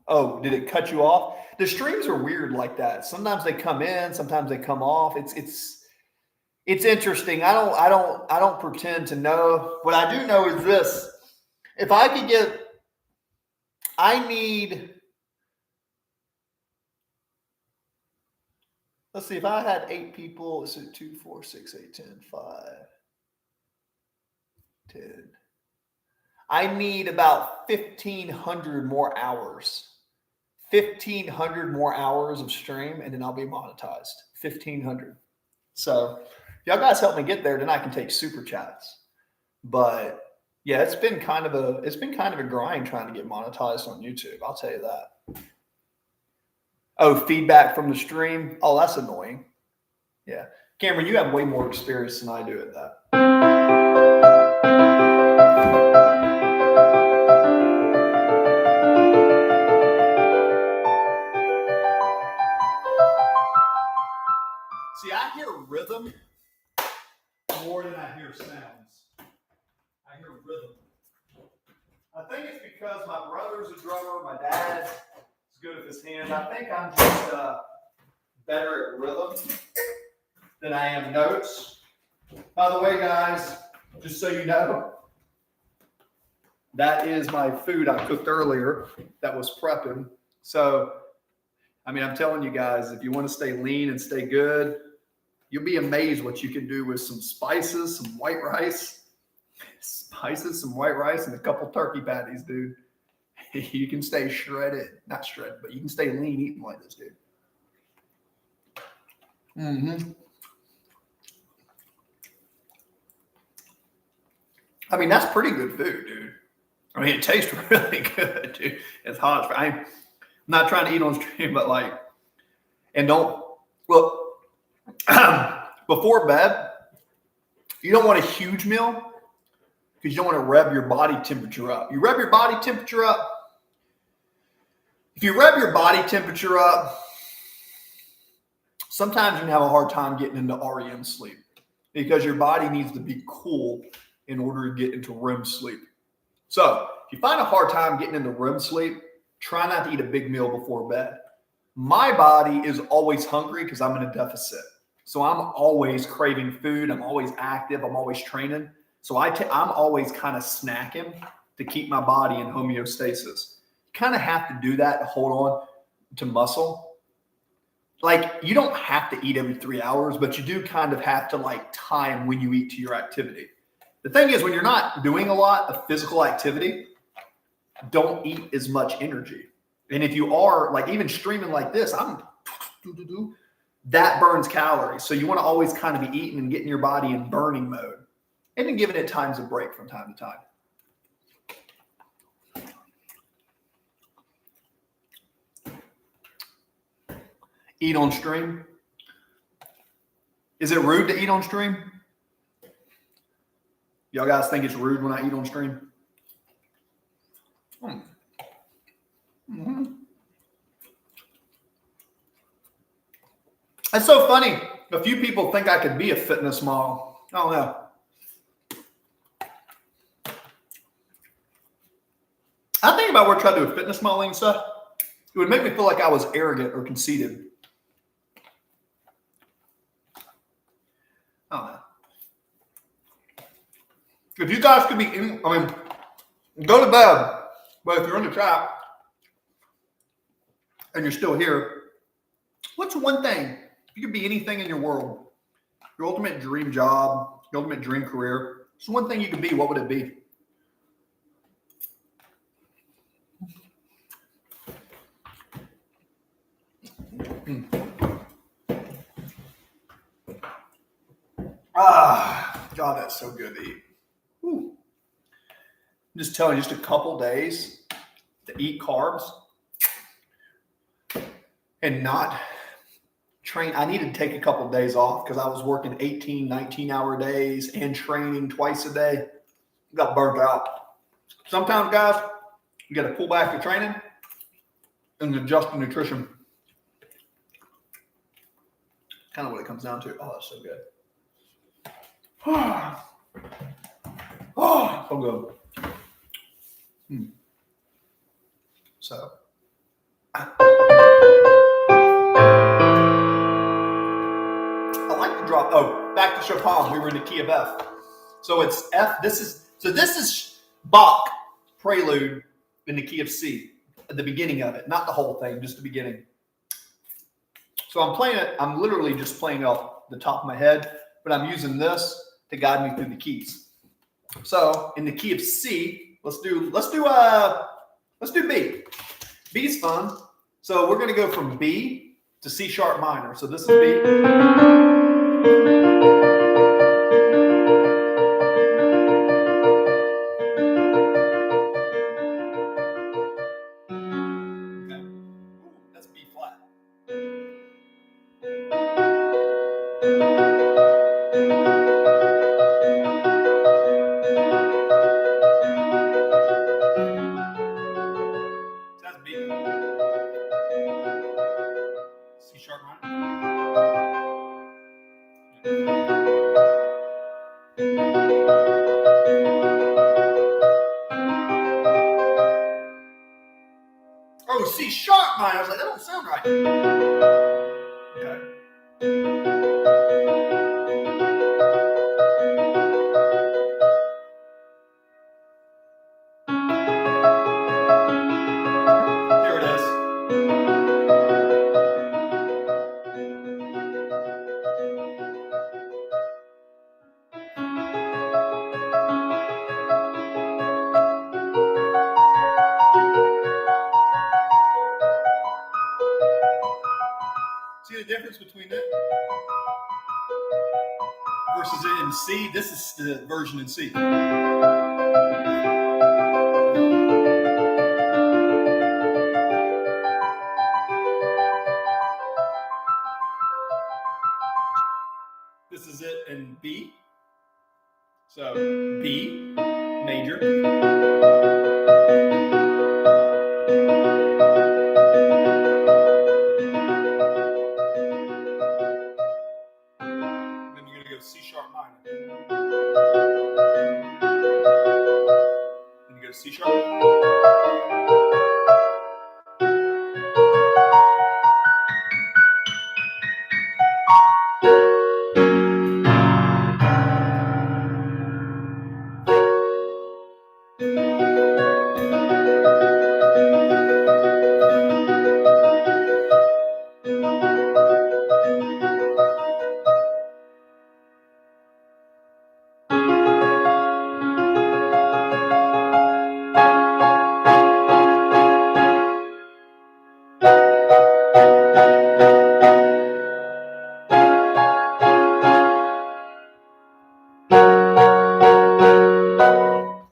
Oh, did it cut you off? The streams are weird like that. Sometimes they come in, sometimes they come off. It's interesting. I don't pretend to know. What I do know is this. If I could get, I need, let's see, if I had 8 people, let's see, 2, 4, 6, 8, 10, 5, 10. I need about 1,500 more hours. 1,500 more hours of stream, and then I'll be monetized. 1,500. So y'all guys help me get there, then I can take super chats. But yeah, it's been kind of a grind trying to get monetized on YouTube. I'll tell you that. Oh, feedback from the stream. Oh, that's annoying. Yeah. Cameron, you have way more experience than I do at that. See, I hear rhythm more than I hear sounds. I hear rhythm. I think it's because my brother's a drummer, my dad's good with his hands. I think I'm just better at rhythm than I am notes. By the way, guys, just so you know, that is my food I cooked earlier that was prepping. So, I mean, I'm telling you guys, if you want to stay lean and stay good, you'll be amazed what you can do with some spices, some white rice, and a couple turkey patties, dude. You can stay shredded, not shredded, but you can stay lean eating like this, dude. Mm-hmm. I mean, that's pretty good food, dude. I mean, it tastes really good, dude. It's hot. I'm not trying to eat on stream, but like, and don't, look, before bed, you don't want a huge meal because you don't want to rev your body temperature up. You rev your body temperature up. If you rev your body temperature up, sometimes you can have a hard time getting into REM sleep because your body needs to be cool in order to get into REM sleep. So if you find a hard time getting into REM sleep, try not to eat a big meal before bed. My body is always hungry because I'm in a deficit. So I'm always craving food. I'm always active. I'm always training. So I'm always kind of snacking to keep my body in homeostasis. You kind of have to do that to hold on to muscle. Like, you don't have to eat every 3 hours, but you do kind of have to like time when you eat to your activity. The thing is, when you're not doing a lot of physical activity, don't eat as much energy. And if you are, like, even streaming like this, that burns calories. So you want to always kind of be eating and getting your body in burning mode, and then giving it times of break from time to time. Eat on stream. Is it rude to eat on stream? Y'all guys think it's rude when I eat on stream? Mm-hmm. That's so funny. A few people think I could be a fitness model. I don't know. I think about where I try to do fitness modeling and stuff. It would make me feel like I was arrogant or conceited. I don't know. If you guys could be go to bed, but if you're in the chat and you're still here, what's one thing? You could be anything in your world. Your ultimate dream job, your ultimate dream career. It's one thing you could be. What would it be? God, that's so good to eat. Whew. I'm just telling you, just a couple days to eat carbs and not train. I needed to take a couple of days off because I was working 18, 19-hour days and training twice a day. Got burnt out. Sometimes, guys, you got to pull back your training and adjust the nutrition. Kind of what it comes down to. Oh, that's so good. Oh, so good. So, I like to drop. Oh, back to Chopin. We were in the key of F. So it's F. This is Bach prelude in the key of C at the beginning of it, not the whole thing, just the beginning. So I'm playing it. I'm literally just playing off the top of my head, but I'm using this to guide me through the keys. So in the key of C, let's do B. B's fun. So we're going to go from B to C sharp minor. So this is B. That's B flat. That's B. C sharp minor. Oh, C sharp minor. I was like, that don't sound right. Okay. There it is. See the difference between that versus it in C? This is the version in C. This is it in B. So B major. Then you're going to go C sharp minor. Then you go to C sharp.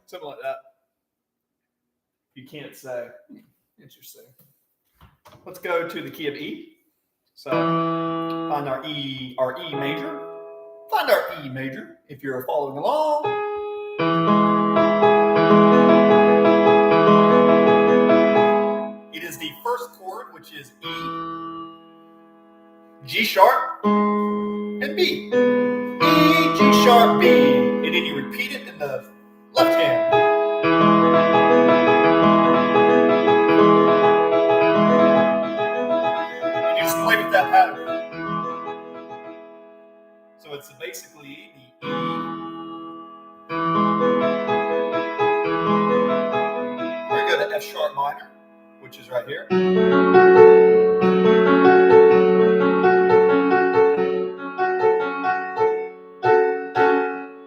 Something like that. You can't say. Interesting. Let's go to the key of E. So find our E major. Find our E major if you're following along. It is the first chord, which is E, G sharp, and B. E, G sharp, B. And then you repeat it in the left hand. And you just play with that pattern. So it's basically the E. We're going to go to F sharp minor, which is right here.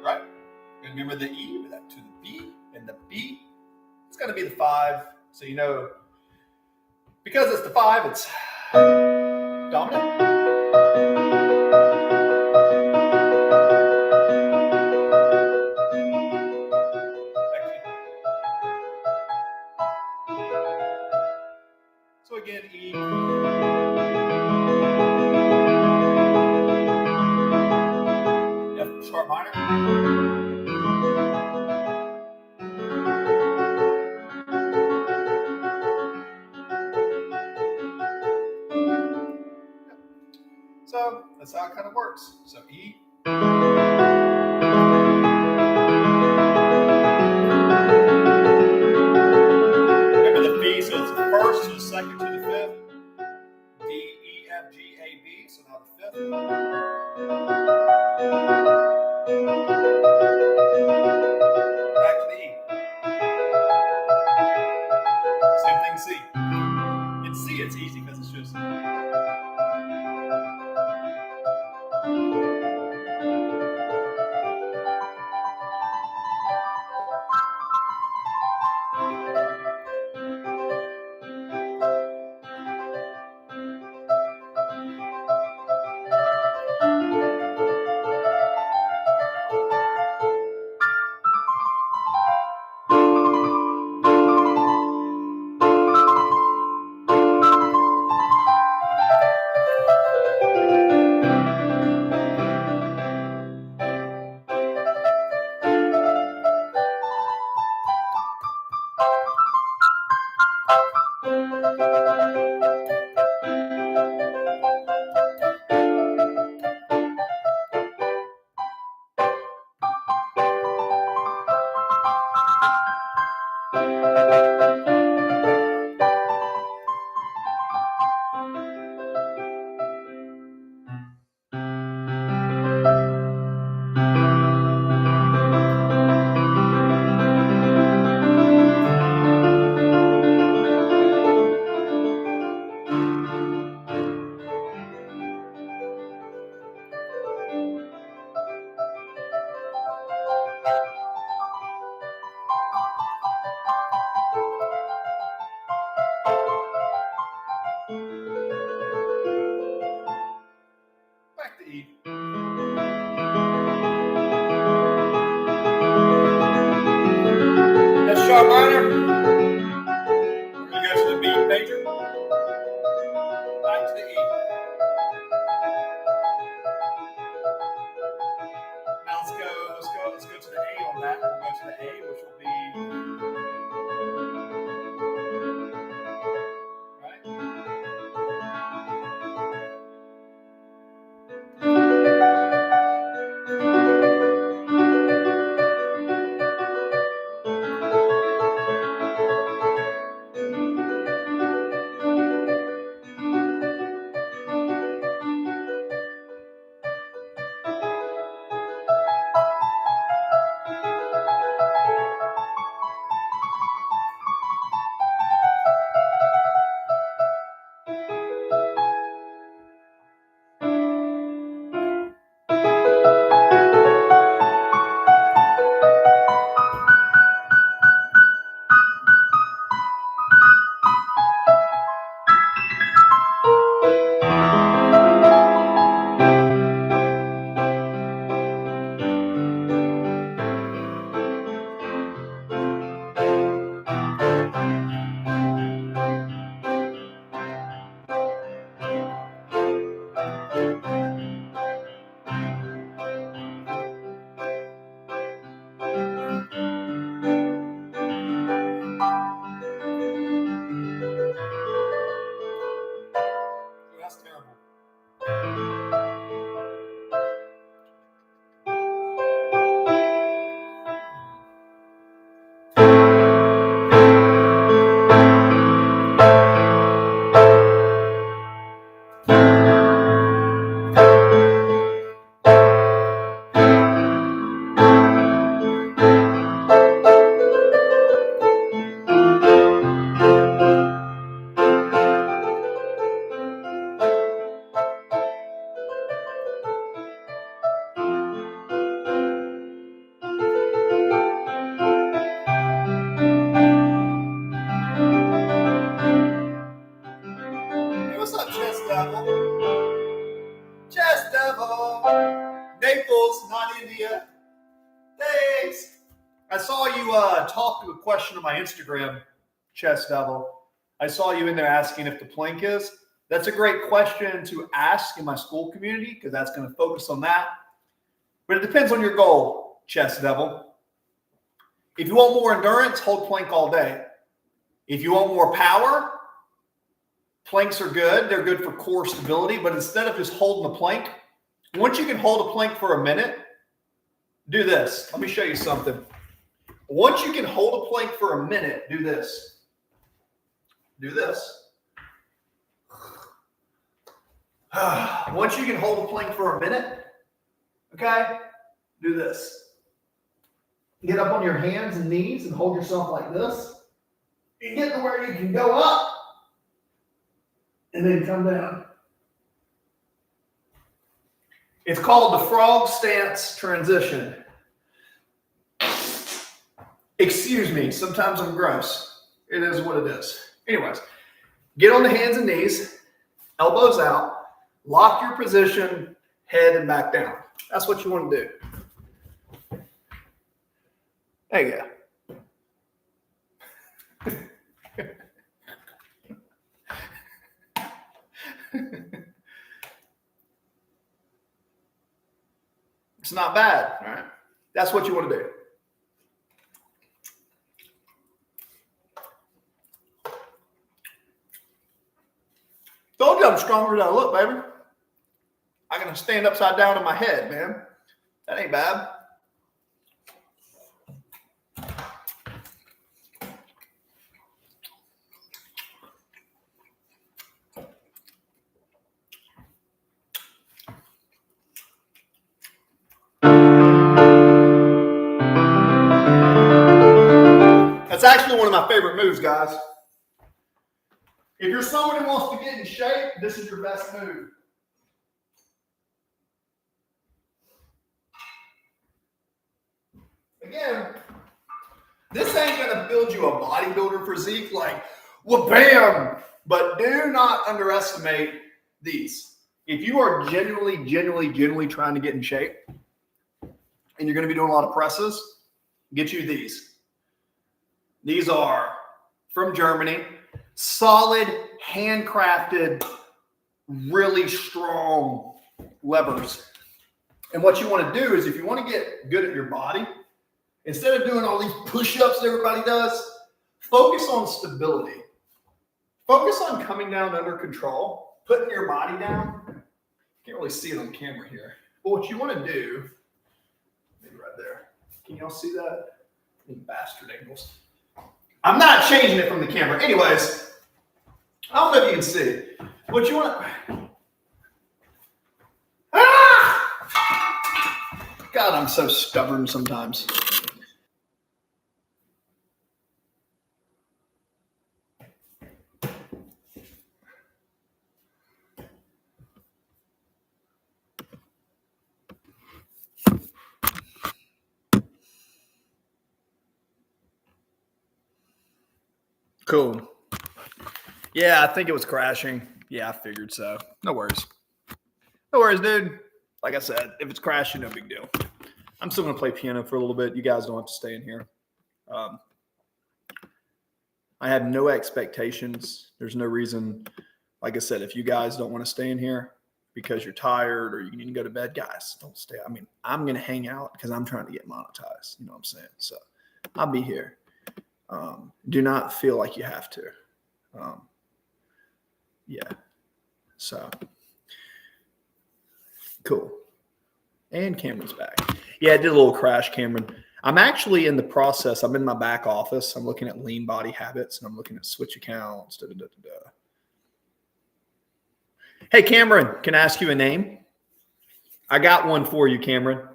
Right? Remember the E, with that to the B, and the B. It's going to be the 5. So you know, because it's the 5, it's dominant. So again, E. F sharp minor. So that's how it kind of works. So E. Remember the B, so it's the first to the second to the fifth. D, E, F, G, A, B. So now the fifth. Back to the E. Same thing, C. In C, it's easy because it's just. Back to E. F sharp minor. We're going to go to the B major. Back to the E. Now let's go to the A I talked to a question on my Instagram, Chess Devil. I saw you in there asking if the plank is. That's a great question to ask in my school community because that's going to focus on that. But it depends on your goal, Chess Devil. If you want more endurance, hold plank all day. If you want more power, planks are good. They're good for core stability. But instead of just holding the plank, once you can hold a plank for a minute, do this. Let me show you something. Once you can hold a plank for a minute, do this. Do this. Once you can hold a plank for a minute, okay, do this. Get up on your hands and knees and hold yourself like this. And get to where you can go up and then come down. It's called the frog stance transition. Excuse me, sometimes I'm gross. It is what it is. Anyways, get on the hands and knees, elbows out, lock your position, head and back down. That's what you want to do. There you go. It's not bad, all right? That's what you want to do. Told you I'm stronger than I look, baby. I can stand upside down in my head, man. That ain't bad. That's actually one of my favorite moves, guys. If you're someone who wants to get in shape, this is your best move. Again, this ain't going to build you a bodybuilder physique like, well, bam! But do not underestimate these. If you are genuinely trying to get in shape, and you're going to be doing a lot of presses, get you these. These are from Germany. Solid, handcrafted, really strong levers. And what you want to do is if you want to get good at your body, instead of doing all these push-ups that everybody does, focus on stability. Focus on coming down under control, putting your body down. Can't really see it on camera here. But what you want to do, maybe right there. Can y'all see that? These bastard angles. I'm not changing it from the camera. Anyways, I don't know if you can see. What you want to... Ah! God, I'm so stubborn sometimes. Cool. Yeah, I think it was crashing. Yeah, I figured so. No worries. No worries, dude. Like I said, if it's crashing, no big deal. I'm still going to play piano for a little bit. You guys don't have to stay in here. I have no expectations. There's no reason. Like I said, if you guys don't want to stay in here because you're tired or you need to go to bed, guys, don't stay. I mean, I'm going to hang out because I'm trying to get monetized. You know what I'm saying? So I'll be here. Do not feel like you have to. Yeah. So cool. And Cameron's back. Yeah, I did a little crash, Cameron. I'm actually in the process. I'm in my back office. I'm looking at lean body habits and I'm looking at switch accounts. Hey, Cameron, can I ask you a name? I got one for you, Cameron.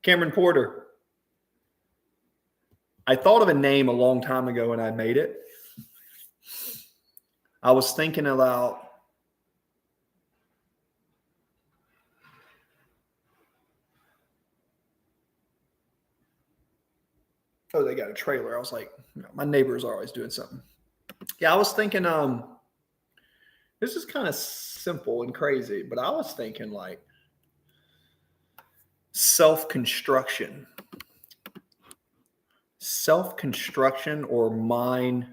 Cameron Porter. I thought of a name a long time ago and I made it. I was thinking about they got a trailer. I was like, my neighbors are always doing something. Yeah, I was thinking, this is kind of simple and crazy, but I was thinking like self-construction. self-construction or mind.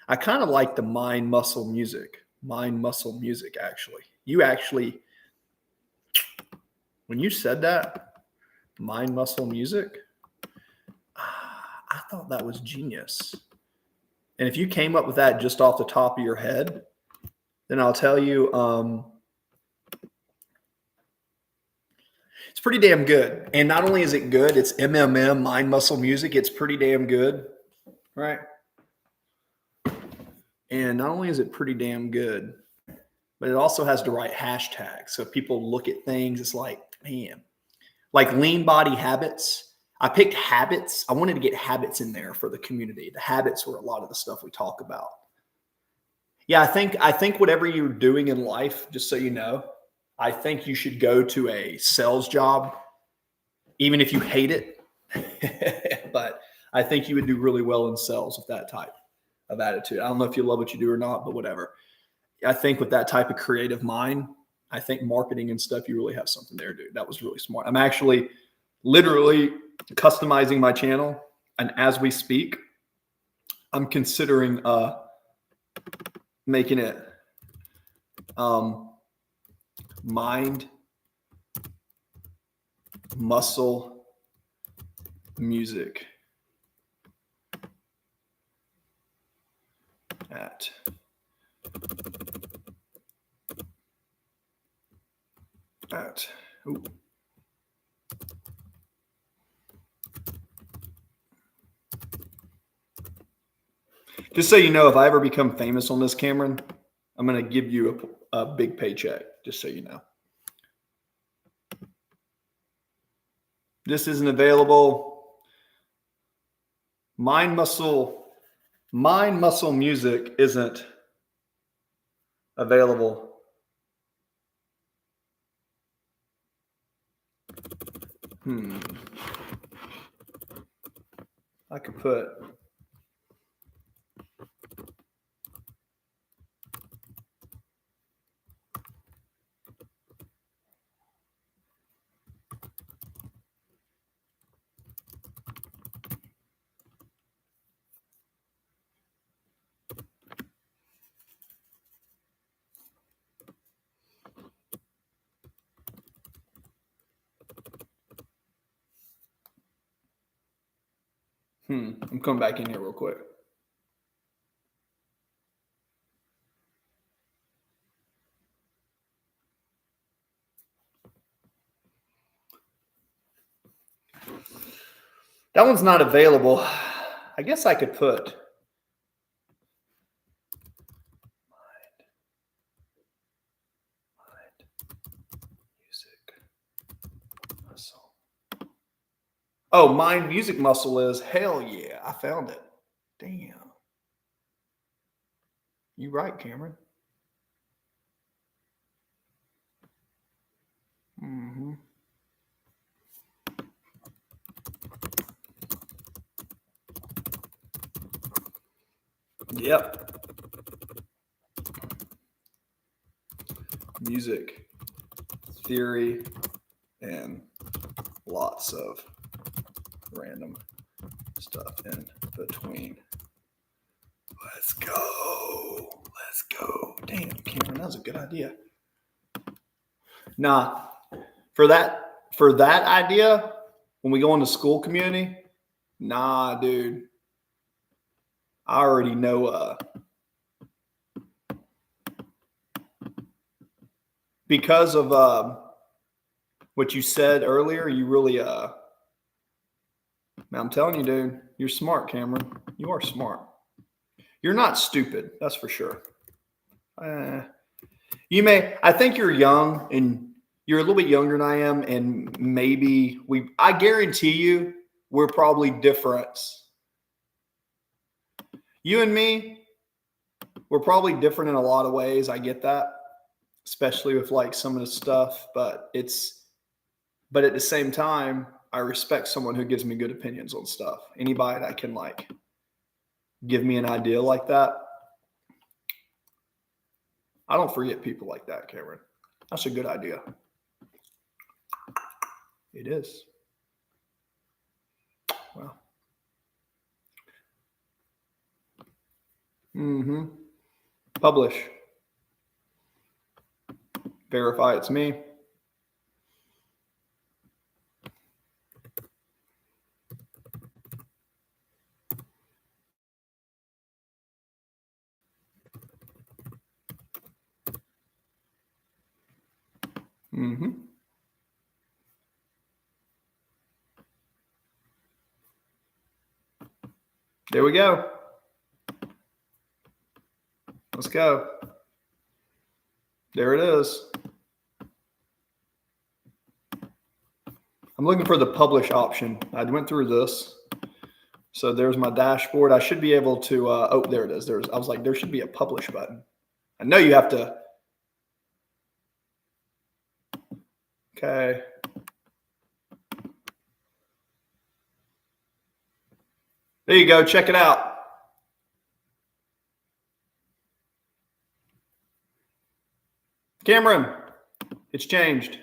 I kind of like the mind muscle music. Mind muscle music, actually. You actually, when you said that, mind muscle music, I thought that was genius. And if you came up with that just off the top of your head, then I'll tell you, it's pretty damn good. And not only is it good, it's MMM, mind muscle music. It's pretty damn good, right? And not only is it pretty damn good, but it also has the right hashtag. So if people look at things, it's like, man, like lean body habits. I picked habits. I wanted to get habits in there for the community. The habits were a lot of the stuff we talk about. Yeah, I think whatever you're doing in life, just so you know, I think you should go to a sales job, even if you hate it. But I think you would do really well in sales with that type of attitude. I don't know if you love what you do or not, but whatever. I think with that type of creative mind, I think marketing and stuff, you really have something there, dude. That was really smart. I'm actually literally customizing my channel. And as we speak, I'm considering making it mind muscle music ooh. Just so you know, if I ever become famous on this, Cameron, I'm going to give you a big paycheck, just so you know. This isn't available. Mind muscle music isn't available. I could put I'm coming back in here real quick. That one's not available. I guess I could put mind music muscle. Oh, mind music muscle is hell yeah. I found it. Damn. You right, Cameron. Mm-hmm. Yep. Music, theory, and lots of random stuff in between. Let's go. Let's go. Damn, Cameron, that was a good idea. Nah, for that idea, when we go into school community, nah, dude. I already know because of what you said earlier, you really man, I'm telling you, dude, you're smart, Cameron. You are smart. You're not stupid, that's for sure. I think you're young and you're a little bit younger than I am, and maybe I guarantee you we're probably different. You and me, we're probably different in a lot of ways. I get that, especially with like some of the stuff, but at the same time, I respect someone who gives me good opinions on stuff. Anybody that can like give me an idea like that. I don't forget people like that, Cameron. That's a good idea. It is. Well, Mm-hmm. Publish. Verify it's me. Mm-hmm. There we go. Let's go. There it is. I'm looking for the publish option. I went through this. So there's my dashboard. I should be able to, oh, there it is. I was like, there should be a publish button. I know you have to. Okay. There you go. Check it out. Cameron, it's changed.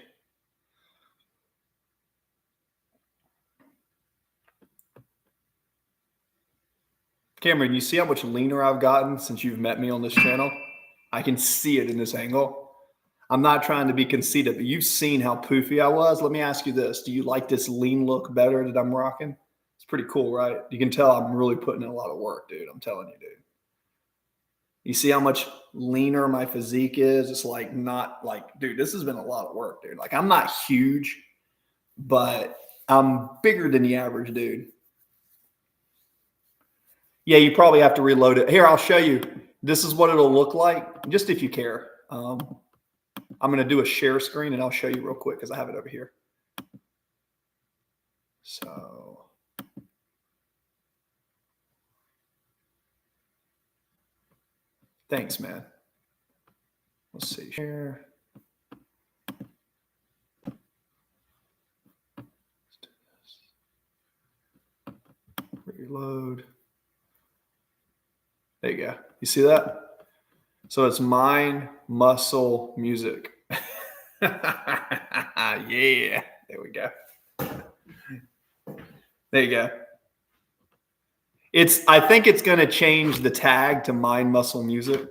Cameron, you see how much leaner I've gotten since you've met me on this channel? I can see it in this angle. I'm not trying to be conceited, but you've seen how poofy I was. Let me ask you this. Do you like this lean look better that I'm rocking? It's pretty cool, right? You can tell I'm really putting in a lot of work, dude. I'm telling you, dude. You see how much leaner my physique is? It's like not like, dude, this has been a lot of work, dude. Like I'm not huge, but I'm bigger than the average dude. Yeah, you probably have to reload it. Here, I'll show you. This is what it'll look like, just if you care. I'm going to do a share screen, and I'll show you real quick because I have it over here. So, thanks, man. Let's see. Share. Reload. There you go. You see that? So it's mind, muscle, music. Yeah. There we go. There you go. I think it's going to change the tag to mind, muscle, music.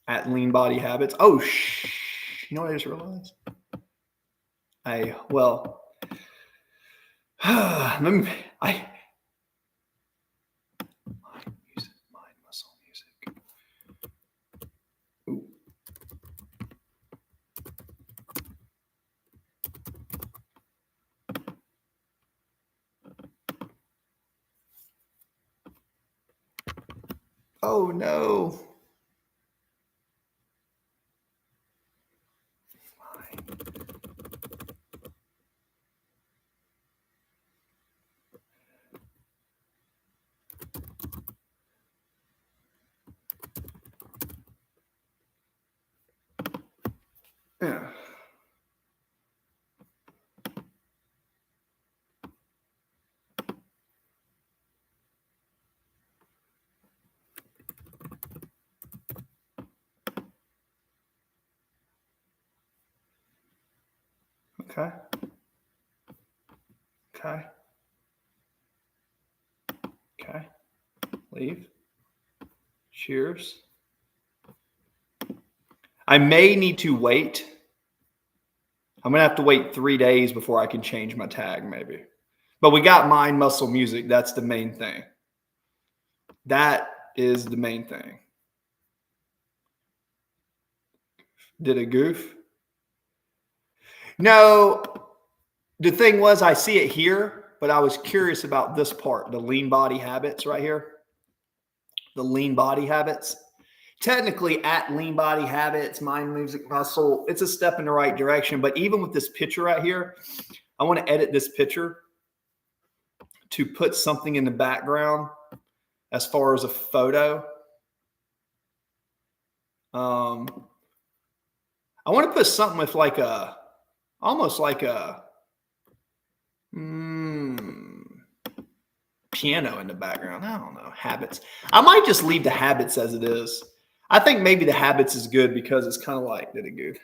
At Lean Body Habits. Oh, you know what I just realized? Mind, muscle, music. Ooh. Oh no. Yeah. Okay. Okay. Okay. Leave. Cheers. I may need to wait. I'm going to have to wait 3 days before I can change my tag, maybe. But we got mind, muscle, music. That's the main thing. That is the main thing. Did a goof? No. The thing was, I see it here, but I was curious about this part, the lean body habits right here. The lean body habits. Technically, at lean body habits, mind, music, muscle, it's a step in the right direction. But even with this picture right here, I want to edit this picture to put something in the background as far as a photo. I want to put something with like almost like a piano in the background. I don't know. Habits. I might just leave the habits as it is. I think maybe the habits is good because it's kind of like, did it good.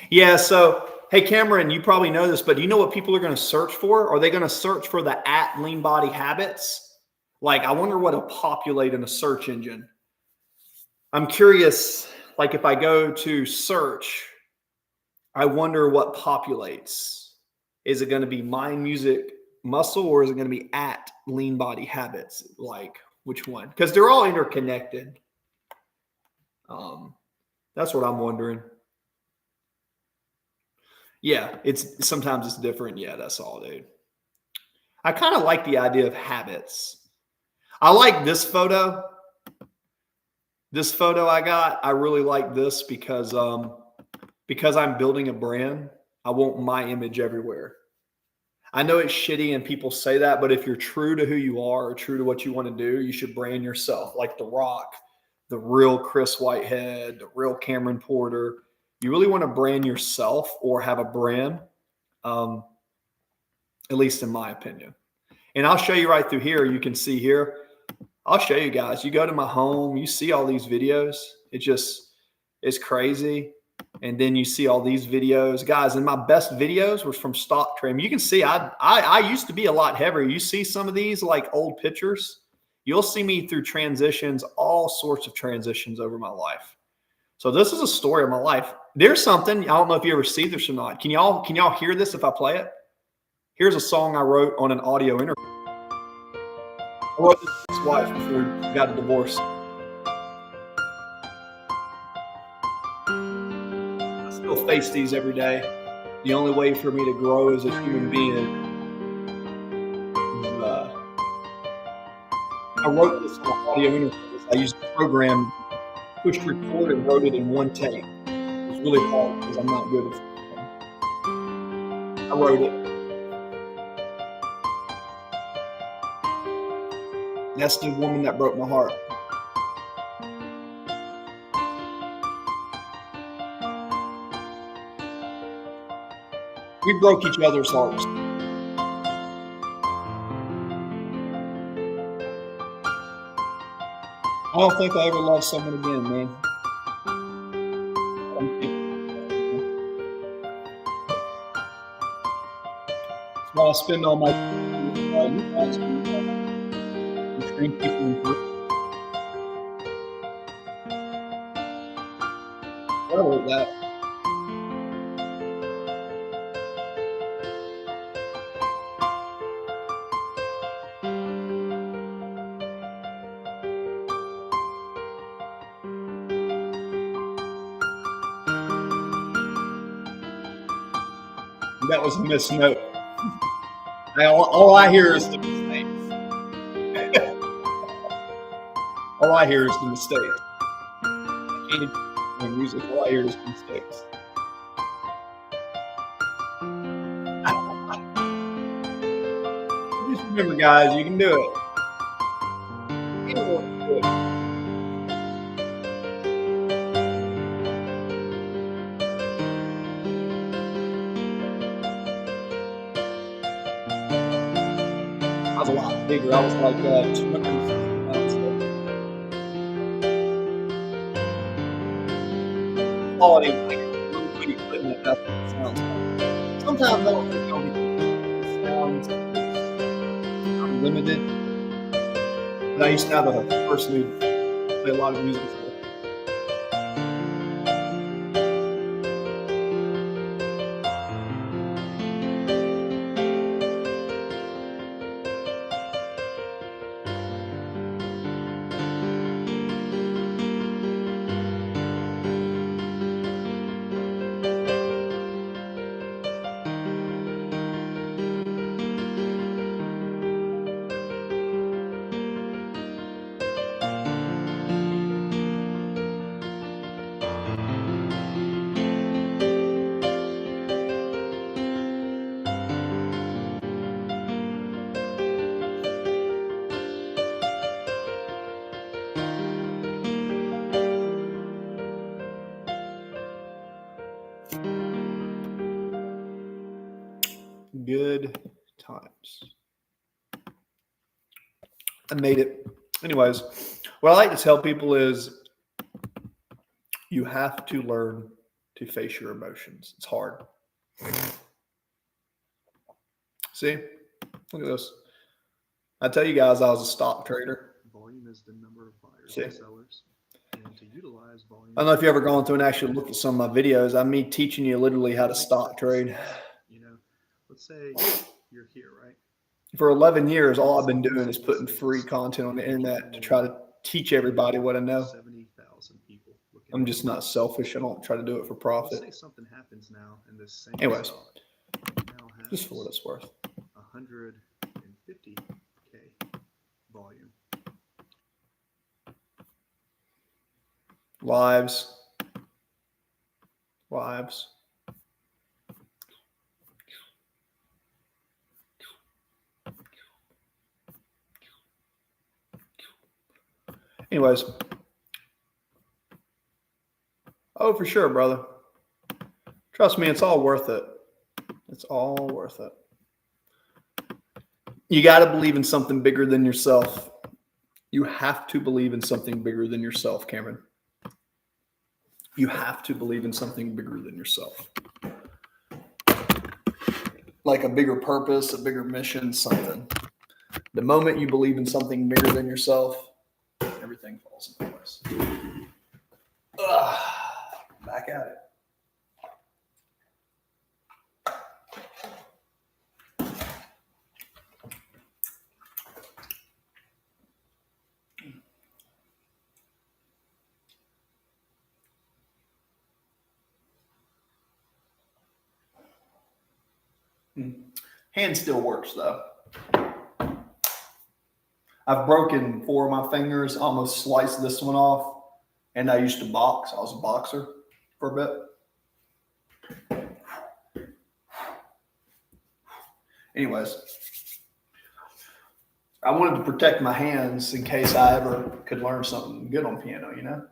Yeah. So, hey, Cameron, you probably know this, but do you know what people are going to search for? Are they going to search for the @lean body habits? Like, I wonder what will populate in a search engine. I'm curious, like if I go to search, I wonder what populates. Is it going to be mind, music, muscle, or is it going to be @lean body habits? Like which one? Because they're all interconnected. That's what I'm wondering. Yeah, it's sometimes it's different. Yeah, that's all, dude. I kind of like the idea of habits. I like this photo. This photo I got, I really like this because I'm building a brand. I want my image everywhere. I know it's shitty and people say that, but if you're true to who you are or true to what you want to do, you should brand yourself like The Rock, the real Chris Whitehead, the real Cameron Porter. You really want to brand yourself or have a brand, at least in my opinion. And I'll show you right through here. You can see here. I'll show you guys. You go to my home, you see all these videos. It's crazy. And then you see all these videos, guys. And my best videos were from stock trim. You can see I used to be a lot heavier. You see some of these like old pictures. You'll see me through transitions, all sorts of transitions over my life. So this is a story of my life. There's something, I don't know if you ever see this or not. Can y'all hear this if I play it? Here's a song I wrote on an audio interview. I wrote this with his wife before we got a divorce. I still face these every day. The only way for me to grow as a human being is I wrote this on an audio interface. I used a program, pushed record, and wrote it in one take. It was really hard because I'm not good at it. I wrote it. That's the woman that broke my heart. We broke each other's hearts. I don't think I ever loved someone again, man. That's why I spend all my time you guys and train people in groups. I wrote that. That was a missed note. All I hear is the mistakes. All I hear is the mistakes. I can't even play music. All I hear is mistakes. Just remember, guys, you can do it. Anyone can do it. I was a lot bigger. I was like 260 pounds. Quality of like really good equipment. That's what it sounds like. Sometimes I don't think I'll be sounds unlimited. But I used to have a person who played a lot of music for. Good times. I made it. Anyways, what I like to tell people is you have to learn to face your emotions. It's hard. See, look at this. I tell you guys, I was a stock trader. Volume is the number of buyers See? and sellers. And to utilize volume, I don't know if you ever gone through and actually looked at some of my videos. I'm me teaching you literally how to stock trade. you know, let's say you're here, right? For 11 years, all I've been doing is putting free content on the internet to try to teach everybody what I know. 70,000 people. I'm just not selfish. I don't try to do it for Let's profit. say something happens now, and this same Anyways, stock now has just for what it's worth. 150K volume. Lives. Anyways. Oh, for sure, brother. Trust me, it's all worth it. It's all worth it. You got to believe in something bigger than yourself. You have to believe in something bigger than yourself, Cameron. You have to believe in something bigger than yourself. Like a bigger purpose, a bigger mission, something. The moment you believe in something bigger than yourself, everything falls into place. Back at it. Hand still works though. I've broken 4 of my fingers, almost sliced this one off, and I used to box. I was a boxer for a bit. Anyways, I wanted to protect my hands in case I ever could learn something good on piano, you know?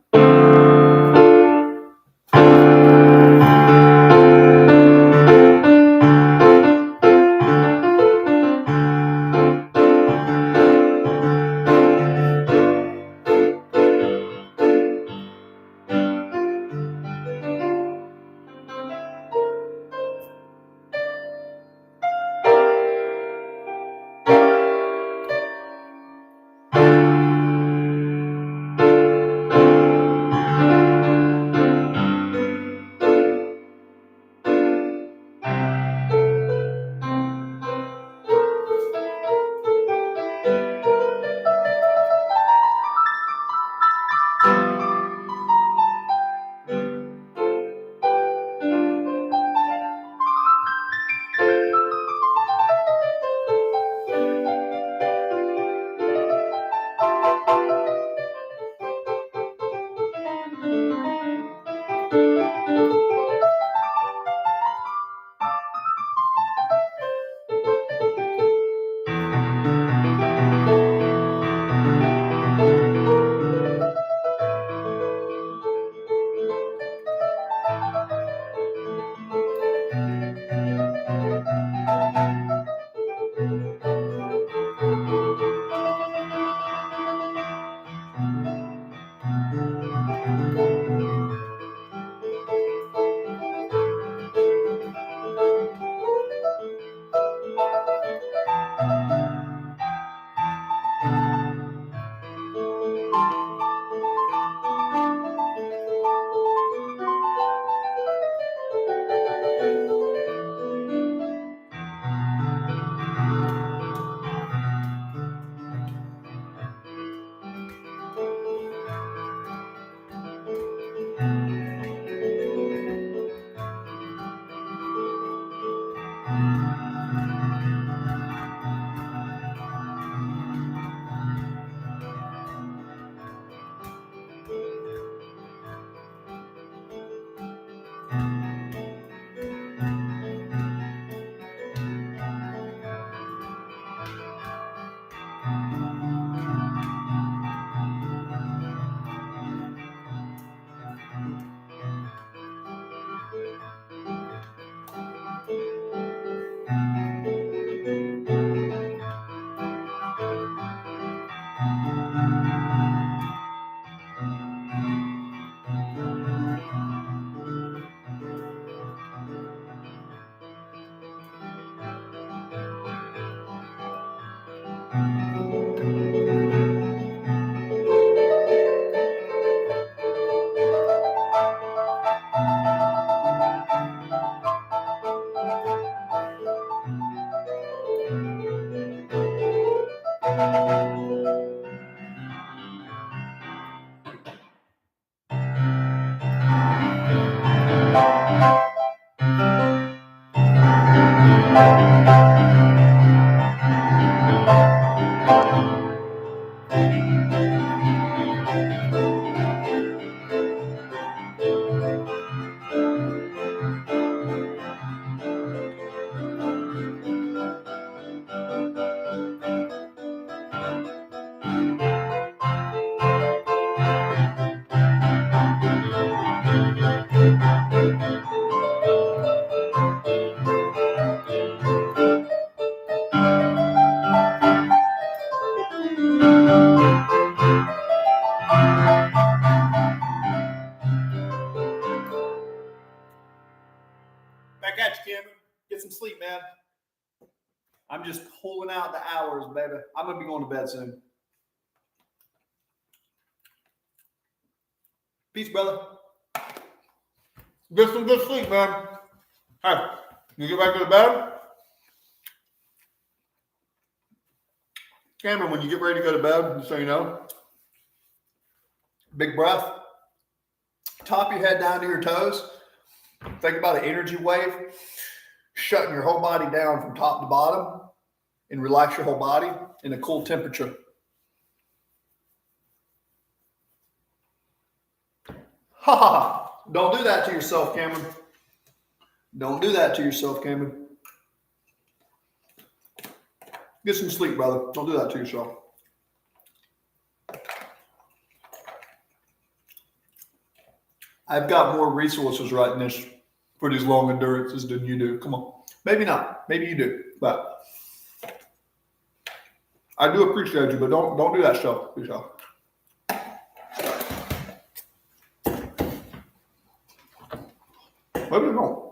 man. I'm just pulling out the hours, baby. I'm going to be going to bed soon. Peace, brother. Get some good sleep, man. Hey, you get back to the bed? Cameron, when you get ready to go to bed, just so you know, big breath. Top your head down to your toes. Think about an energy wave, shutting your whole body down from top to bottom, and relax your whole body in a cool temperature. Ha ha! Don't do that to yourself, Cameron. Don't do that to yourself, Cameron. Get some sleep, brother. Don't do that to yourself. I've got more resources right in this for these long endurances than you do. Come on. Maybe not. Maybe you do. But I do appreciate you, but don't do that stuff to yourself. Maybe don't.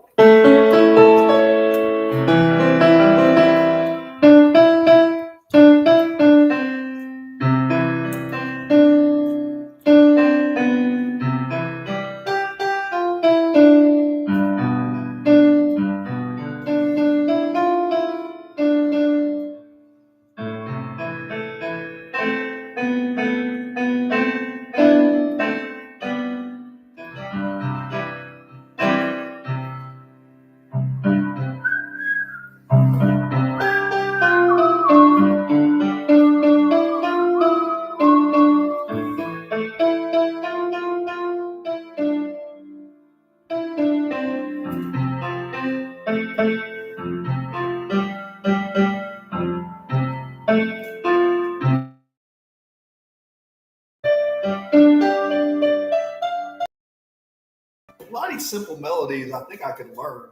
A lot of these simple melodies I think I could learn.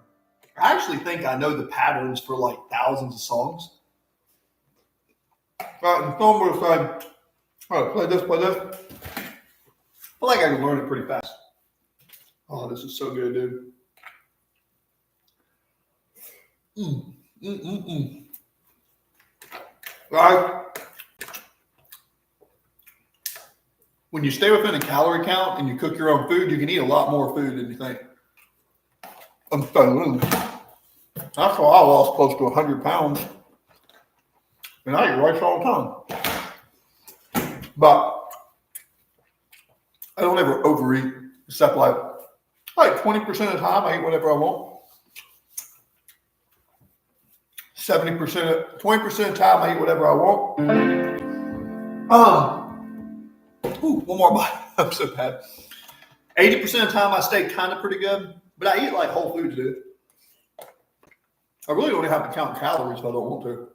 I actually think I know the patterns for like thousands of songs. But and someone would have said, all right, play this, play this. I feel like I can learn it pretty fast. Oh, this is so good, dude. Right? When you stay within a calorie count and you cook your own food, you can eat a lot more food than you think. I'm telling you. That's why I lost close to 100 pounds. And I eat rice all the time. But I don't ever overeat, except like 20% of the time I eat whatever I want. 20% of the time I eat whatever I want. One more bite. I'm so bad. 80% of the time I stay kind of pretty good, but I eat like whole foods, dude. I really don't have to count calories if I don't want to.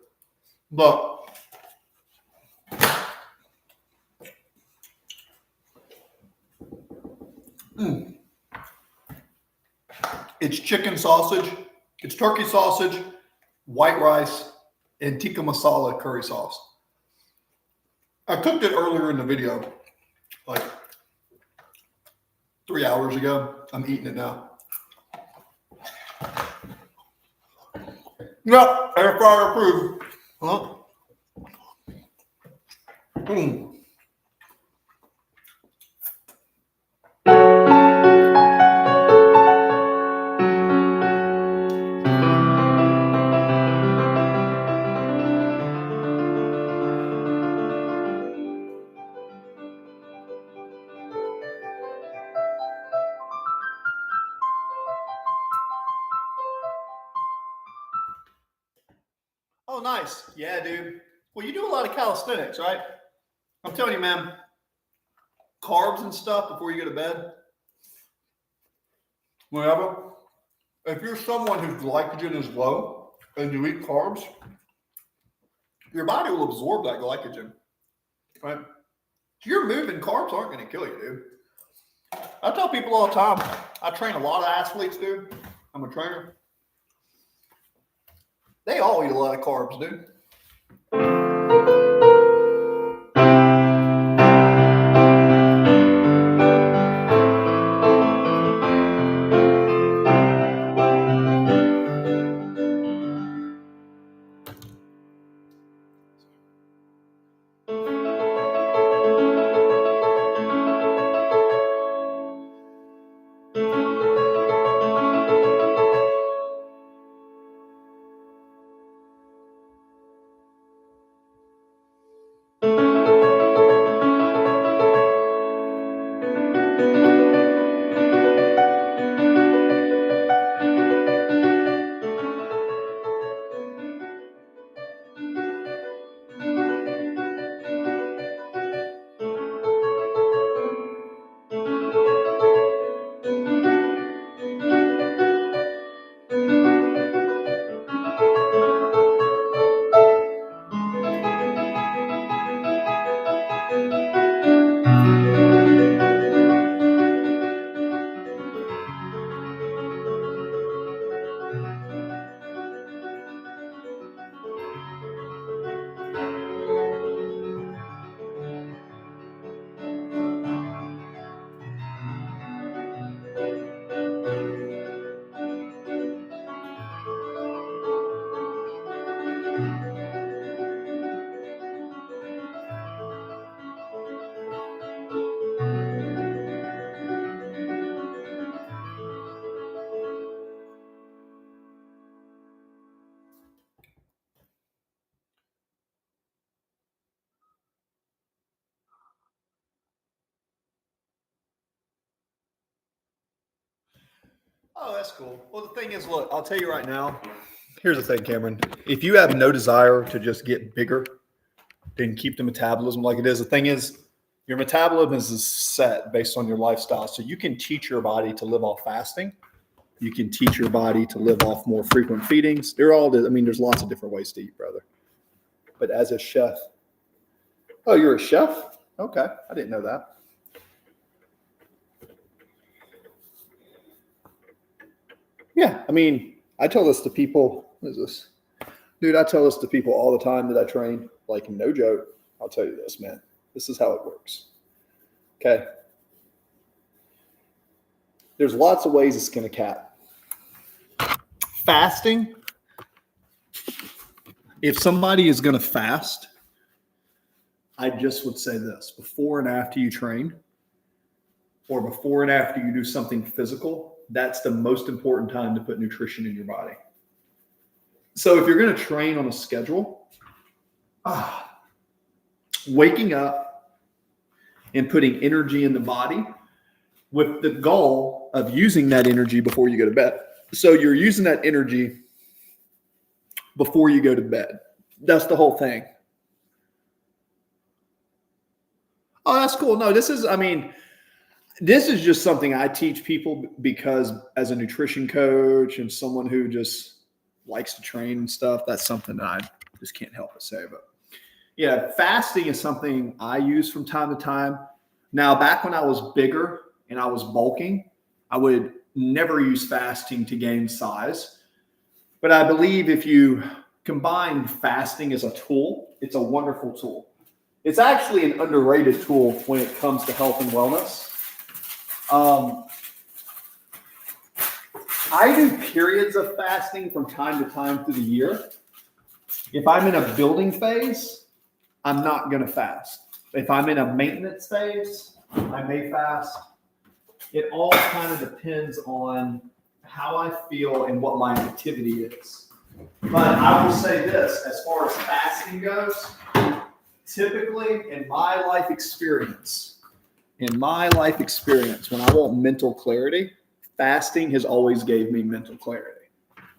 But it's chicken sausage, it's turkey sausage, white rice, and tikka masala curry sauce. I cooked it earlier in the video, like 3 hours ago. I'm eating it now. Yep, air fryer approved. Huh? Oh, nice. Yeah, dude. Well, you do a lot of calisthenics, right? I'm telling you, man, carbs and stuff before you go to bed. Whatever. If you're someone whose glycogen is low and you eat carbs, your body will absorb that glycogen, right? You're moving, carbs aren't going to kill you, dude. I tell people all the time, I train a lot of athletes, dude. I'm a trainer. They all eat a lot of carbs, dude. Oh, that's cool. Well, the thing is, look, I'll tell you right now. Here's the thing, Cameron. If you have no desire to just get bigger, then keep the metabolism like it is. The thing is, your metabolism is set based on your lifestyle. So you can teach your body to live off fasting. You can teach your body to live off more frequent feedings. There's lots of different ways to eat, brother. But as a chef, oh, you're a chef? Okay, I didn't know that. Yeah, I tell this to people. What is this? Dude, I tell this to people all the time that I train. Like, no joke. I'll tell you this, man. This is how it works. Okay? There's lots of ways to skin a cat. Fasting. If somebody is going to fast, I just would say this. Before and after you train, or before and after you do something physical, that's the most important time to put nutrition in your body. So if you're going to train on a schedule, waking up and putting energy in the body with the goal of using that energy before you go to bed. So you're using that energy before you go to bed. That's the whole thing. Oh, that's cool. No, this is just something I teach people because as a nutrition coach and someone who just likes to train and stuff, that's something that I just can't help but say. But yeah, fasting is something I use from time to time. Now, back when I was bigger and I was bulking, I would never use fasting to gain size. But I believe if you combine fasting as a tool, it's a wonderful tool. It's actually an underrated tool when it comes to health and wellness. I do periods of fasting from time to time through the year. If I'm in a building phase, I'm not going to fast. If I'm in a maintenance phase, I may fast. It all kind of depends on how I feel and what my activity is. But I will say this, as far as fasting goes, typically in my life experience, when I want mental clarity, fasting has always gave me mental clarity.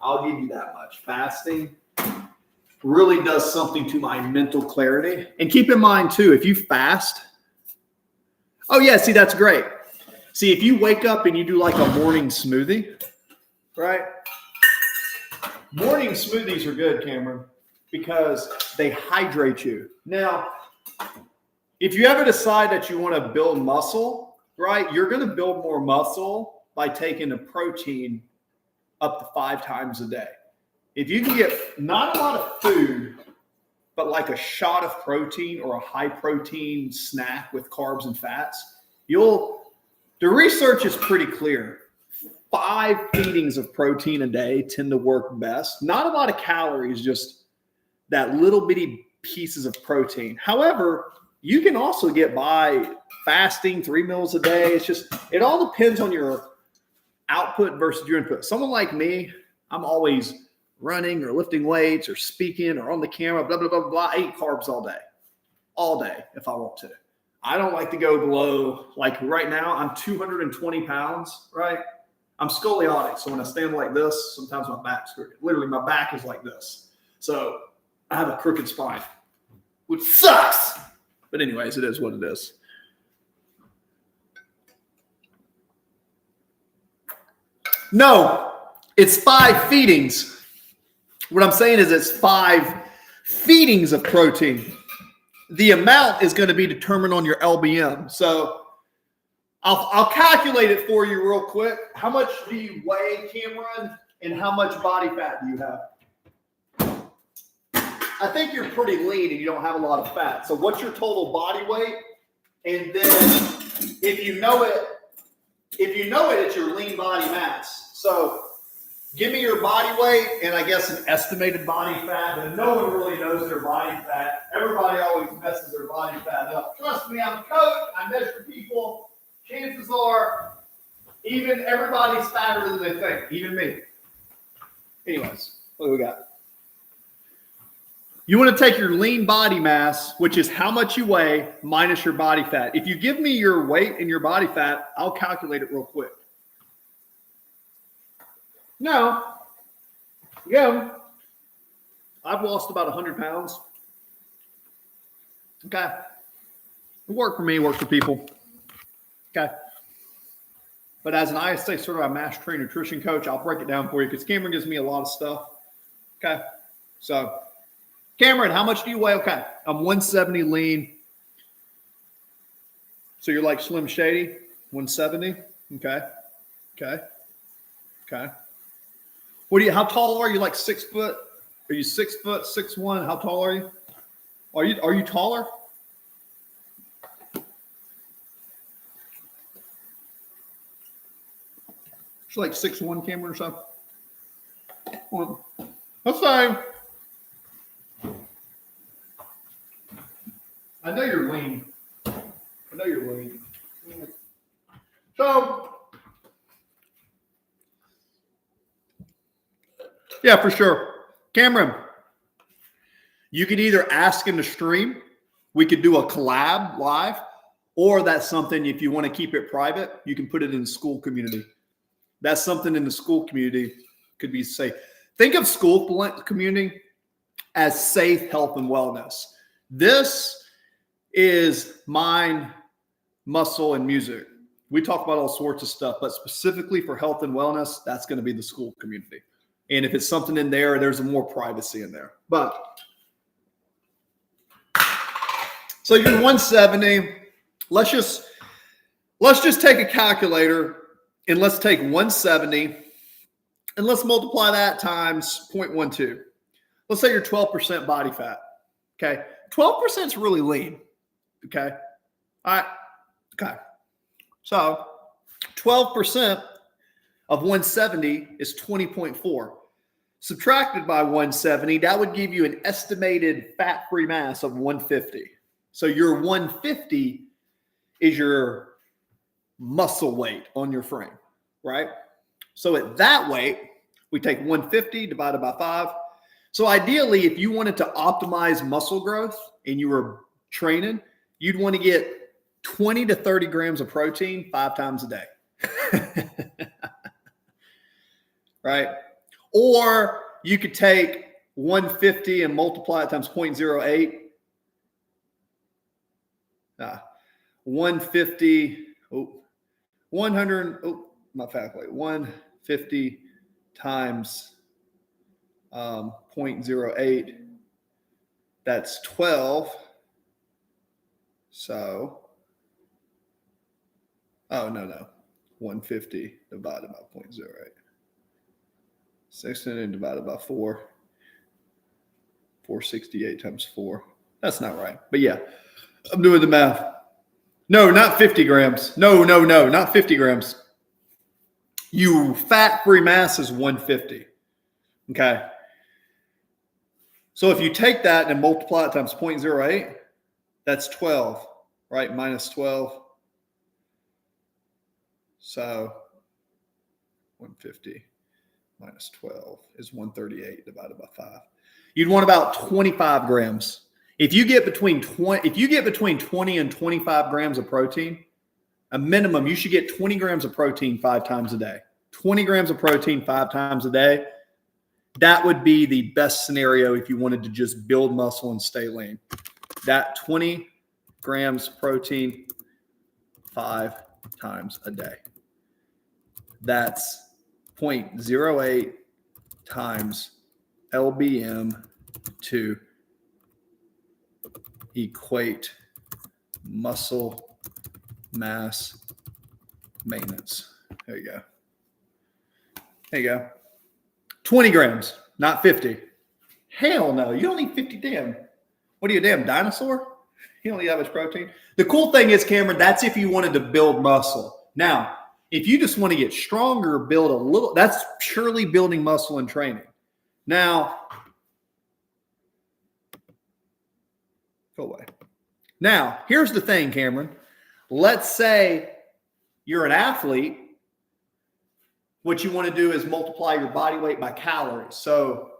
I'll give you that much. Fasting really does something to my mental clarity. And keep in mind too, if you fast, oh yeah, see, that's great. See, if you wake up and you do like a morning smoothie, right? Morning smoothies are good, Cameron, because they hydrate you. Now, if you ever decide that you want to build muscle, right, you're going to build more muscle by taking a protein up to 5 times a day. If you can get not a lot of food, but like a shot of protein or a high protein snack with carbs and fats, the research is pretty clear. 5 feedings of protein a day tend to work best. Not a lot of calories, just that little bitty pieces of protein. However, you can also get by fasting 3 meals a day. It all depends on your output versus your input. Someone like me, I'm always running or lifting weights or speaking or on the camera, blah, blah, blah, blah. I eat carbs all day if I want to. I don't like to go below, like right now, I'm 220 pounds, right? I'm scoliotic. So when I stand like this, sometimes my back's crooked. Literally, my back is like this. So I have a crooked spine, which sucks. But anyways, it is what it is. No, it's 5 feedings. What I'm saying is it's 5 feedings of protein. The amount is going to be determined on your LBM. So I'll calculate it for you real quick. How much do you weigh, Cameron? And how much body fat do you have? I think you're pretty lean and you don't have a lot of fat. So what's your total body weight? And then if you know it, it's your lean body mass. So give me your body weight and I guess an estimated body fat. And no one really knows their body fat. Everybody always messes their body fat up. Trust me, I'm a coach. I measure people. Chances are, even everybody's fatter than they think, even me. Anyways, what do we got? You want to take your lean body mass, which is how much you weigh, minus your body fat. If you give me your weight and your body fat, I'll calculate it real quick. Now, again, I've lost about 100 pounds. Okay. It worked for me, worked for people. Okay. But as an ISA certified master trained nutrition coach, I'll break it down for you because Cameron gives me a lot of stuff. Okay. So, Cameron, how much do you weigh? Okay. I'm 170 lean. So you're like Slim Shady, 170. Okay. Okay. Okay. How tall are you? Like 6 foot? Are you 6 foot, 6'1"? How tall are you? Are you taller? She's like 6'1", Cameron, or something. Well, that's fine. I know you're lean. So, yeah, for sure. Cameron, you could either ask in the stream, we could do a collab live, or that's something, if you want to keep it private, you can put it in the school community. That's something in the school community could be safe. Think of school community as safe health and wellness. This is mind, muscle, and music. We talk about all sorts of stuff, but specifically for health and wellness, that's going to be the school community. And if it's something in there, there's more privacy in there. But so you're 170. Let's just take a calculator and let's take 170 and let's multiply that times 0.12. Let's say you're 12% body fat. Okay. 12% is really lean. Okay. All right. Okay. So 12% of 170 is 20.4. Subtracted by 170, that would give you an estimated fat-free mass of 150. So your 150 is your muscle weight on your frame, right? So at that weight, we take 150 divided by 5. So ideally, if you wanted to optimize muscle growth and you were training, you'd want to get 20 to 30 grams of protein 5 times a day. Right? Or you could take 150 and multiply it times 0.08. 150, 100, my calculator, 150 times 0.08, that's 12. So, no. 150 divided by 0.08. 600 divided by 4. 468 times 4. That's not right. But yeah, I'm doing the math. No, not 50 grams. No, not 50 grams. You fat-free mass is 150. Okay. So if you take that and multiply it times 0.08, that's 12, right? Minus 12. So 150 minus 12 is 138 divided by 5. You'd want about 25 grams. If you get between 20 and 25 grams of protein, a minimum, you should get 20 grams of protein 5 times a day. 20 grams of protein 5 times a day. That would be the best scenario if you wanted to just build muscle and stay lean. That 20 grams protein 5 times a day. That's 0.08 times LBM to equate muscle mass maintenance. There you go. There you go. 20 grams, not 50. Hell no. You don't need 50 damn. What are you, a damn dinosaur? You don't need that much protein. The cool thing is, Cameron, that's if you wanted to build muscle. Now, if you just want to get stronger, build a little, that's purely building muscle and training. Now, go away. Now, here's the thing, Cameron. Let's say you're an athlete. What you want to do is multiply your body weight by calories. So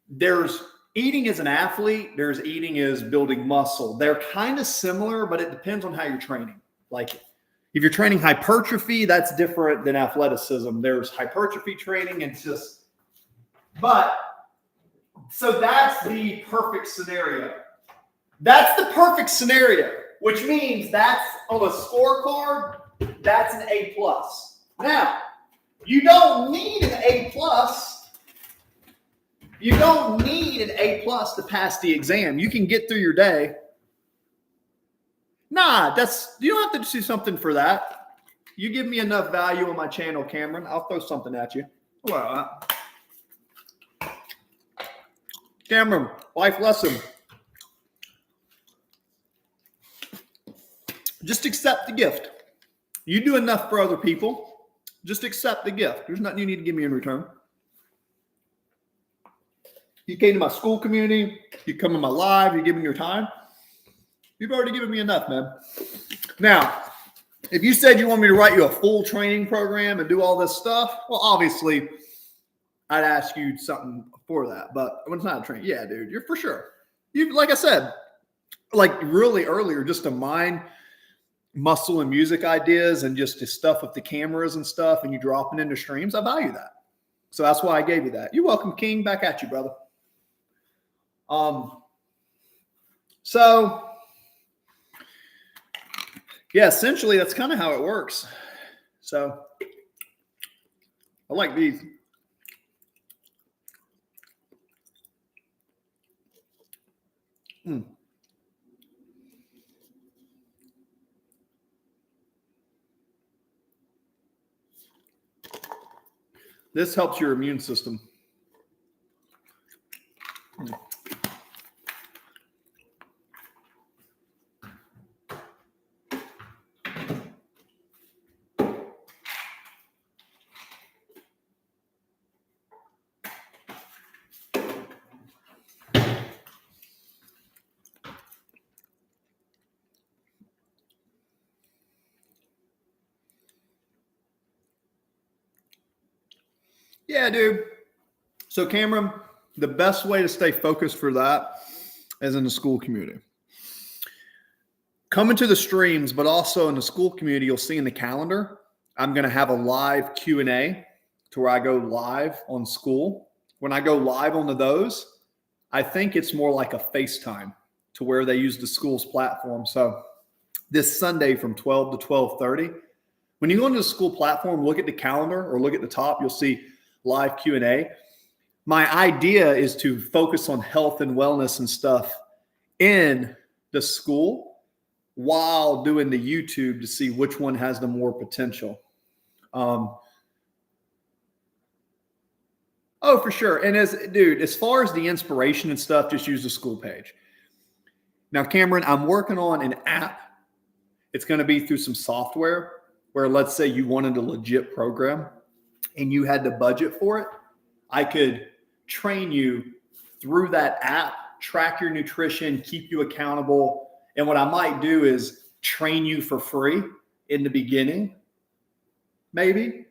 there's eating as an athlete, there's eating as building muscle. They're kind of similar, but it depends on how you're training. Like, If you're training hypertrophy, that's different than athleticism. There's hypertrophy training and so that's the perfect scenario. That's the perfect scenario, which means that's on a scorecard, that's an A+. Now, you don't need an A+. You don't need an A+ to pass the exam. You can get through your day. Nah, you don't have to do something for that. You give me enough value on my channel, Cameron, I'll throw something at you. Well, Cameron, life lesson. Just accept the gift. You do enough for other people. Just accept the gift. There's nothing you need to give me in return. You came to my school community. You come in my live. You give me your time. You've already given me enough, man. Now, if you said you want me to write you a full training program and do all this stuff, well, obviously, I'd ask you something for that. But when it's not a training, yeah, dude, you're for sure. You, like I said, like really earlier, just to mine muscle and music ideas and just the stuff with the cameras and stuff, and you dropping into streams, I value that. So that's why I gave you that. You're welcome, King. Back at you, brother. So yeah, essentially that's kind of how it works. So I like these. This helps your immune system. Yeah, dude. So Cameron, the best way to stay focused for that is in the school community. Come into the streams, but also in the school community, you'll see in the calendar, I'm going to have a live Q&A to where I go live on school. When I go live onto those, I think it's more like a FaceTime to where they use the school's platform. So this Sunday from 12 to 12:30, when you go into the school platform, look at the calendar or look at the top, you'll see live Q&A. My idea is to focus on health and wellness and stuff in the school while doing the YouTube to see which one has the more potential. Oh, for sure. And as far as the inspiration and stuff, just use the school page. Now, Cameron, I'm working on an app. It's going to be through some software where, let's say you wanted a legit program and you had the budget for it, I could train you through that app, track your nutrition, keep you accountable. And what I might do is train you for free in the beginning, maybe,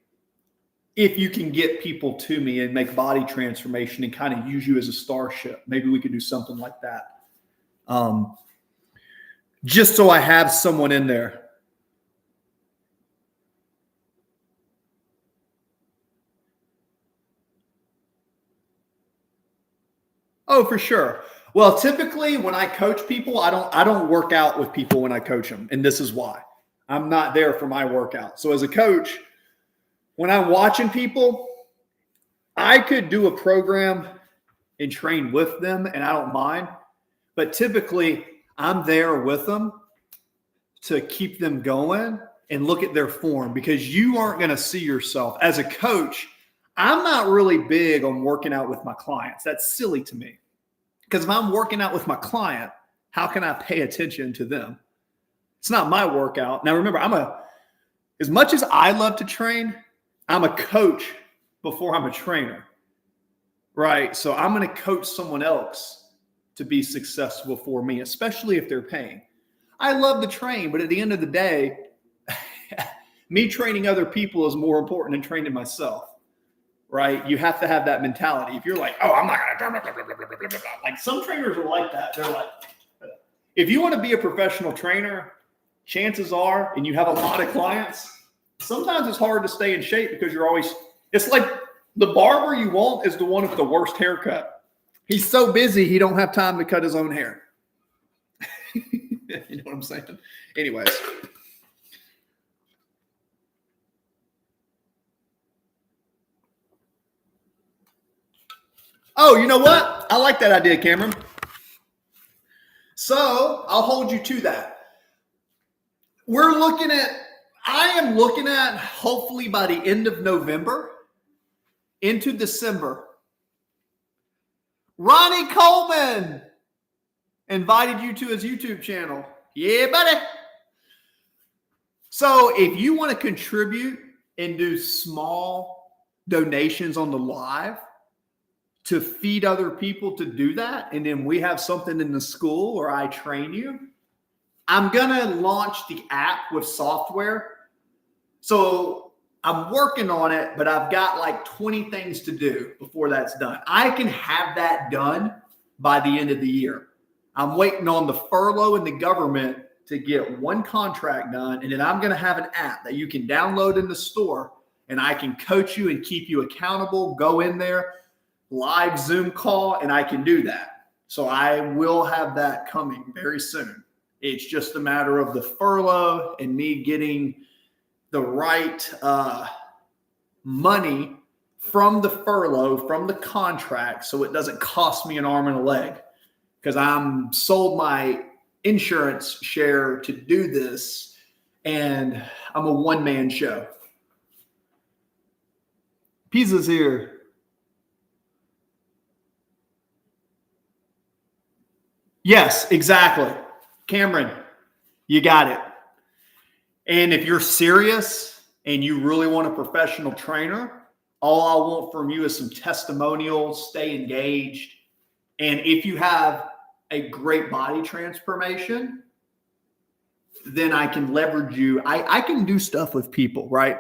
if you can get people to me and make body transformation and kind of use you as a starship. Maybe we could do something like that. Just so I have someone in there. Oh, for sure. Well, typically when I coach people, I don't work out with people when I coach them. And this is why. I'm not there for my workout. So as a coach, when I'm watching people, I could do a program and train with them and I don't mind. But typically I'm there with them to keep them going and look at their form, because you aren't going to see yourself. As a coach, I'm not really big on working out with my clients. That's silly to me. Because if I'm working out with my client, how can I pay attention to them? It's not my workout. Now, remember, as much as I love to train, I'm a coach before I'm a trainer, right? So I'm going to coach someone else to be successful for me, especially if they're paying. I love to train, but at the end of the day, me training other people is more important than training myself, right? You have to have that mentality. If you're like, oh, I'm not going to, like some trainers are like that. They're like, if you want to be a professional trainer, chances are, and you have a lot of clients, sometimes it's hard to stay in shape because you're always, it's like the barber you want is the one with the worst haircut. He's so busy, he don't have time to cut his own hair. You know what I'm saying? Anyways. Oh, you know what? I like that idea, Cameron. So I'll hold you to that. I am looking at hopefully by the end of November into December. Ronnie Coleman invited you to his YouTube channel. Yeah, buddy. So if you want to contribute and do small donations on the live to feed other people to do that, and then we have something in the school or I train you, I'm going to launch the app with software. So I'm working on it, but I've got like 20 things to do before that's done. I can have that done by the end of the year. I'm waiting on the furlough and the government to get one contract done. And then I'm going to have an app that you can download in the store, and I can coach you and keep you accountable. Go in there, live Zoom call, and I can do that. So I will have that coming very soon. It's just a matter of the furlough and me getting the right money from the furlough, from the contract, so it doesn't cost me an arm and a leg, because I'm sold my insurance share to do this, and I'm a one-man show. Pizza's here. Yes, exactly. Cameron, you got it. And if you're serious and you really want a professional trainer, all I want from you is some testimonials, stay engaged. And if you have a great body transformation, then I can leverage you. I can do stuff with people, right?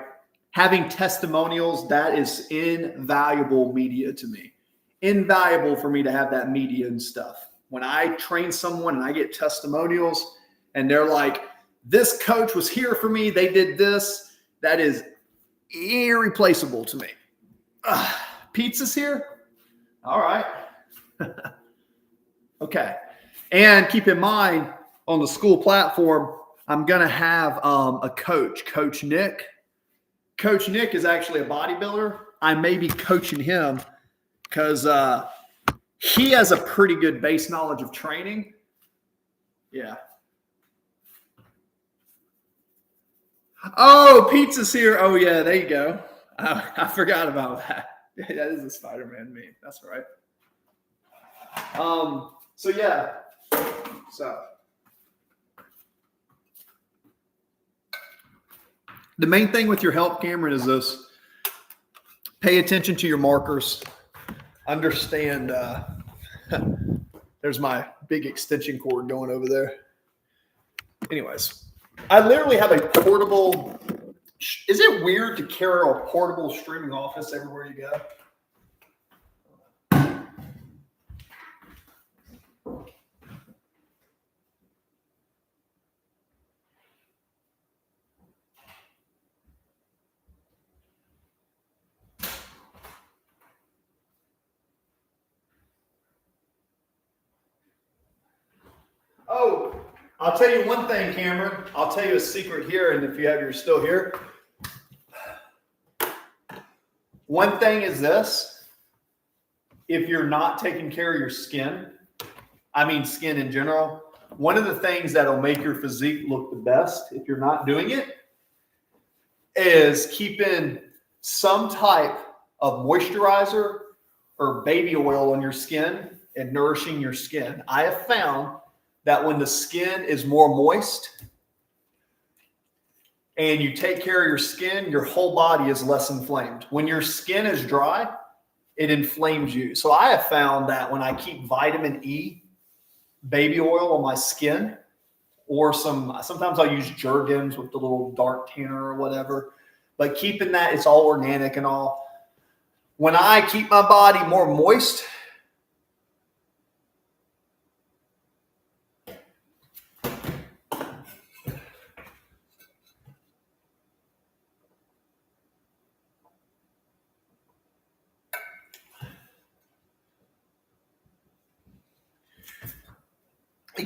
Having testimonials, that is invaluable media to me. Invaluable for me to have that media and stuff. When I train someone and I get testimonials and they're like, this coach was here for me, they did this, that is irreplaceable to me. Pizza's here? All right. Okay. And keep in mind, on the school platform, I'm going to have a coach, Coach Nick. Coach Nick is actually a bodybuilder. I may be coaching him because he has a pretty good base knowledge of training. Yeah. Oh, pizza's here. Oh, yeah, there you go. I forgot about that. That is a Spider-Man meme. That's right. So, yeah. So, the main thing with your help, Cameron, is this. Pay attention to your markers. Understand. There's my big extension cord going over there. Anyways. I literally have a portable. Is it weird to carry a portable streaming office everywhere you go? Oh, I'll tell you one thing, Cameron. I'll tell you a secret here, and if you're still here. One thing is this. If you're not taking care of your skin, I mean skin in general, one of the things that'll make your physique look the best, if you're not doing it, is keeping some type of moisturizer or baby oil on your skin and nourishing your skin. I have found that when the skin is more moist and you take care of your skin, your whole body is less inflamed. When your skin is dry, it inflames you. So I have found that when I keep vitamin E baby oil on my skin, or sometimes I'll use Jergens with the little dark tanner or whatever, but keeping that, it's all organic and all. When I keep my body more moist,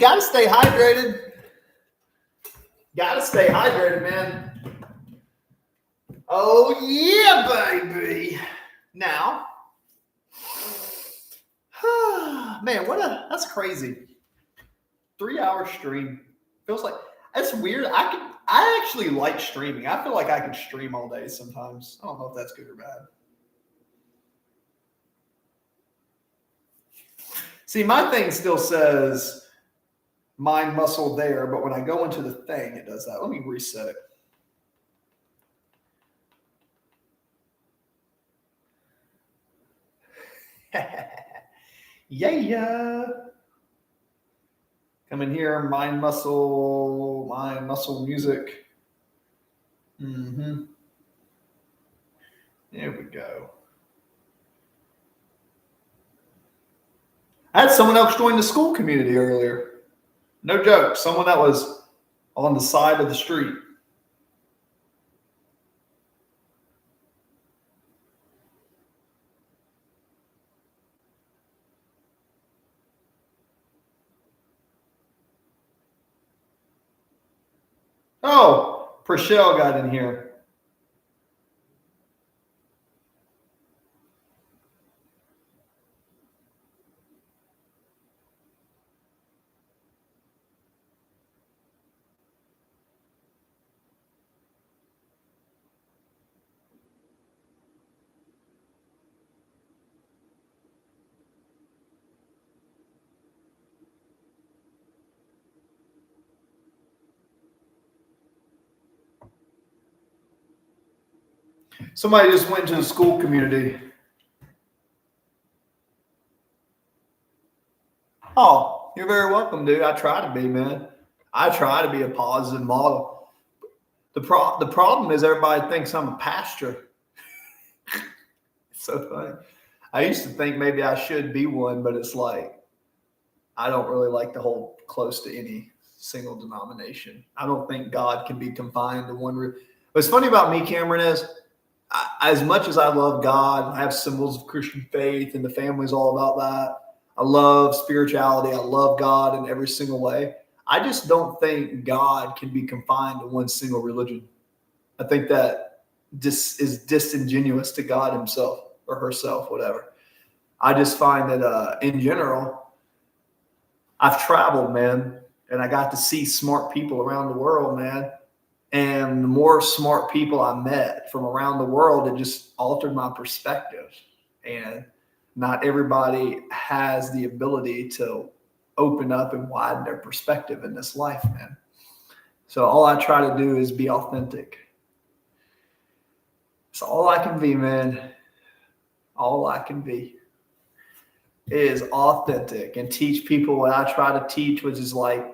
gotta stay hydrated. Gotta stay hydrated, man. Oh yeah, baby. Now, man, that's crazy. 3-hour stream. Feels like that's weird. I actually like streaming. I feel like I could stream all day sometimes. I don't know if that's good or bad. See, my thing still says mind muscle there, but when I go into the thing, it does that. Let me reset it. Yeah. Come in here, mind muscle music. Mm-hmm. There we go. I had someone else join the school community earlier. No joke. Someone that was on the side of the street. Oh, Prashel got in here. Somebody just went to the school community. Oh, you're very welcome, dude. I try to be, man. I try to be a positive model. The problem is everybody thinks I'm a pastor. It's so funny. I used to think maybe I should be one, but it's like I don't really like to hold close to any single denomination. I don't think God can be confined to one. What's funny about me, Cameron, is as much as I love God, I have symbols of Christian faith, and the family's all about that. I love spirituality. I love God in every single way. I just don't think God can be confined to one single religion. I think that is disingenuous to God himself or herself, whatever. I just find that in general, I've traveled, man, and I got to see smart people around the world, man. And the more smart people I met from around the world, it just altered my perspective. And not everybody has the ability to open up and widen their perspective in this life, man. So all I try to do is be authentic. It's all I can be, man. All I can be is authentic and teach people what I try to teach, which is like,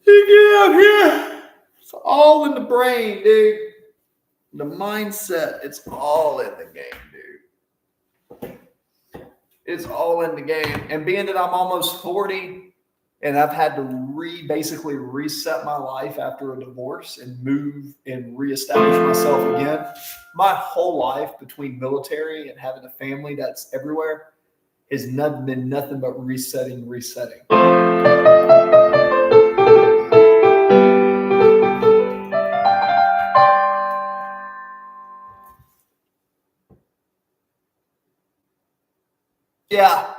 you get out here. It's all in the brain, dude. The mindset, it's all in the game, dude. It's all in the game. And being that I'm almost 40 and I've had to basically reset my life after a divorce and move and reestablish myself again, my whole life between military and having a family that's everywhere has been nothing but resetting. Yeah.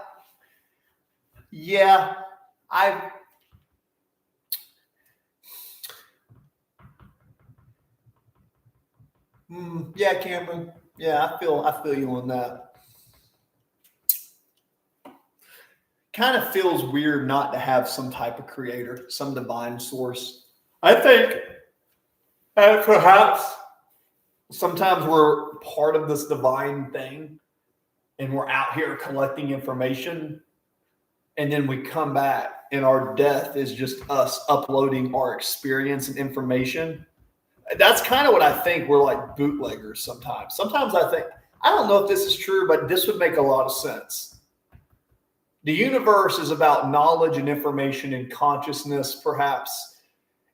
Yeah, Cameron. Yeah, I feel you on that. Kind of feels weird not to have some type of creator, some divine source. I think perhaps sometimes we're part of this divine thing and we're out here collecting information, and then we come back and our death is just us uploading our experience and information. That's kind of what I think. We're like bootleggers sometimes. Sometimes I think, I don't know if this is true, but this would make a lot of sense. The universe is about knowledge and information and consciousness, perhaps.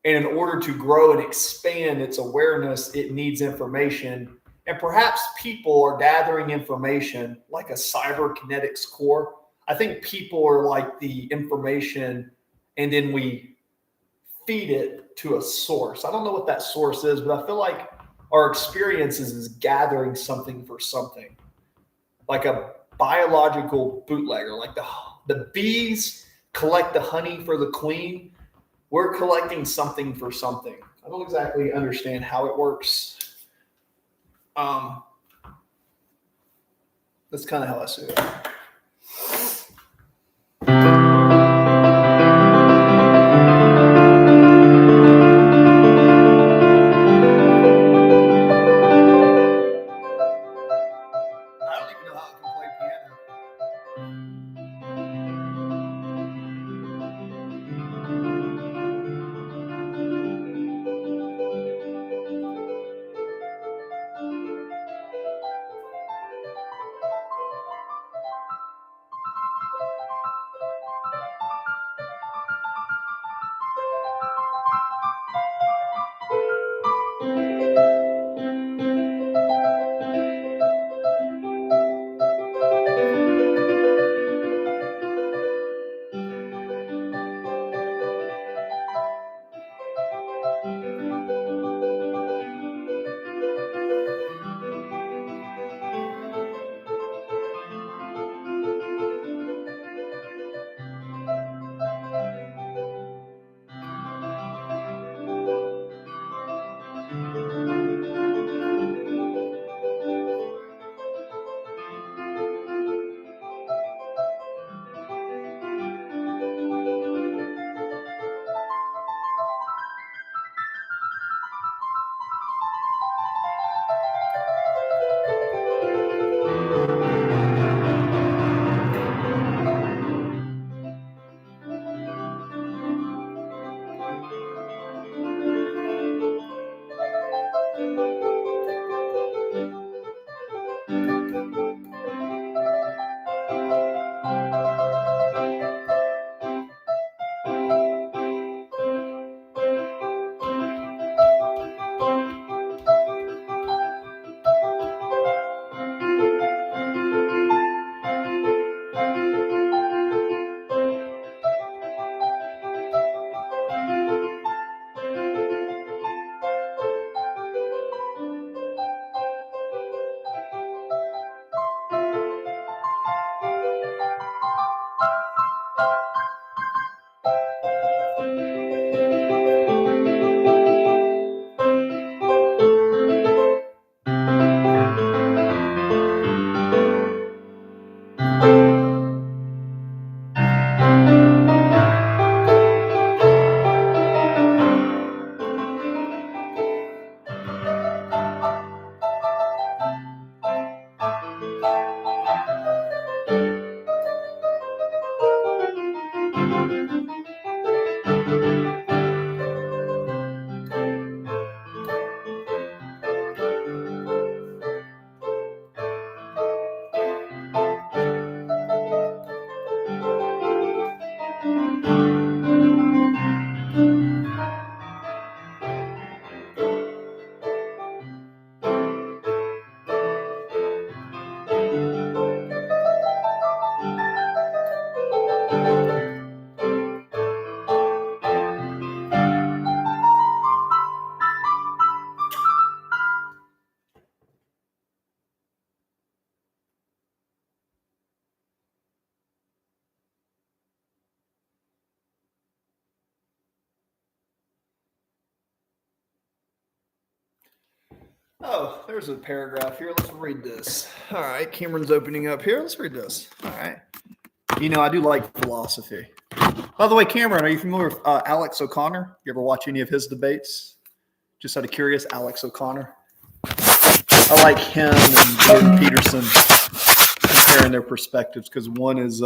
And in order to grow and expand its awareness, it needs information. And perhaps people are gathering information like a cyberkinetics core. I think people are like the information, and then we feed it to a source. I don't know what that source is, but I feel like our experiences is gathering something for something, like a biological bootlegger. Like the bees collect the honey for the queen. We're collecting something for something. I don't exactly understand how it works. That's kind of how I see it. I don't even know how I can play piano. Oh, there's a paragraph here. Let's read this. All right, Cameron's opening up here. Let's read this. All right. You know, I do like philosophy. By the way, Cameron, are you familiar with Alex O'Connor? You ever watch any of his debates? Just out of curious, Alex O'Connor. I like him and Jordan Peterson comparing their perspectives because one is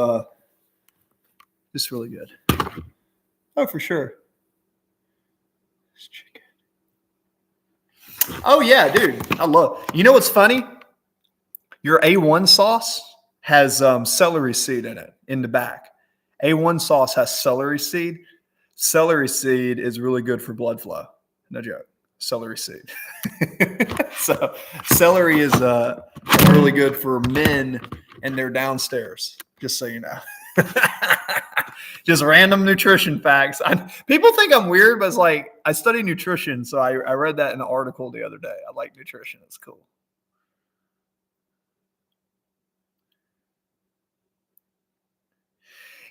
just really good. Oh, for sure. This chicken. Oh, yeah, dude. I love. You know what's funny? Your A1 sauce has celery seed in it in the back. A1 sauce has celery seed. Celery seed is really good for blood flow. No joke. celery seed. So celery is really good for men and they're downstairs, just so you know. Just random nutrition facts. People think I'm weird, but it's like I study nutrition. So I read that in an article the other day. I like nutrition. It's cool.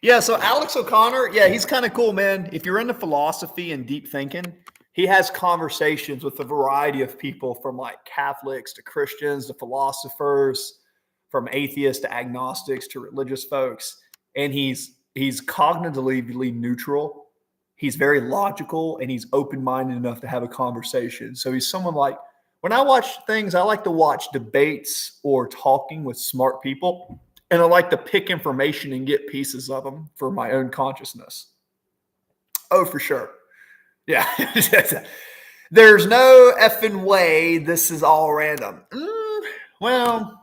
Yeah, so Alex O'Connor, yeah, he's kind of cool, man. If you're into philosophy and deep thinking, he has conversations with a variety of people from like Catholics to Christians to philosophers, from atheists to agnostics to religious folks. And he's cognitively neutral. He's very logical and he's open-minded enough to have a conversation. So he's someone like, when I watch things, I like to watch debates or talking with smart people. And I like to pick information and get pieces of them for my own consciousness. Oh, for sure. Yeah. There's no effing way this is all random. Well,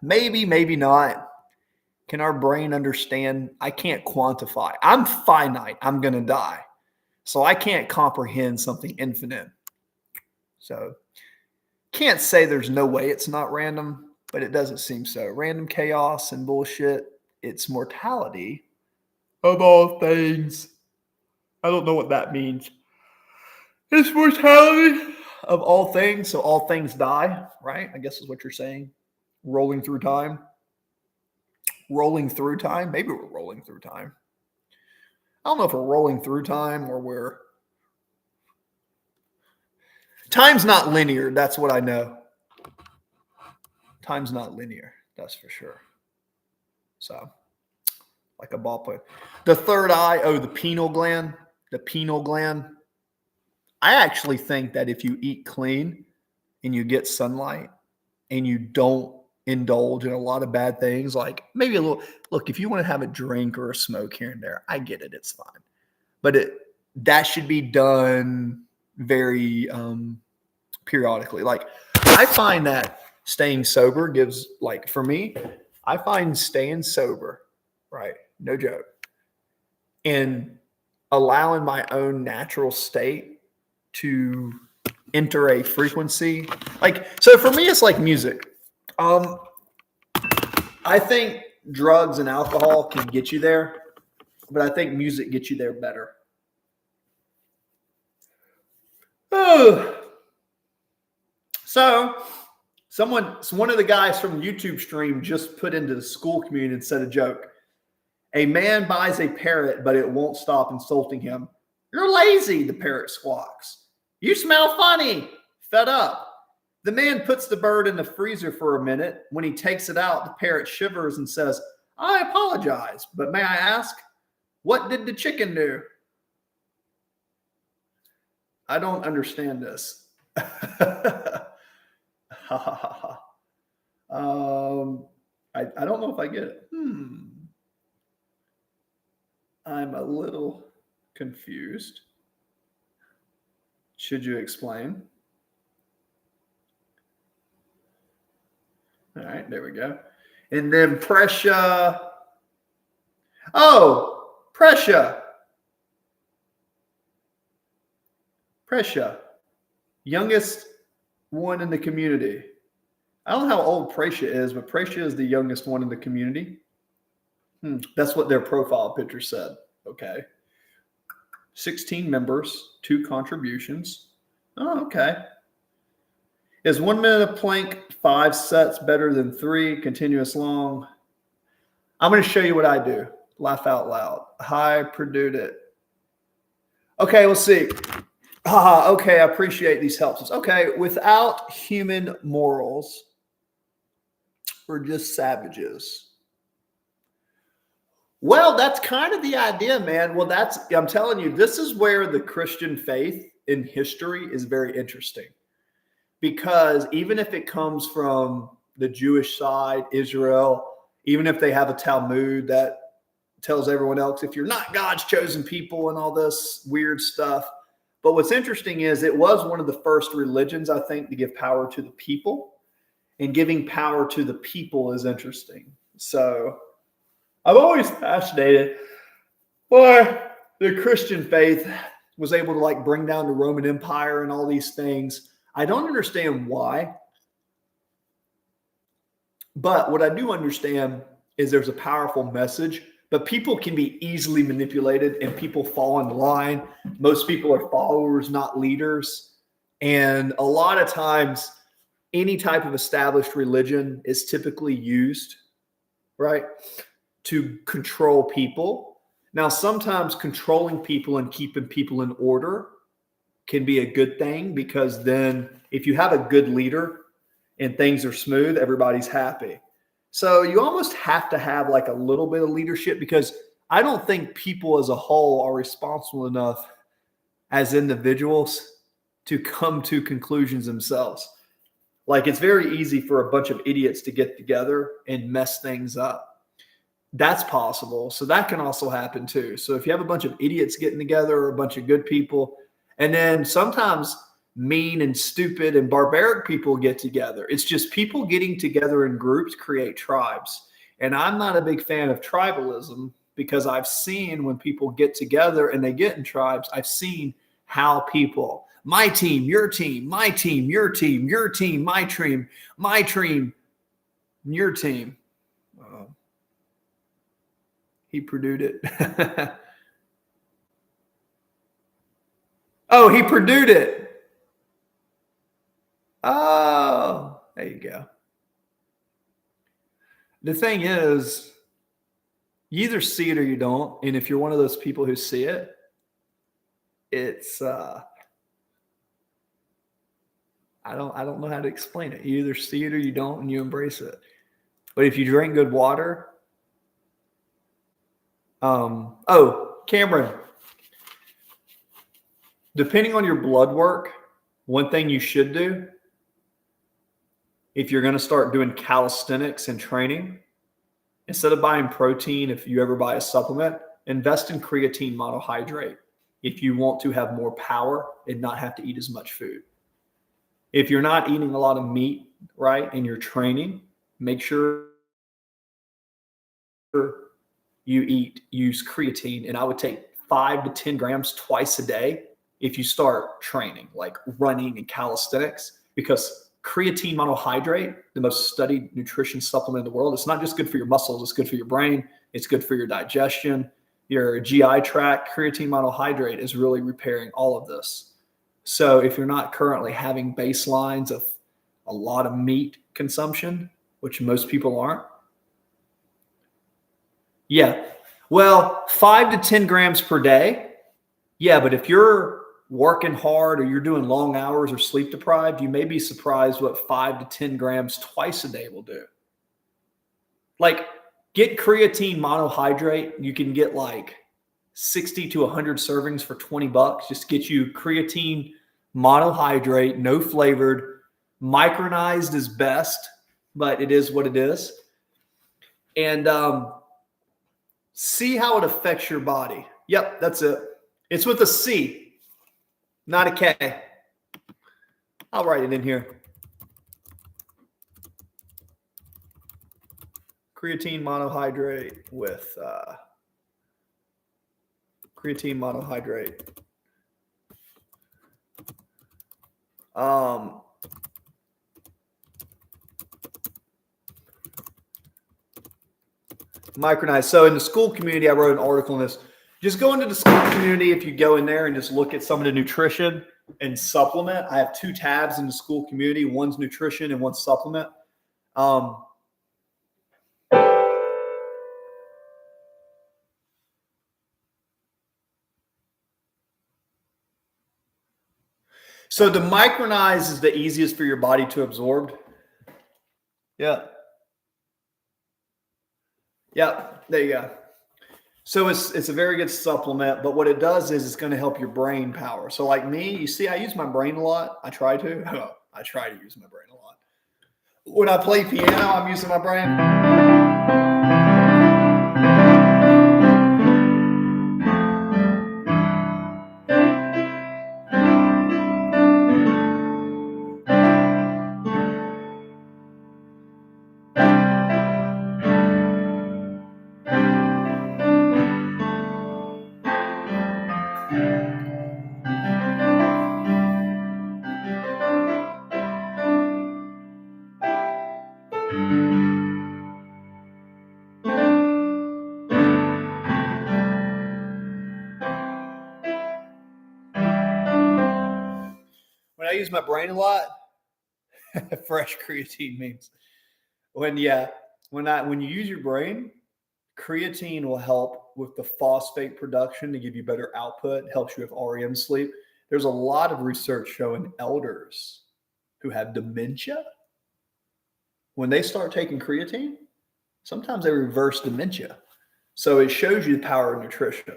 maybe not. Can our brain understand? I can't quantify. I'm finite. I'm going to die. So I can't comprehend something infinite. So can't say there's no way it's not random, but it doesn't seem so. Random chaos and bullshit. It's mortality of all things. I don't know what that means. It's mortality of all things. So all things die, right? I guess is what you're saying. Rolling through time. Rolling through time. Maybe we're rolling through time. I don't know if we're rolling through time or we're... Time's not linear. That's what I know. Time's not linear. That's for sure. So, like a ball player. The third eye, the pineal gland. The pineal gland. I actually think that if you eat clean and you get sunlight and you don't indulge in a lot of bad things, like maybe a little, look, if you want to have a drink or a smoke here and there, I get it. It's fine. But that should be done very periodically. Like I find that staying sober gives, like for me, I find staying sober, right? No joke. And allowing my own natural state to enter a frequency. Like, so for me, it's like music. I think drugs and alcohol can get you there, but I think music gets you there better. So one of the guys from YouTube stream just put into the school community and said a joke. A man buys a parrot, but it won't stop insulting him. You're lazy, the parrot squawks. You smell funny. Fed up. The man puts the bird in the freezer for a minute. When he takes it out, the parrot shivers and says, I apologize, but may I ask, what did the chicken do? I don't understand this. I don't know if I get it. I'm a little confused. Should you explain? All right, there we go. And then Pressure. Oh, Pressure. Pressure. Youngest one in the community. I don't know how old Pressure is, but Pressure is the youngest one in the community. That's what their profile picture said. Okay. 16 members, 2 contributions. Oh, okay. Is 1 minute of plank 5 sets better than 3 continuous long? I'm going to show you what I do. Laugh out loud. Hi, produced it. Okay, let's see. Okay, I appreciate these helps. Okay, without human morals, we're just savages. Well, that's kind of the idea, man. Well, I'm telling you, this is where the Christian faith in history is very interesting. Because even if it comes from the Jewish side, Israel, even if they have a Talmud that tells everyone else, if you're not God's chosen people and all this weird stuff. But what's interesting is it was one of the first religions, I think, to give power to the people. And giving power to the people is interesting. So I'm always fascinated by the Christian faith was able to like bring down the Roman Empire and all these things. I don't understand why. But what I do understand is there's a powerful message, but people can be easily manipulated and people fall in line. Most people are followers, not leaders. And a lot of times, any type of established religion is typically used, right, to control people. Now, sometimes controlling people and keeping people in order can be a good thing, because then if you have a good leader and things are smooth, everybody's happy. So you almost have to have like a little bit of leadership, because I don't think people as a whole are responsible enough as individuals to come to conclusions themselves. Like, it's very easy for a bunch of idiots to get together and mess things up. That's possible. So that can also happen too. So if you have a bunch of idiots getting together or a bunch of good people, and then sometimes mean and stupid and barbaric people get together. It's just people getting together in groups create tribes. And I'm not a big fan of tribalism, because I've seen when people get together and they get in tribes, I've seen how people, my team, your team, my team, your team, your team, my team, your team. He produced it. Oh, he produced it. Oh, there you go. The thing is, you either see it or you don't. And if you're one of those people who see it, it's I don't know how to explain it. You either see it or you don't, and you embrace it. But if you drink good water, Cameron, depending on your blood work, one thing you should do, if you're going to start doing calisthenics and training, instead of buying protein, if you ever buy a supplement, invest in creatine monohydrate if you want to have more power and not have to eat as much food. If you're not eating a lot of meat, right, and you're training, make sure you use creatine. And I would take 5 to 10 grams twice a day if you start training, like running and calisthenics, because creatine monohydrate, the most studied nutrition supplement in the world, it's not just good for your muscles, it's good for your brain, it's good for your digestion, your GI tract. Creatine monohydrate is really repairing all of this. So if you're not currently having baselines of a lot of meat consumption, which most people aren't, yeah, well, 5 to 10 grams per day. Yeah, but if you're working hard or you're doing long hours or sleep deprived, you may be surprised what 5 to 10 grams twice a day will do. Like, get creatine monohydrate. You can get like 60 to 100 servings for $20. Just get you creatine monohydrate, no flavored. Micronized is best, but it is what it is. And see how it affects your body. Yep, that's it. It's with a C, not a K. I'll write it in here. Creatine monohydrate with creatine monohydrate. Micronized. So in the school community, I wrote an article on this. Just go into the school community. If you go in there and just look at some of the nutrition and supplement, I have 2 tabs in the school community. One's nutrition and one's supplement. So the micronized is the easiest for your body to absorb. Yeah. Yeah, there you go. So it's a very good supplement, but what it does is it's going to help your brain power. So like me, you see, I use my brain a lot. I try to. I try to use my brain a lot. When I play piano, I'm using my brain. When I use my brain a lot, fresh creatine means when you use your brain, creatine will help with the phosphate production to give you better output, helps you with REM sleep. There's a lot of research showing elders who have dementia, when they start taking creatine, sometimes they reverse dementia. So it shows you the power of nutrition.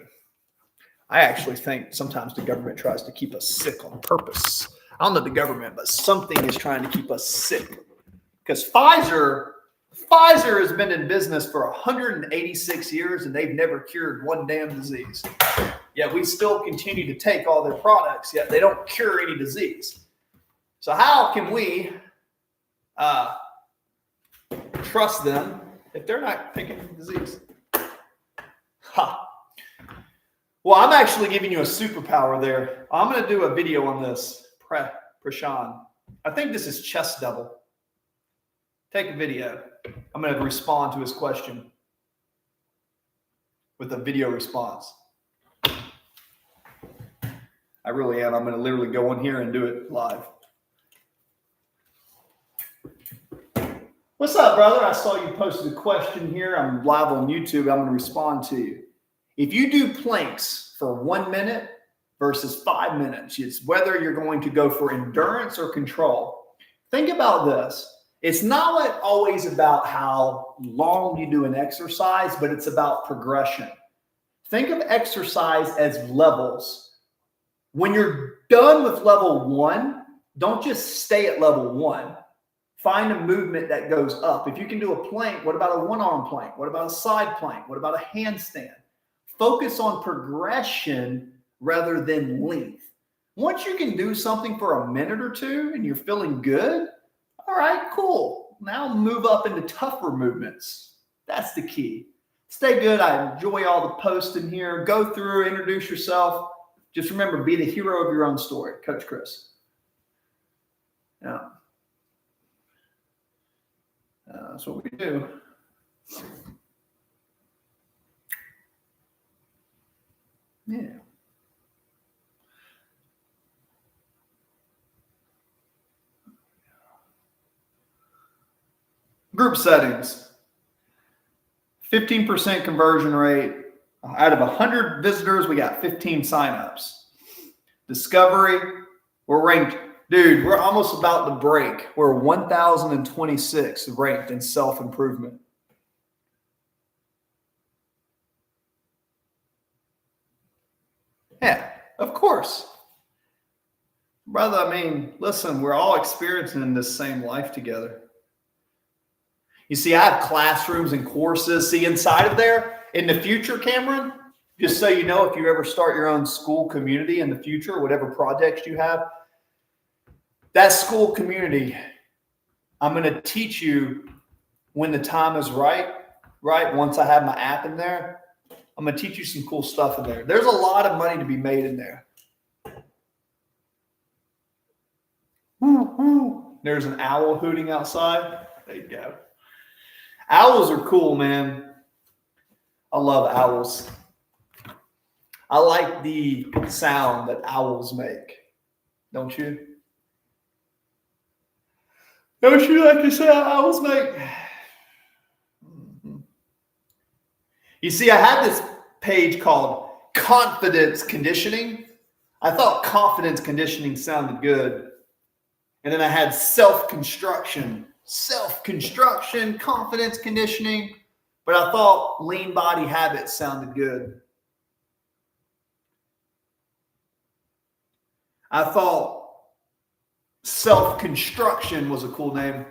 I actually think sometimes the government tries to keep us sick on purpose. I don't know the government, but something is trying to keep us sick. Because Pfizer has been in business for 186 years and they've never cured one damn disease. Yet we still continue to take all their products, yet they don't cure any disease. So how can we trust them if they're not taking disease? Ha. Well, I'm actually giving you a superpower there. I'm going to do a video on this, Prashan. I think this is chest double. Take a video. I'm going to respond to his question with a video response. I really am. I'm going to literally go in here and do it live. What's up, brother? I saw you posted a question here. I'm live on YouTube. I'm going to respond to you. If you do planks for 1 minute versus 5 minutes, it's whether you're going to go for endurance or control. Think about this. It's not always about how long you do an exercise, but it's about progression. Think of exercise as levels. When you're done with level 1, don't just stay at level 1. Find a movement that goes up. If you can do a plank, what about a one-arm plank? What about a side plank? What about a handstand? Focus on progression rather than length. Once you can do something for a minute or two and you're feeling good, all right, cool. Now move up into tougher movements. That's the key. Stay good. I enjoy all the posts in here. Go through, introduce yourself. Just remember, be the hero of your own story. Coach Chris. Yeah. That's what we do. Yeah. Group settings. 15% conversion rate. Out of 100 visitors, we got 15 signups. Discovery, we're ranked. Dude, we're almost about to break. We're 1,026 ranked in self-improvement. Yeah, of course. Brother, I mean, listen, we're all experiencing this same life together. You see, I have classrooms and courses. See, inside of there, in the future, Cameron, just so you know, if you ever start your own school community in the future, whatever projects you have, that school community, I'm going to teach you when the time is right? Once I have my app in there, I'm going to teach you some cool stuff in there. There's a lot of money to be made in there. Woo, woo. There's an owl hooting outside. There you go. Owls are cool, man. I love owls. I like the sound that owls make. Don't you? Don't you like the sound owls make? You see, I had this page called Confidence Conditioning. I thought confidence conditioning sounded good. And then I had self-construction, confidence conditioning. But I thought lean body habits sounded good. I thought self-construction was a cool name.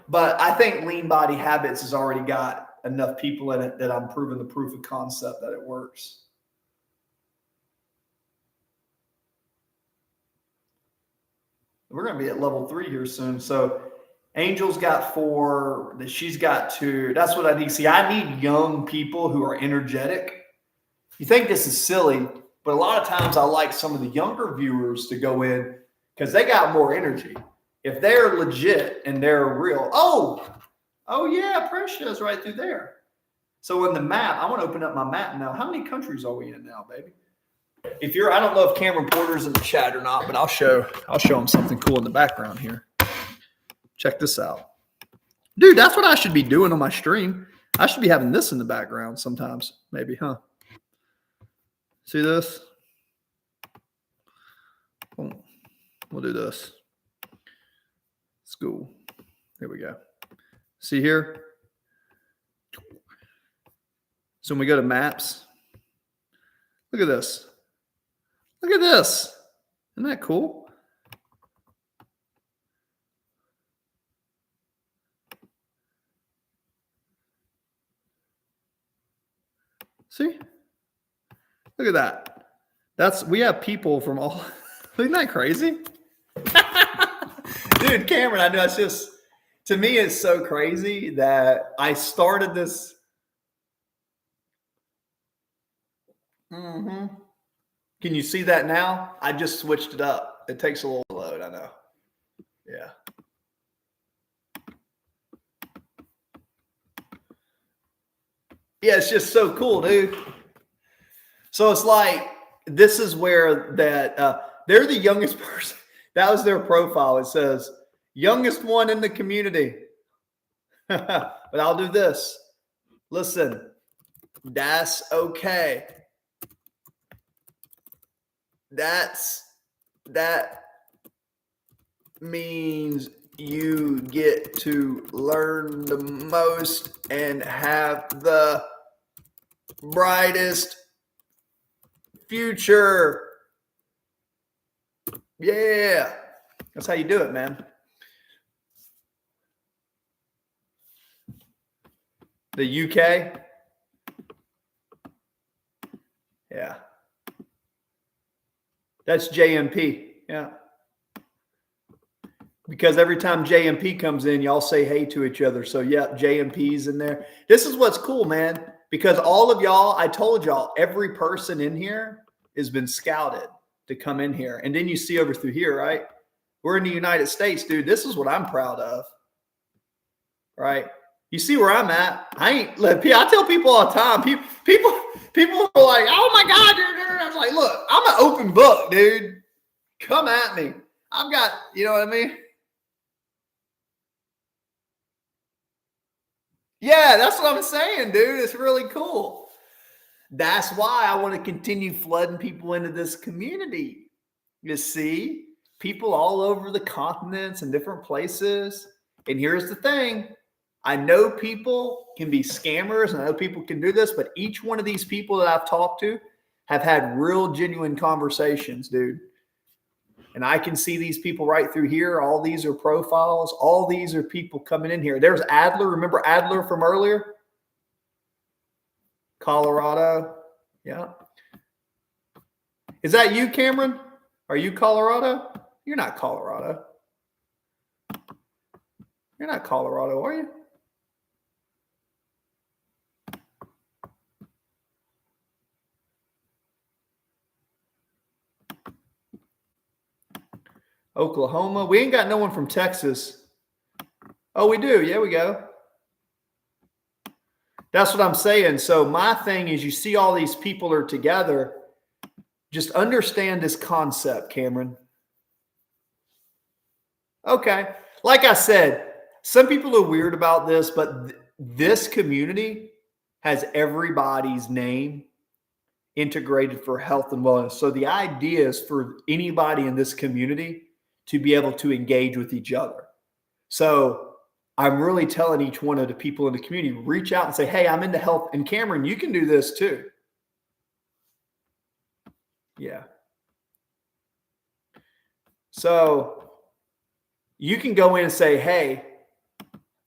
But I think lean body habits has already got enough people in it that I'm proving the proof of concept that it works. We're going to be at level 3 here soon. So Angel's got 4, she's got 2. That's what I need. See, I need young people who are energetic. You think this is silly, But a lot of times I like some of the younger viewers to go in because they got more energy. If they're legit and they're real, oh yeah, Precia's right through there. So in the map, I want to open up my map now. How many countries are we in now, baby? If you're, I don't know if Cameron Porter's in the chat or not, but I'll show him something cool in the background here. Check this out. Dude, that's what I should be doing on my stream. I should be having this in the background sometimes, maybe, huh? See this? Boom. We'll do this. It's cool. Here we go. See here? So when we go to maps, look at this. Look at this. Isn't that cool? See? Look at that. We have people from all. Isn't that crazy? Dude, Cameron, I know it's just, to me, it's so crazy that I started this. Can you see that now? I just switched it up. It takes a little load, I know. Yeah. Yeah, it's just so cool, dude. So it's like, this is where they're the youngest person. That was their profile. It says, youngest one in the community. But I'll do this. Listen, that's okay. That means you get to learn the most and have the brightest future. Yeah, that's how you do it, man. The UK. Yeah. That's JMP. Yeah. Because every time JMP comes in, y'all say hey to each other. So, yeah, JMP's in there. This is what's cool, man. Because all of y'all, I told y'all, every person in here has been scouted to come in here. And then you see over through here, right? We're in the United States, dude. This is what I'm proud of. Right? You see where I'm at. I tell people all the time. People are like, oh my God, dude. I was like, look, I'm an open book, dude. Come at me. I've got, you know what I mean? Yeah, that's what I'm saying, dude. It's really cool. That's why I want to continue flooding people into this community. You see, people all over the continents and different places. And here's the thing. I know people can be scammers and I know people can do this, but each one of these people that I've talked to have had real genuine conversations, dude. And I can see these people right through here. All these are profiles. All these are people coming in here. There's Adler. Remember Adler from earlier? Colorado. Yeah. Is that you, Cameron? Are you Colorado? You're not Colorado. You're not Colorado, are you? Oklahoma. We ain't got no one from Texas. Oh, we do. Yeah, we go. That's what I'm saying. So my thing is you see all these people are together. Just understand this concept, Cameron. Okay. Like I said, some people are weird about this, but this community has everybody's name integrated for health and wellness. So the idea is for anybody in this community to be able to engage with each other. So I'm really telling each one of the people in the community, reach out and say, hey, I'm into health. And Cameron, you can do this too. Yeah. So you can go in and say, hey,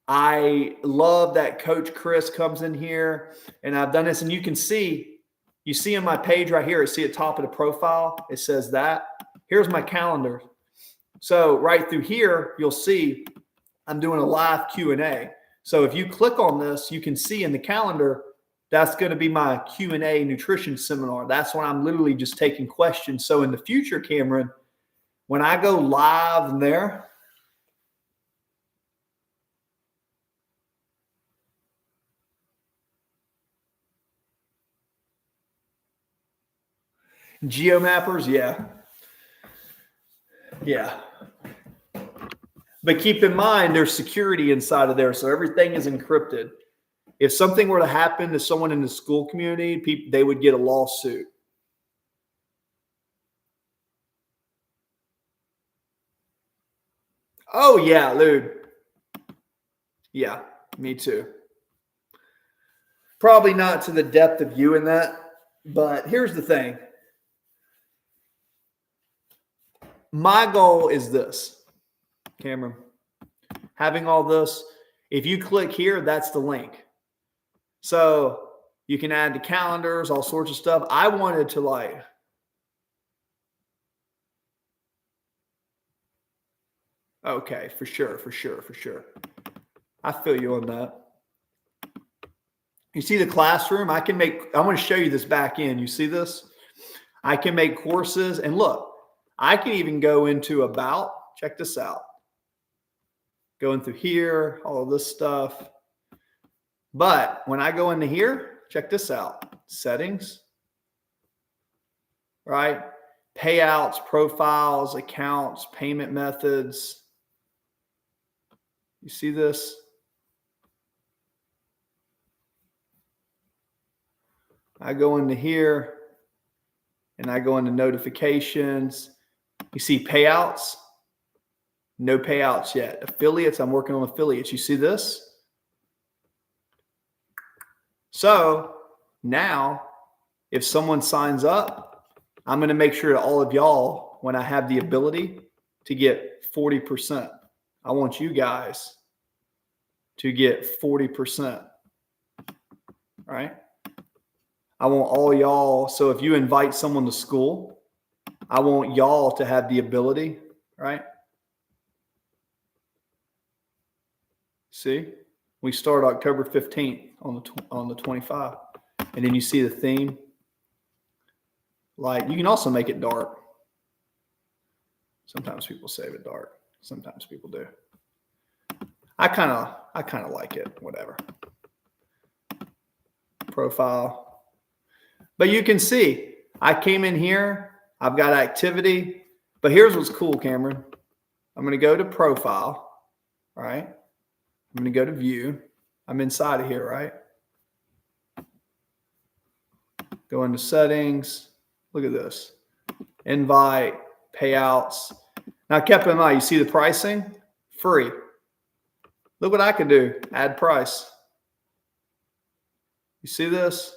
I love that Coach Chris comes in here and I've done this. And you can see, you see on my page right here, see at the top of the profile, it says that. Here's my calendar. So right through here, you'll see I'm doing a live Q&A. So if you click on this, you can see in the calendar That's going to be my Q&A nutrition seminar. That's when I'm literally just taking questions. So in the future, Cameron, when I go live in there, geomappers, yeah. Yeah. But keep in mind, there's security inside of there. So everything is encrypted. If something were to happen to someone in the school community, they would get a lawsuit. Oh, yeah, dude. Yeah, me too. Probably not to the depth of you in that. But here's the thing. My goal is this, Cameron. Having all this, if you click here, that's the link. So you can add the calendars, all sorts of stuff. I wanted to like, okay, for sure. I feel you on that. You see the classroom? I'm going to show you this back end. You see this? I can make courses. And look, I can even go into about, check this out. Going through here, all of this stuff. But when I go into here, check this out. Settings, right? Payouts, profiles, accounts, payment methods. You see this? I go into here and I go into notifications. You see payouts? No payouts yet. Affiliates, I'm working on affiliates. You see this? So now, if someone signs up, I'm going to make sure that all of y'all, when I have the ability to get 40%, I want you guys to get 40%, right? I want all y'all. So if you invite someone to school, I want y'all to have the ability, right? See, we start October 15th on the 25, and then you see the theme. Like, you can also make it dark. Sometimes people save it dark. Sometimes people do. I kind of like it. Whatever. Profile. But you can see, I came in here. I've got activity. But here's what's cool, Cameron. I'm going to go to profile, right? I'm going to go to view. I'm inside of here, right? Go into settings. Look at this. Invite, payouts. Now, keep in mind, you see the pricing? Free. Look what I can do. Add price. You see this?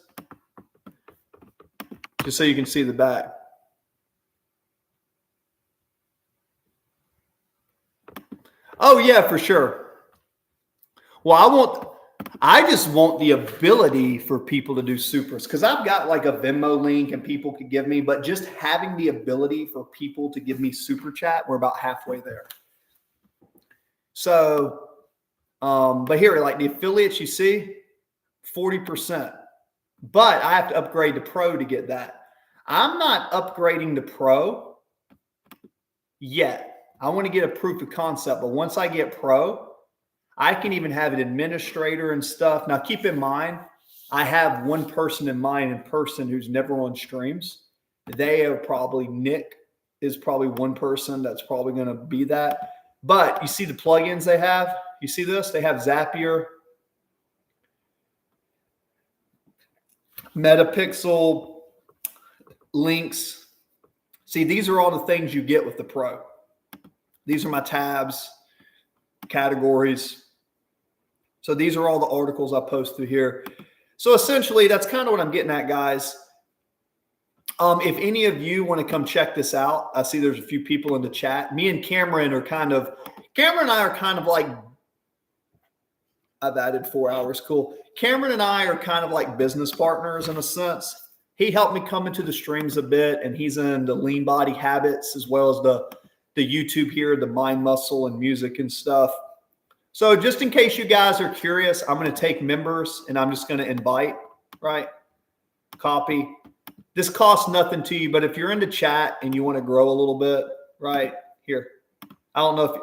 Just so you can see the back. Oh, yeah, for sure. Well, I just want the ability for people to do supers, because I've got like a Venmo link and people could give me, but just having the ability for people to give me super chat, we're about halfway there. So, but here, like the affiliates, you see 40%, but I have to upgrade to pro to get that. I'm not upgrading to pro yet. I want to get a proof of concept, but once I get pro, I can even have an administrator and stuff. Now, keep in mind, I have one person in mind in person who's never on streams. They are probably, Nick is probably one person that's probably going to be that. But you see the plugins they have? You see this? They have Zapier, Metapixel, links. See, these are all the things you get with the pro. These are my tabs, categories. So these are all the articles I post through here. So essentially, that's kind of what I'm getting at, guys. If any of you want to come check this out, I see there's a few people in the chat. Me and Cameron and I are kind of like, I've added 4 hours. Cool. Cameron and I are kind of like business partners in a sense. He helped me come into the streams a bit, and he's in the lean body habits as well as the YouTube here, the mind, muscle, and music and stuff. So just in case you guys are curious, I'm going to take members and I'm just going to invite. right? Copy. This costs nothing to you, but if you're into chat and you want to grow a little bit, right here, I don't know if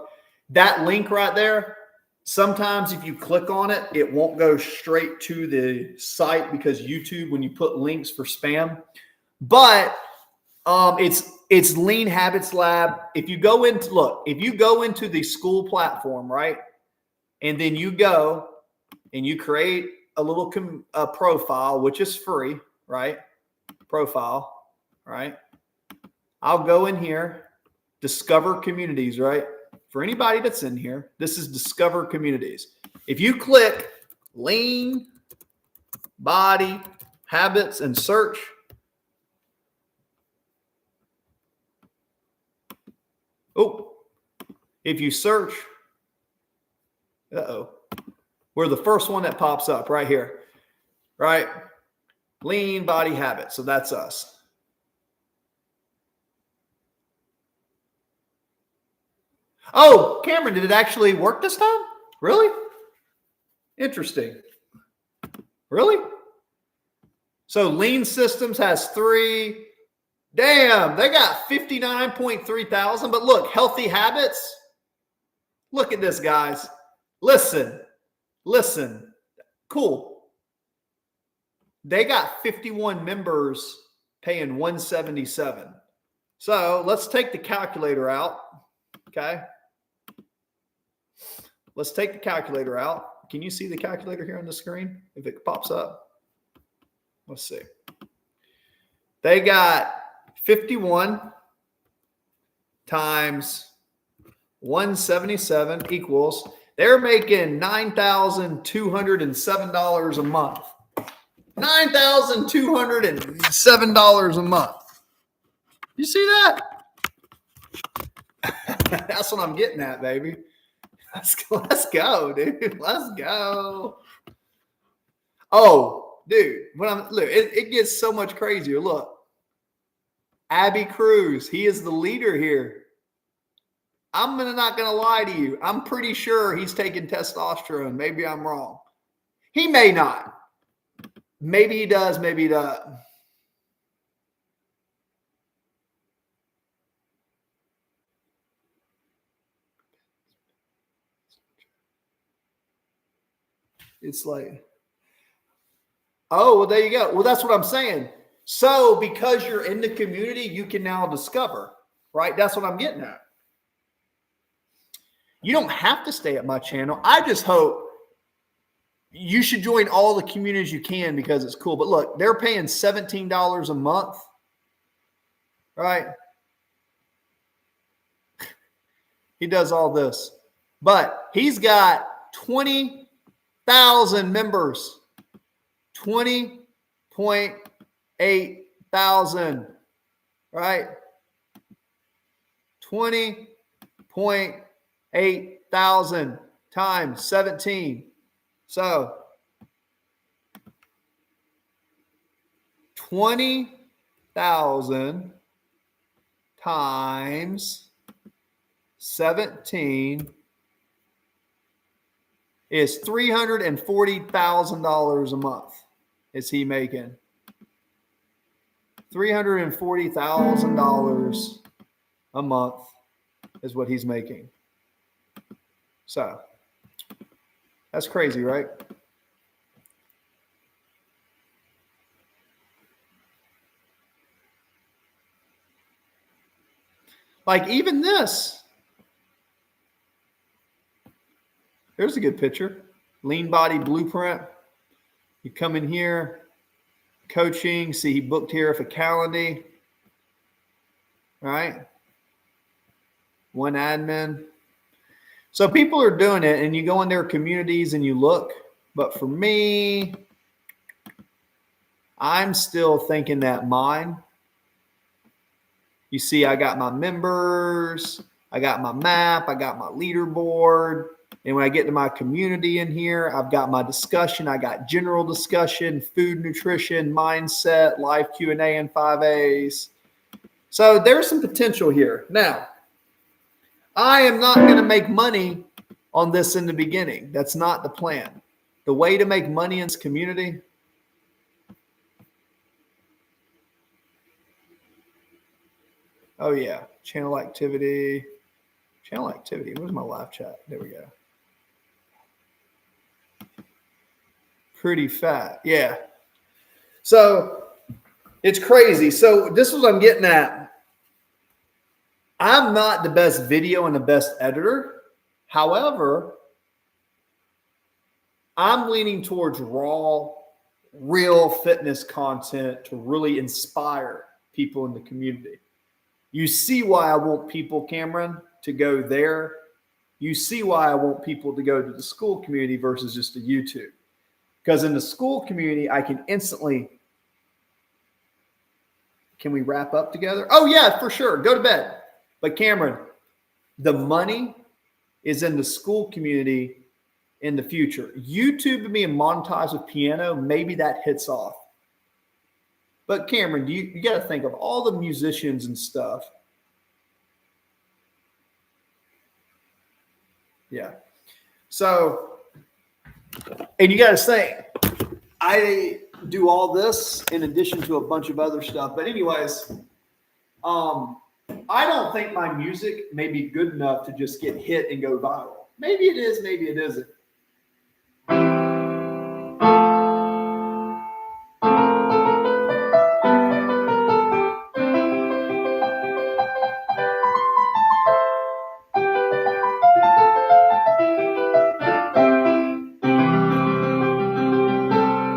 that link right there, sometimes if you click on it, it won't go straight to the site because YouTube, when you put links for spam, but it's Lean Habits Lab. If you go into the school platform, right? And then you go and you create a little profile, which is free, right? Profile, right? I'll go in here, discover communities, right? For anybody that's in here, this is discover communities. If you click lean body habits and search, if you search, we're the first one that pops up right here, right? Lean body habits. So that's us. Oh, Cameron, did it actually work this time? Really? Interesting. Really? So Lean Systems has 3. Damn, they got 59.3 thousand. But look, Healthy Habits. Look at this, guys. Listen. Cool. They got 51 members paying $177. So let's take the calculator out. Okay. Let's take the calculator out. Can you see the calculator here on the screen? If it pops up. Let's see. They got 51 times 177 equals, they're making $9,207 a month. $9,207 a month. You see that? That's what I'm getting at, baby. Let's go, dude. Let's go. Oh, dude. It gets so much crazier. Look. Abby Cruz, he is the leader here. I'm not gonna lie to you. I'm pretty sure he's taking testosterone. Maybe I'm wrong. He may not. Maybe he does, maybe he doesn't. It's like, oh, well, there you go. Well, that's what I'm saying. So because you're in the community, you can now discover, right? That's what I'm getting at. You don't have to stay at my channel. I just hope you should join all the communities you can because it's cool. But look, they're paying $17 a month, right? He does all this. But he's got 20,000 members. 20.8 thousand, right? 20.8 thousand times 17. So 20,000 times 17 is $340,000 a month. Is he making? $340,000 a month is what he's making. So that's crazy, right? Like even this. There's a good picture. Lean Body Blueprint. You come in here, coaching. See, he booked here for Calendly. All right. One admin. So people are doing it, and you go in their communities and you look. But for me, I'm still thinking that mine. You see, I got my members, I got my map, I got my leaderboard. And when I get to my community in here, I've got my discussion. I got general discussion, food, nutrition, mindset, life Q&A, and 5As. So there's some potential here. Now, I am not going to make money on this in the beginning. That's not the plan. The way to make money in this community Oh yeah, channel activity. Channel activity. Where's my live chat? There we go. Pretty fat. Yeah. So it's crazy. So this is what I'm getting at. I'm not the best video and the best editor. However, I'm leaning towards raw, real fitness content to really inspire people in the community. You see why I want people, Cameron, to go there. You see why I want people to go to the school community versus just the YouTube. Because in the school community, I can instantly, can we wrap up together? Oh yeah, for sure. Go to bed. But Cameron, the money is in the school community in the future. YouTube being monetized with piano, maybe that hits off. But Cameron, you got to think of all the musicians and stuff. Yeah. So, and you got to think, I do all this in addition to a bunch of other stuff. But anyways, I don't think my music may be good enough to just get hit and go viral. Maybe it is, maybe it isn't.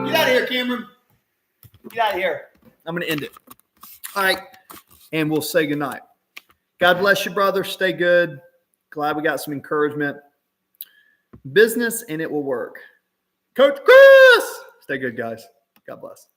Get out of here, Cameron. Get out of here. I'm going to end it. All right. And we'll say goodnight. God bless you, brother. Stay good. Glad we got some encouragement. Business and it will work. Coach Chris. Stay good, guys. God bless.